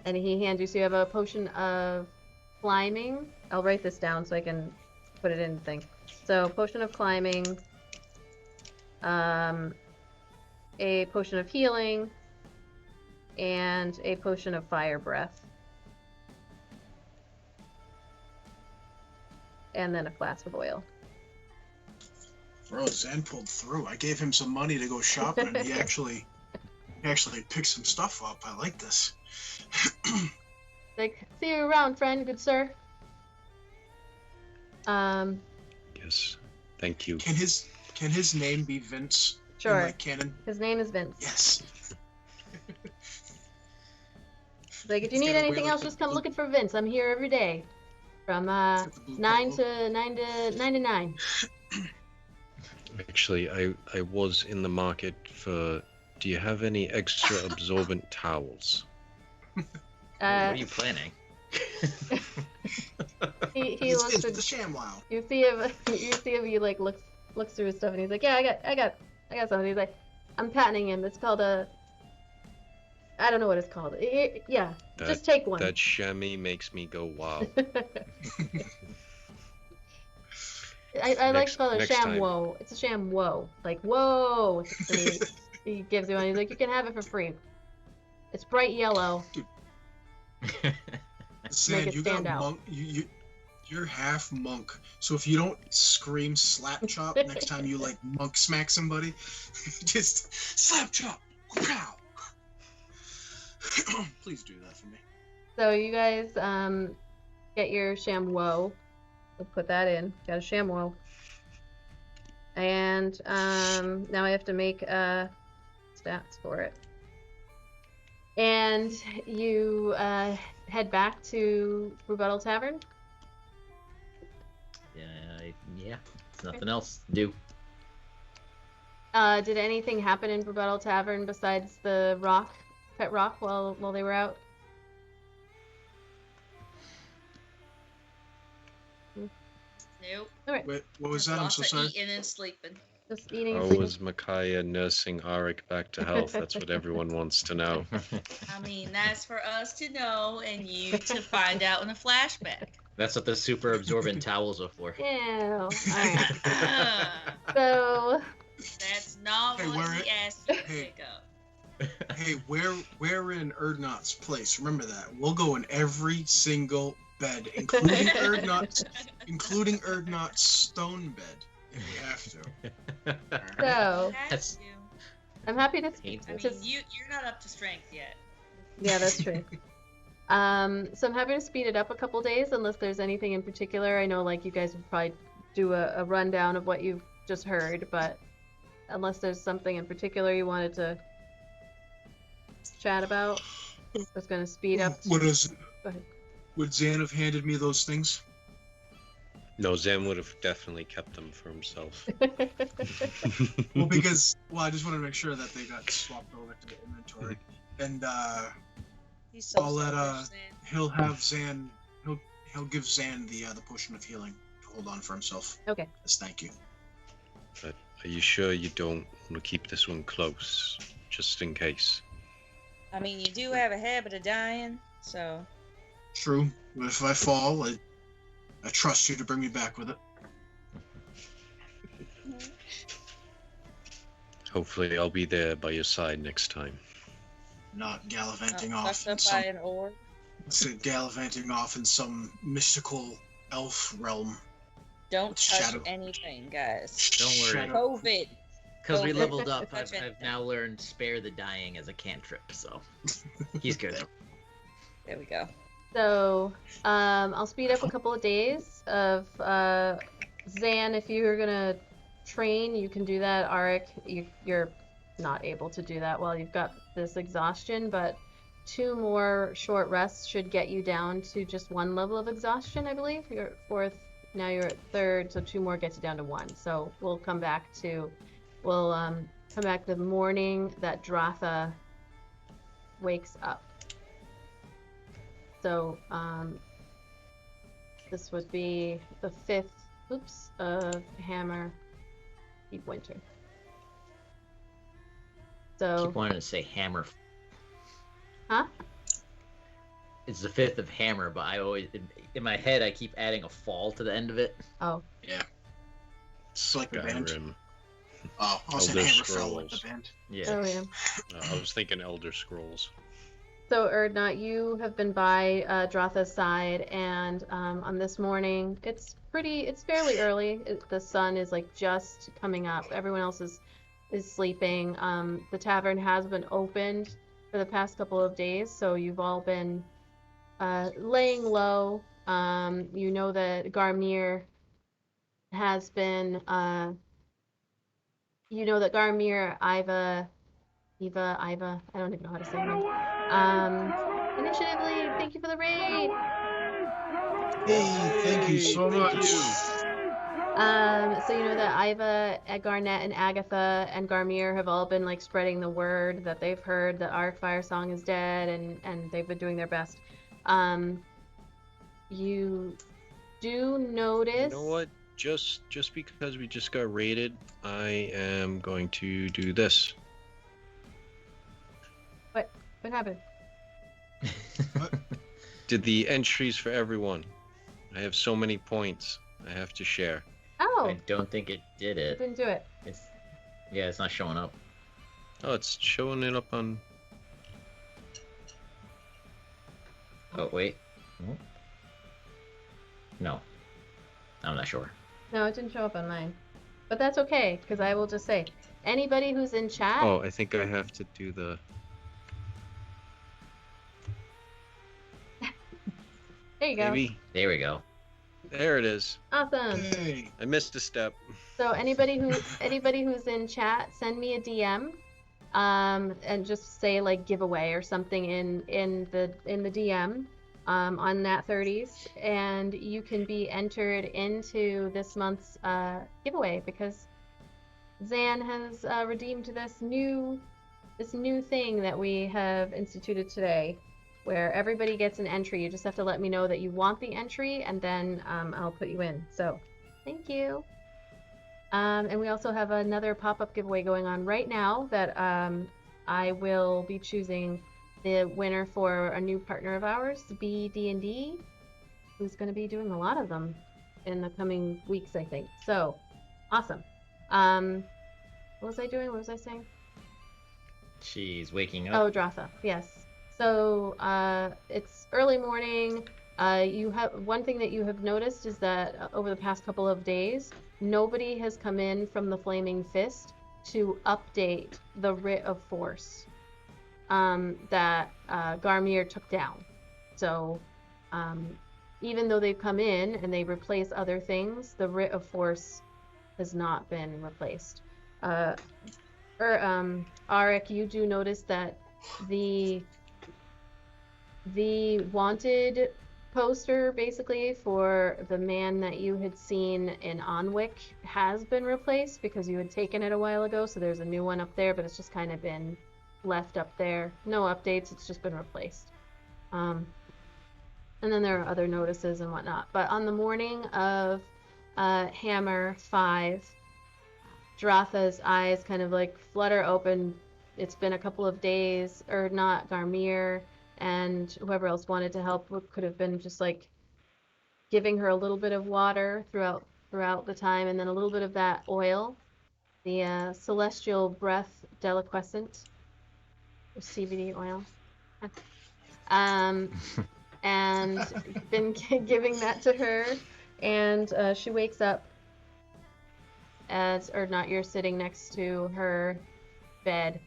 he hands you, so you have a potion of climbing. I'll write this down so I can put it in the thing. So potion of climbing, a potion of healing, and a potion of fire breath. And then a flask of oil. Bro, Zen pulled through. I gave him some money to go shopping, and he actually picked some stuff up. I like this. Like, see you around, friend, good sir. Yes. Thank you. Can his name be Vince? Sure. In, like, canon? His name is Vince. Yes. Like, if you He's need got a anything whale else, like just come the- looking for Vince. I'm here every day, from got the blue 9 polo. to 9. Actually, I was in the market for. Do you have any extra absorbent towels? What are you planning? He It's looks Vince at with the ShamWow. you see if he like looks through his stuff and he's like, yeah, I got something. He's like, I'm patenting him. It's called I don't know what it's called. Yeah, just take one. That chamois makes me go wow. I like to call it a next time. ShamWow. It's a ShamWow. Like, whoa. And he gives you one. He's like, you can have it for free. It's bright yellow. Zan, it you got stand out. monk. You're half monk. So if you don't scream slap chop next time you like monk smack somebody, just slap chop. Pow. Please do that for me. So you guys get your ShamWow. We'll put that in. Got a ShamWow. And now I have to make stats for it. And you head back to Rebuttal Tavern. Yeah. Nothing else to do. Did anything happen in Battle Tavern besides the pet rock, while they were out? Nope. All right. Wait, what was that? I'm Lots so of sorry. eating and sleeping. Just eating How and sleeping. was Micaiah nursing Arik back to health? That's what everyone wants to know. I mean, that's for us to know and you to find out in a flashback. That's what the super absorbent towels are for. Ew. All right. Ah, So, that's not Hey, what where he it- asked you to hey. pick up. Hey, we're in Erdnot's place. Remember that. We'll go in every single bed, including Erdnot's stone bed, if we have to. Alright? so That's you. I'm happy to. I Painful. mean, you're not up to strength yet. Yeah, that's true. So I'm happy to speed it up a couple days, unless there's anything in particular. I know, like, you guys would probably do a rundown of what you've just heard, but unless there's something in particular you wanted to chat about, I was going to speed up. What is? Go ahead. Would Zan have handed me those things? No, Zem would have definitely kept them for himself. Well, because I just wanted to make sure that they got swapped over to the inventory, and He's so I'll let selfish, Zan. he'll have Zan. He'll give Zan the potion of healing to hold on for himself. Okay. As thank you. But are you sure you don't want to keep this one close, just in case? I mean, you do have a habit of dying, so. True. But if I fall, I trust you to bring me back with it. Hopefully I'll be there by your side next time. Not gallivanting Not off in fucked up by some an orb. gallivanting off in some mystical elf realm. Don't touch Shadow. anything, guys. Don't worry. Shadow. COVID. Because we Oh, leveled up, touch I've anything. now learned spare the dying as a cantrip, so he's good. There we go. So, I'll speed up a couple of days of Zan. If you're gonna train, you can do that. Arik, you're not able to do that while you've got this exhaustion, but 2 more short rests should get you down to just 1 level of exhaustion, I believe. You're at 4th, now you're at 3rd, so 2 more gets you down to 1. So we'll come back the morning that Dratha wakes up. So, this would be the 5th, of Hammer Deep Winter. I So, keep wanting to say hammer. huh? It's the 5th of hammer, but I always in my head I keep adding a fall to the end of it. Oh, Yeah. It's like the band. Skyrim. Oh, I was Elder saying Hammerfell like the Scrolls. band. Yeah. oh yeah. I was thinking Elder Scrolls. So, Erdnot, you have been by Dratha's side, and on this morning, it's fairly early. The sun is like just coming up. Everyone else is sleeping. The tavern has been opened for the past couple of days, so you've all been laying low. You know that Garmir has been. You know that Garmir, Iva, I don't even know how to say her name. Initiative lead, thank you for the raid. Hey, thank you so much. So you know that Iva, Garnet, and Agatha and Garmir have all been like spreading the word that they've heard that Arc Firesong is dead, and they've been doing their best. You do notice. You know what? Just because we just got raided, I am going to do this. What happened? Did the entries for everyone. I have so many points I have to share. Oh, I don't think it did it it. didn't do it. It's not showing up. Oh, it's showing it up on... Oh wait. No. I'm not sure. No, it didn't show up on mine. But that's okay, because I will just say, anybody who's in chat. Oh, I think I have to do the... There you go. Maybe. There we go. There it is. Awesome. Hey. I missed a step. So anybody who's in chat, send me a DM, and just say like giveaway or something in the DM, on NAT30s, and you can be entered into this month's giveaway because Zan has redeemed this new thing that we have instituted today, where everybody gets an entry. You just have to let me know that you want the entry, and then I'll put you in. So, thank you. And we also have another pop-up giveaway going on right now that I will be choosing the winner for a new partner of ours, BD&D, who's going to be doing a lot of them in the coming weeks, I think. So, awesome. What was I doing? What was I saying? She's waking up. Oh, Dratha. Yes. So, it's early morning. You have one thing that you have noticed is that over the past couple of days, nobody has come in from the Flaming Fist to update the Writ of Force that Garmier took down. So, even though they've come in and they replace other things, the Writ of Force has not been replaced. Arik, you do notice that the wanted poster basically for the man that you had seen in Onwick has been replaced because you had taken it a while ago, so there's a new one up there, but it's just kind of been left up there. No updates, it's just been replaced. And then there are other notices and whatnot. But on the morning of Hammer 5, Dratha's eyes kind of like flutter open. It's been a couple of days, or not, Garmier and whoever else wanted to help could have been just like giving her a little bit of water throughout the time, and then a little bit of that oil, the celestial breath deliquescent, CBD oil, and been giving that to her, and she wakes up or not, you're sitting next to her bed,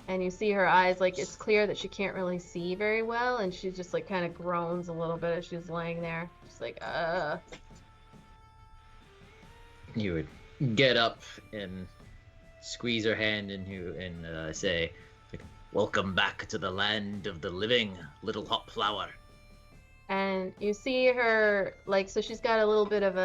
and you see her eyes, like, it's clear that she can't really see very well, and she just, like, kind of groans a little bit as she's laying there. She's like, You would get up and squeeze her hand and say, "Welcome back to the land of the living, little hot flower." And you see her, like, so she's got a little bit of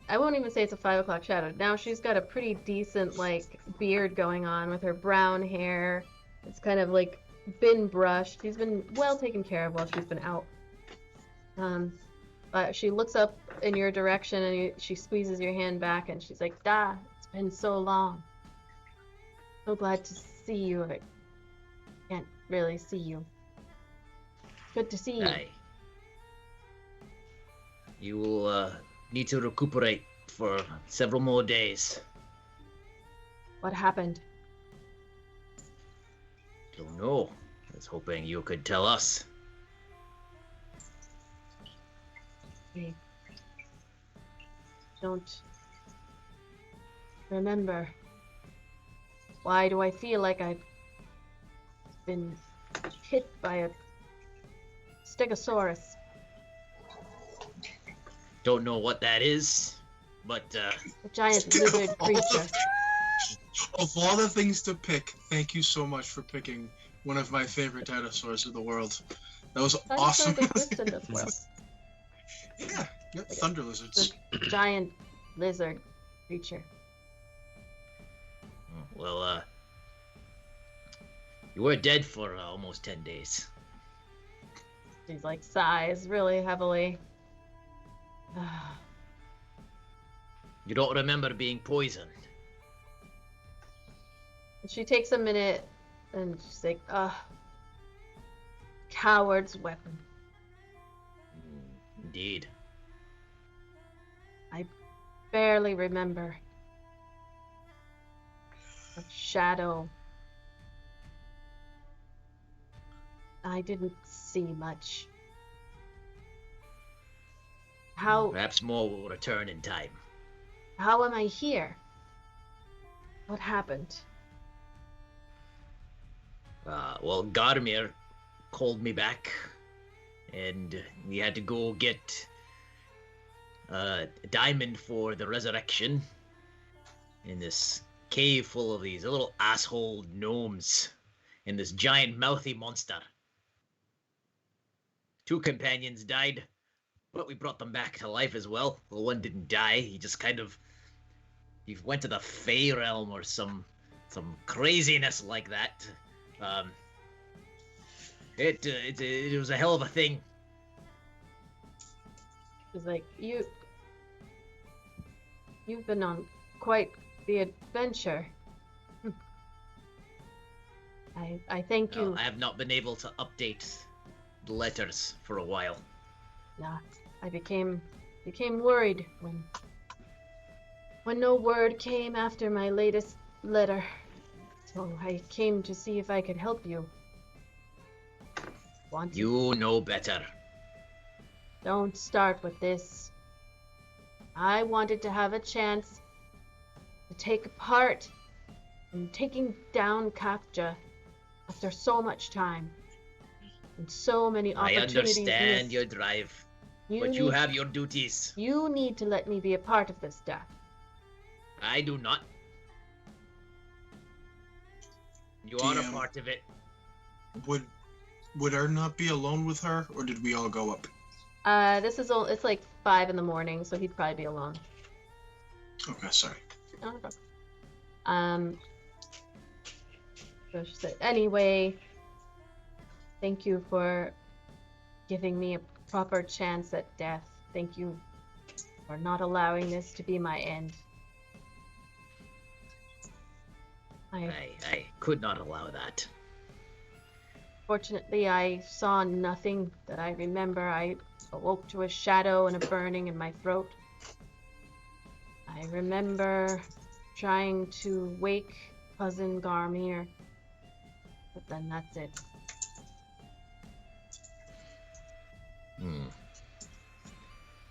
I won't even say it's a 5 o'clock shadow. Now she's got a pretty decent, like, beard going on with her brown hair. It's kind of, like, been brushed. She's been well taken care of while she's been out. But she looks up in your direction and she squeezes your hand back and she's like, "Da, it's been so long. So glad to see you. I can't really see you. Good to see you." Aye. You will need to recuperate for several more days. What happened? Don't know. I was hoping you could tell us. I don't remember. Why do I feel like I've been hit by a stegosaurus? Don't know what that is, but A giant lizard creature. Of all the things to pick, thank you so much for picking one of my favorite dinosaurs in the world. That was awesome. Dinosaurs exist in this world. Yeah, yep, thunder lizards. The giant lizard creature. well, you were dead for almost 10 days. She's like sighs really heavily. You don't remember being poisoned. She takes a minute and she's like, coward's weapon. Indeed. I barely remember. A shadow. I didn't see much. Perhaps more will return in time. How am I here? What happened? Well, Garmir called me back, and we had to go get a diamond for the resurrection in this cave full of these little asshole gnomes and this giant mouthy monster. 2 companions died, but we brought them back to life as well. Well, one didn't die. He just kind of he went to the Fey realm or some craziness like that. It was a hell of a thing. It's like you've been on quite the adventure. I thank you. Well, I have not been able to update the letters for a while. Yeah, I became worried when no word came after my latest letter. So I came to see if I could help you. Want to? You know better. Don't start with this. I wanted to have a chance to take part in taking down Kapja after so much time and so many I opportunities understand missed. your drive, but you have your duties. You need to let me be a part of this death. I do not. You are a DM. part of it. Would I not be alone with her, or did we all go up? It's like 5 in the morning, so he'd probably be alone. Okay, sorry. Oh, no problem. So she said, anyway, thank you for giving me a proper chance at death. Thank you for not allowing this to be my end. I could not allow that. Fortunately, I saw nothing that I remember. I awoke to a shadow and a burning in my throat. I remember trying to wake cousin Garmir, but then that's it.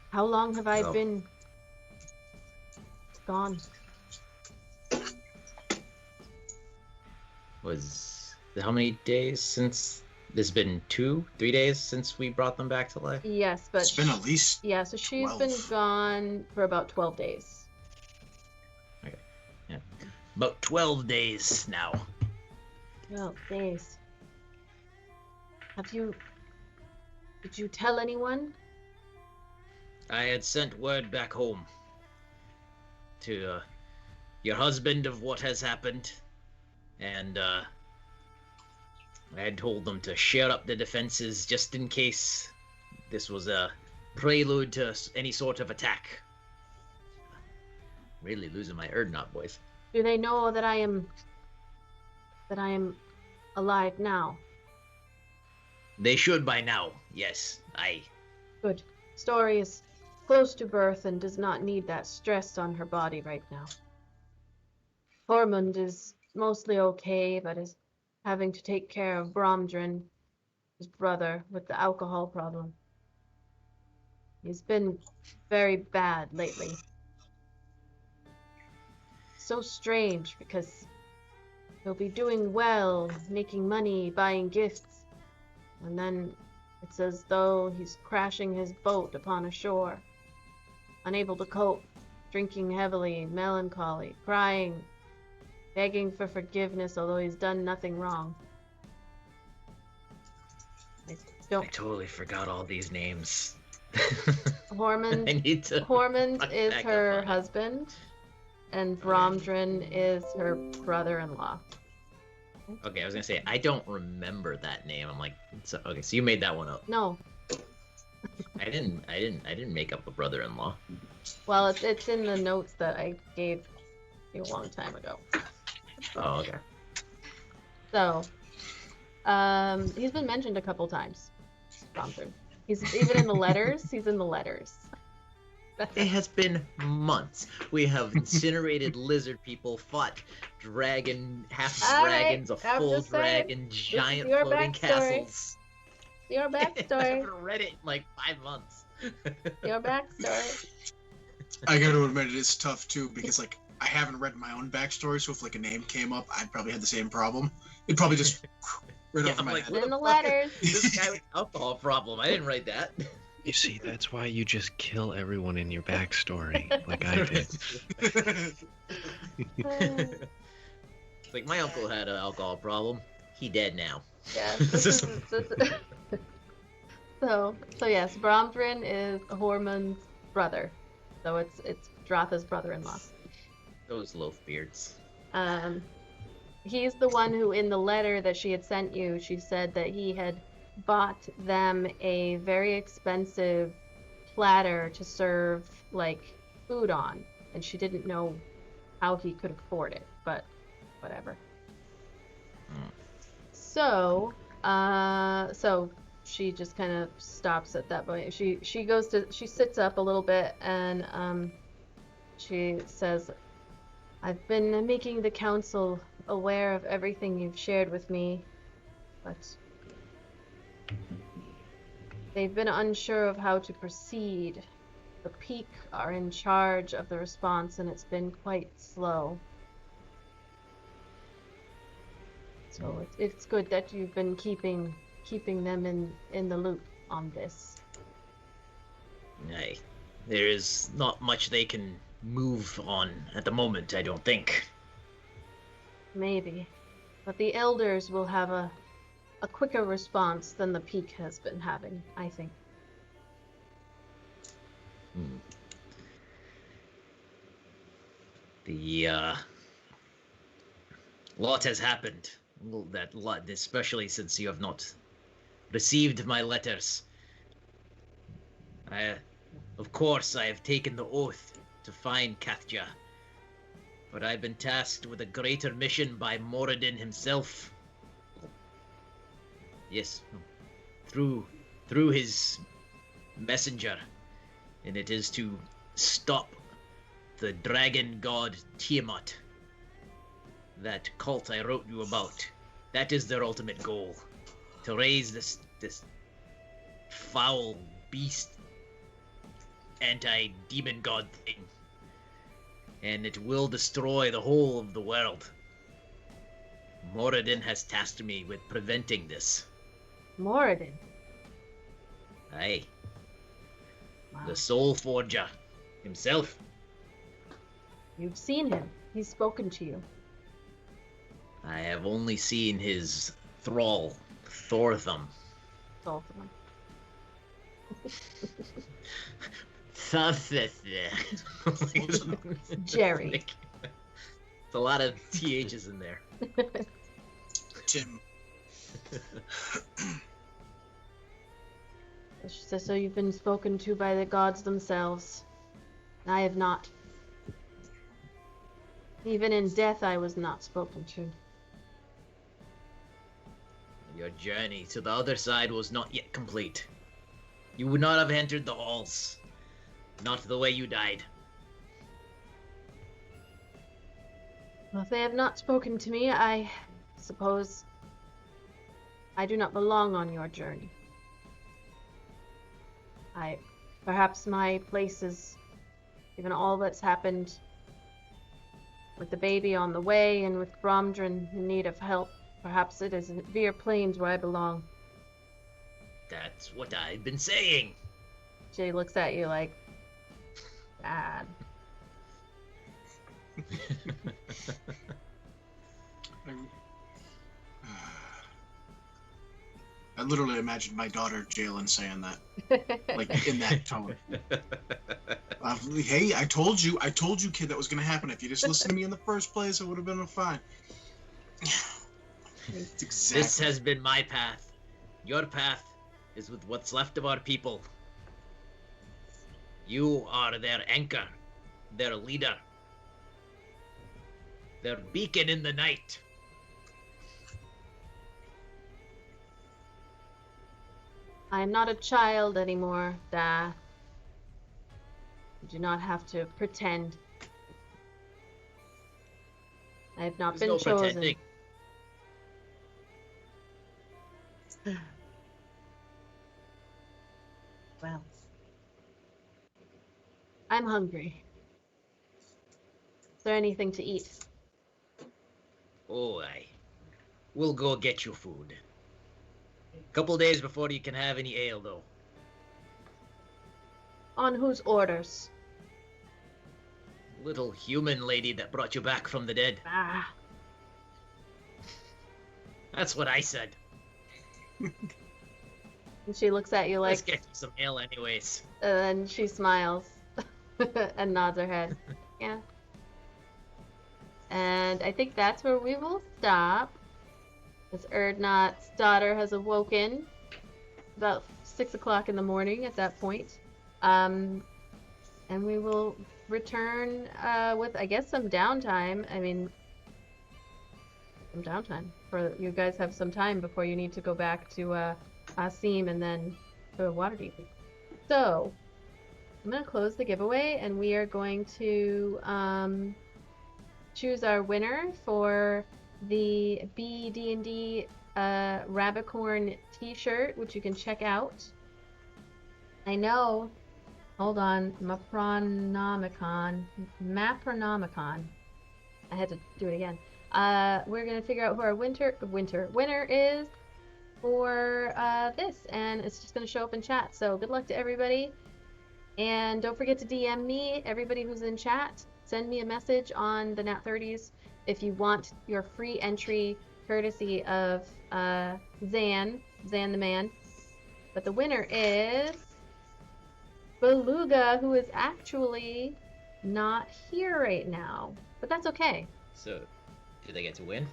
How long have I been gone? How many days since? There's been 2, 3 days since we brought them back to life? Yes, but It's been at least yeah, so she's 12. been gone for about 12 days. Okay. Yeah. About 12 days now. 12 days. Did you tell anyone? I had sent word back home to your husband of what has happened, and I had told them to share up the defenses just in case this was a prelude to any sort of attack. Really losing my Erdnot voice. Do they know that I am alive now? They should by now, yes. Good. Story is close to birth and does not need that stress on her body right now. Tormund is mostly okay, but is having to take care of Bromdrin, his brother, with the alcohol problem. He's been very bad lately. So strange, because he'll be doing well, making money, buying gifts, and then it's as though he's crashing his boat upon a shore, unable to cope, drinking heavily, melancholy, crying, begging for forgiveness, although he's done nothing wrong. I I totally forgot all these names. Hormond, I need to. Hormond look is back her up on it. husband, and Bromdrin is her brother-in-law. Okay, I was gonna say I don't remember that name. I'm like, so you made that one up. No, I didn't make up a brother-in-law. well, it's in the notes that I gave you a long time ago. Oh, okay. So, he's been mentioned a couple times. Bromdrin. He's even in the letters. He's in the letters. It has been months. We have incinerated lizard people, fought half All dragons, right, a I'm full just saying, dragon, is giant your floating backstory. castles. Your I backstory. haven't read it in like 5 months. Your backstory. I gotta admit it is tough too, because like I haven't read my own backstory, so if like a name came up, I'd probably have the same problem. It'd probably just right Yeah, over I'm my like, head. what In the fuck? letters. This guy with alcohol problem. I didn't write that. You see, that's why you just kill everyone in your backstory, like I did. It's like my uncle had an alcohol problem. He dead now. Yeah, So yes, Bromdrin is Hormon's brother. So it's Dratha's brother-in-law. Those loaf beards. He's the one who, in the letter that she had sent you, she said that he had bought them a very expensive platter to serve like food on, and she didn't know how he could afford it, but whatever. So she just kind of stops at that point. She sits up a little bit and she says, I've been making the council aware of everything you've shared with me, but they've been unsure of how to proceed. The Peak are in charge of the response, and it's been quite slow. So it's good that you've been keeping them in the loop on this. Aye. There is not much they can move on at the moment, I don't think. Maybe. But the elders will have a quicker response than the Peak has been having, I think. The lot has happened. That lot, especially since you have not received my letters. Of course, I have taken the oath to find Kathja, but I've been tasked with a greater mission by Moradin himself. Yes, through his messenger, and it is to stop the dragon god Tiamat. That cult I wrote you about. That is their ultimate goal. To raise this foul beast anti-demon god thing. And it will destroy the whole of the world. Moradin has tasked me with preventing this. Moradin? Aye. Wow. The Soul Forger himself. You've seen him. He's spoken to you. I have only seen his thrall, Thortham. Thortham. Jerry. It's a lot of THs in there. Tim. She says, so you've been spoken to by the gods themselves. I have not. Even in death, I was not spoken to. Your journey to the other side was not yet complete. You would not have entered the halls. Not the way you died. Well, if they have not spoken to me, I suppose I do not belong on your journey. Perhaps my place is, given all that's happened with the baby on the way and with Bromdrin in need of help, perhaps it is in Veer Plains where I belong. That's what I've been saying. Jay looks at you like, bad. I literally imagined my daughter Jalen saying that, like in that tone. Hey, I told you, kid, that was gonna happen. If you just listened to me in the first place, it would have been fine. Exactly. This has been my path. Your path is with what's left of our people. You are their anchor, their leader, their beacon in the night. I am not a child anymore, Da. You do not have to pretend. I have not There's been no chosen. pretending. Well, I'm hungry. Is there anything to eat? Oh, aye. We'll go get you food. Couple days before you can have any ale, though. On whose orders? Little human lady that brought you back from the dead. Ah, That's what I said. And she looks at you Let's like, get you some ale anyways. and then she smiles and nods her head. Yeah. And I think that's where we will stop. As Erdnot's daughter has awoken about 6 o'clock in the morning at that point. And we will return with, I guess, some downtime. I mean, some downtime. For you guys have some time before you need to go back to Asim and then to Waterdeep. So, I'm going to close the giveaway and we are going to choose our winner for the BD&D Rabicorn t-shirt, which you can check out. I know, hold on, Mapronomicon. I had to do it again. We're gonna figure out who our winner is for this, and it's just gonna show up in chat. So good luck to everybody, and don't forget to DM me, everybody who's in chat. Send me a message on the NAT30s if you want your free entry, courtesy of Zan the man. But the winner is Beluga, who is actually not here right now. But that's okay. So, do they get to win?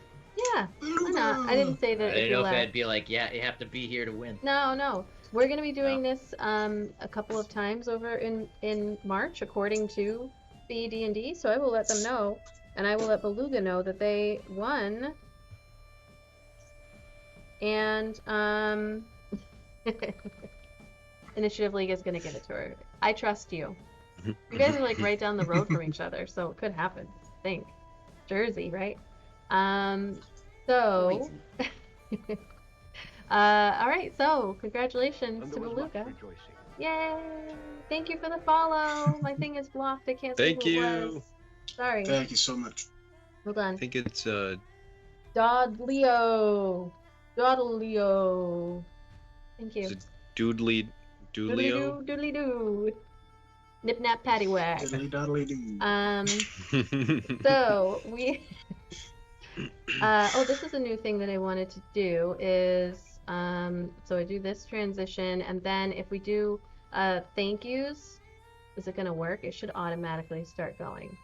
Yeah, why not? I didn't say I that if didn't you know if left. it'd be like, yeah, you have to be here to win. No. We're going to be doing this a couple of times over in March, according to BD&D. So I will let them know, and I will let Beluga know that they won. And Initiative League is going to give it to her. I trust you. You guys are like right down the road from each other, so it could happen. I think Jersey, right? So. All right, so congratulations to Beluga. Yay! Thank you for the follow. My thing is blocked. I can't see Thank who it you. was. Sorry. Thank you so much. Hold on. I think it's Dodleo. Thank you. is it Doodly Doodleo? Doodly doo. Nip nap paddywhack. Diddly doddly doo. So we. This is a new thing that I wanted to do is so I do this transition, and then if we do thank yous, is it gonna work? It should automatically start going.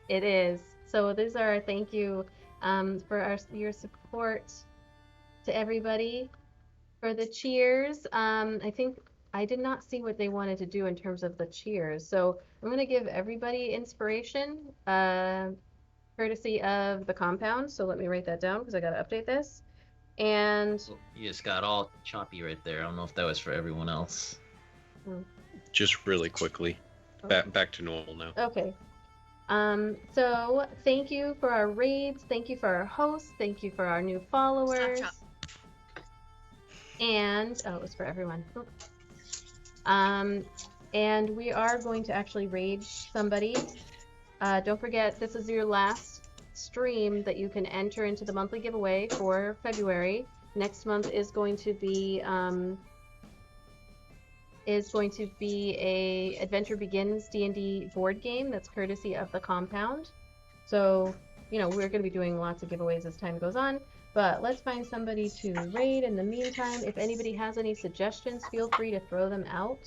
It is. So these are our thank you for your support to everybody for the cheers. I think I did not see what they wanted to do in terms of the cheers, so I'm gonna give everybody inspiration. Courtesy of the compound, so let me write that down because I gotta update this. And You just got all choppy right there. I don't know if that was for everyone else. Just really quickly. Back to normal now. Okay. So thank you for our raids, thank you for our hosts, thank you for our new followers. And it was for everyone. And we are going to actually raid somebody. Don't forget, this is your last stream that you can enter into the monthly giveaway for February. Next month is going to be a Adventure Begins D&D board game that's courtesy of the compound. So, we're going to be doing lots of giveaways as time goes on. But let's find somebody to raid in the meantime. If anybody has any suggestions, feel free to throw them out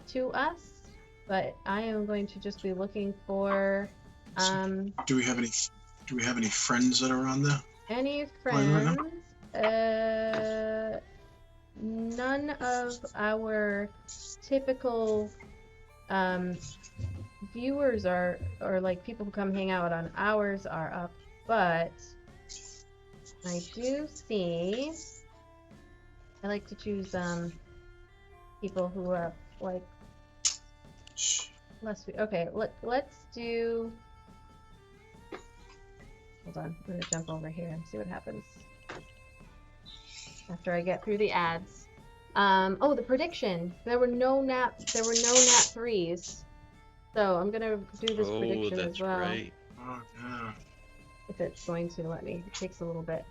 to us. But I am going to just be looking for Do we have any friends that are on there? any Right friends. None of our typical viewers or like people who come hang out on ours are up, but I do see I like to choose people who are like okay, let's do. Hold on, I'm gonna jump over here and see what happens after I get through the ads. The prediction. There were no NAT3s, so I'm gonna do this prediction that's as well. right. Oh, yeah. If it's going to let me, it takes a little bit.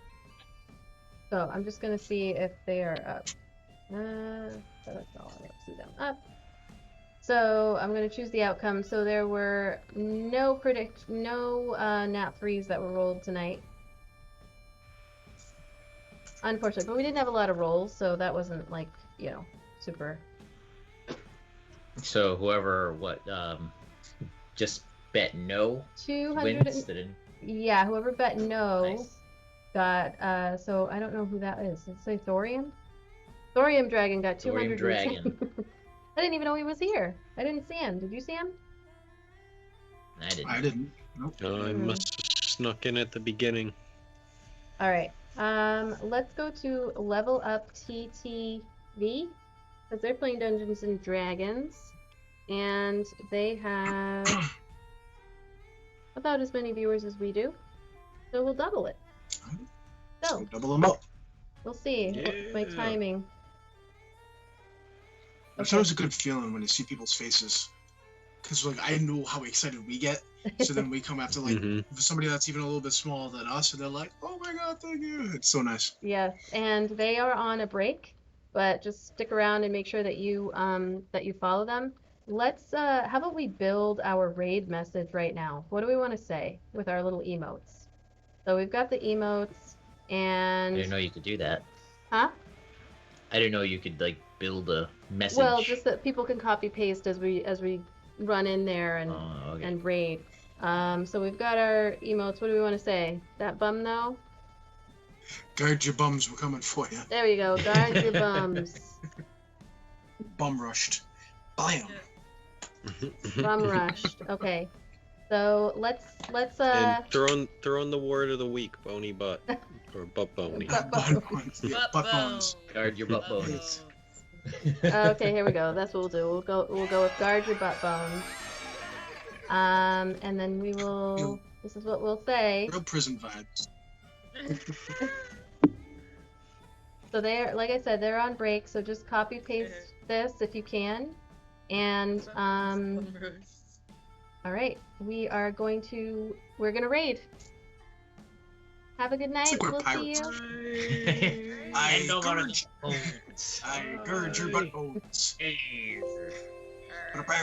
So I'm just gonna see if they are up. That's all I see them up. So I'm going to choose the outcome. So there were no NAT3s that were rolled tonight. unfortunately. But we didn't have a lot of rolls, so that wasn't like, super. So whoever just bet no 200. wins. Didn't. Yeah, whoever bet no Nice. got. So I don't know who that is. Did it say Thorium? Thorium Dragon got Thorium 210. Dragon. I didn't even know he was here. I didn't see him. Did you see him? I didn't. I didn't. Nope. I must have snuck in at the beginning. All right. Let's go to Level Up TTV because they're playing Dungeons and Dragons, and they have about as many viewers as we do, so we'll double it. So Double them up. we'll see my Yeah. timing. It's always a good feeling when you see people's faces. Because, like, I know how excited we get. So then we come after, like, Mhm. somebody that's even a little bit smaller than us, and they're like, oh my god, thank you. It's so nice. Yes, and they are on a break, but just stick around and make sure that you follow them. Let's how about we build our raid message right now? What do we want to say with our little emotes? So we've got the emotes I and didn't know you could do that. huh? I didn't know you could like build a message. Well, just that people can copy paste as we run in there and Oh, okay. and raid. So we've got our emotes. What do we want to say? That bum though? Guard your bums, we're coming for you. There we go. Guard your bums. Bum rushed. Bam. Bum rushed. Okay. So let's And throw in the word of the week, bony butt or butt bony. Butt Butt bones. Yeah, butt bones. Guard your butt bones. okay, here we go. That's what we'll do. We'll go with guard your butt bones. And then we will. This is what we'll say. Real prison vibes. So they're, like I said, they're on break. So just copy paste this if you can. And all right, we're gonna raid. Have a good night. like we're We'll see pirates. you. I know about gird, bones. I gird your butt bones. Hey. Prepare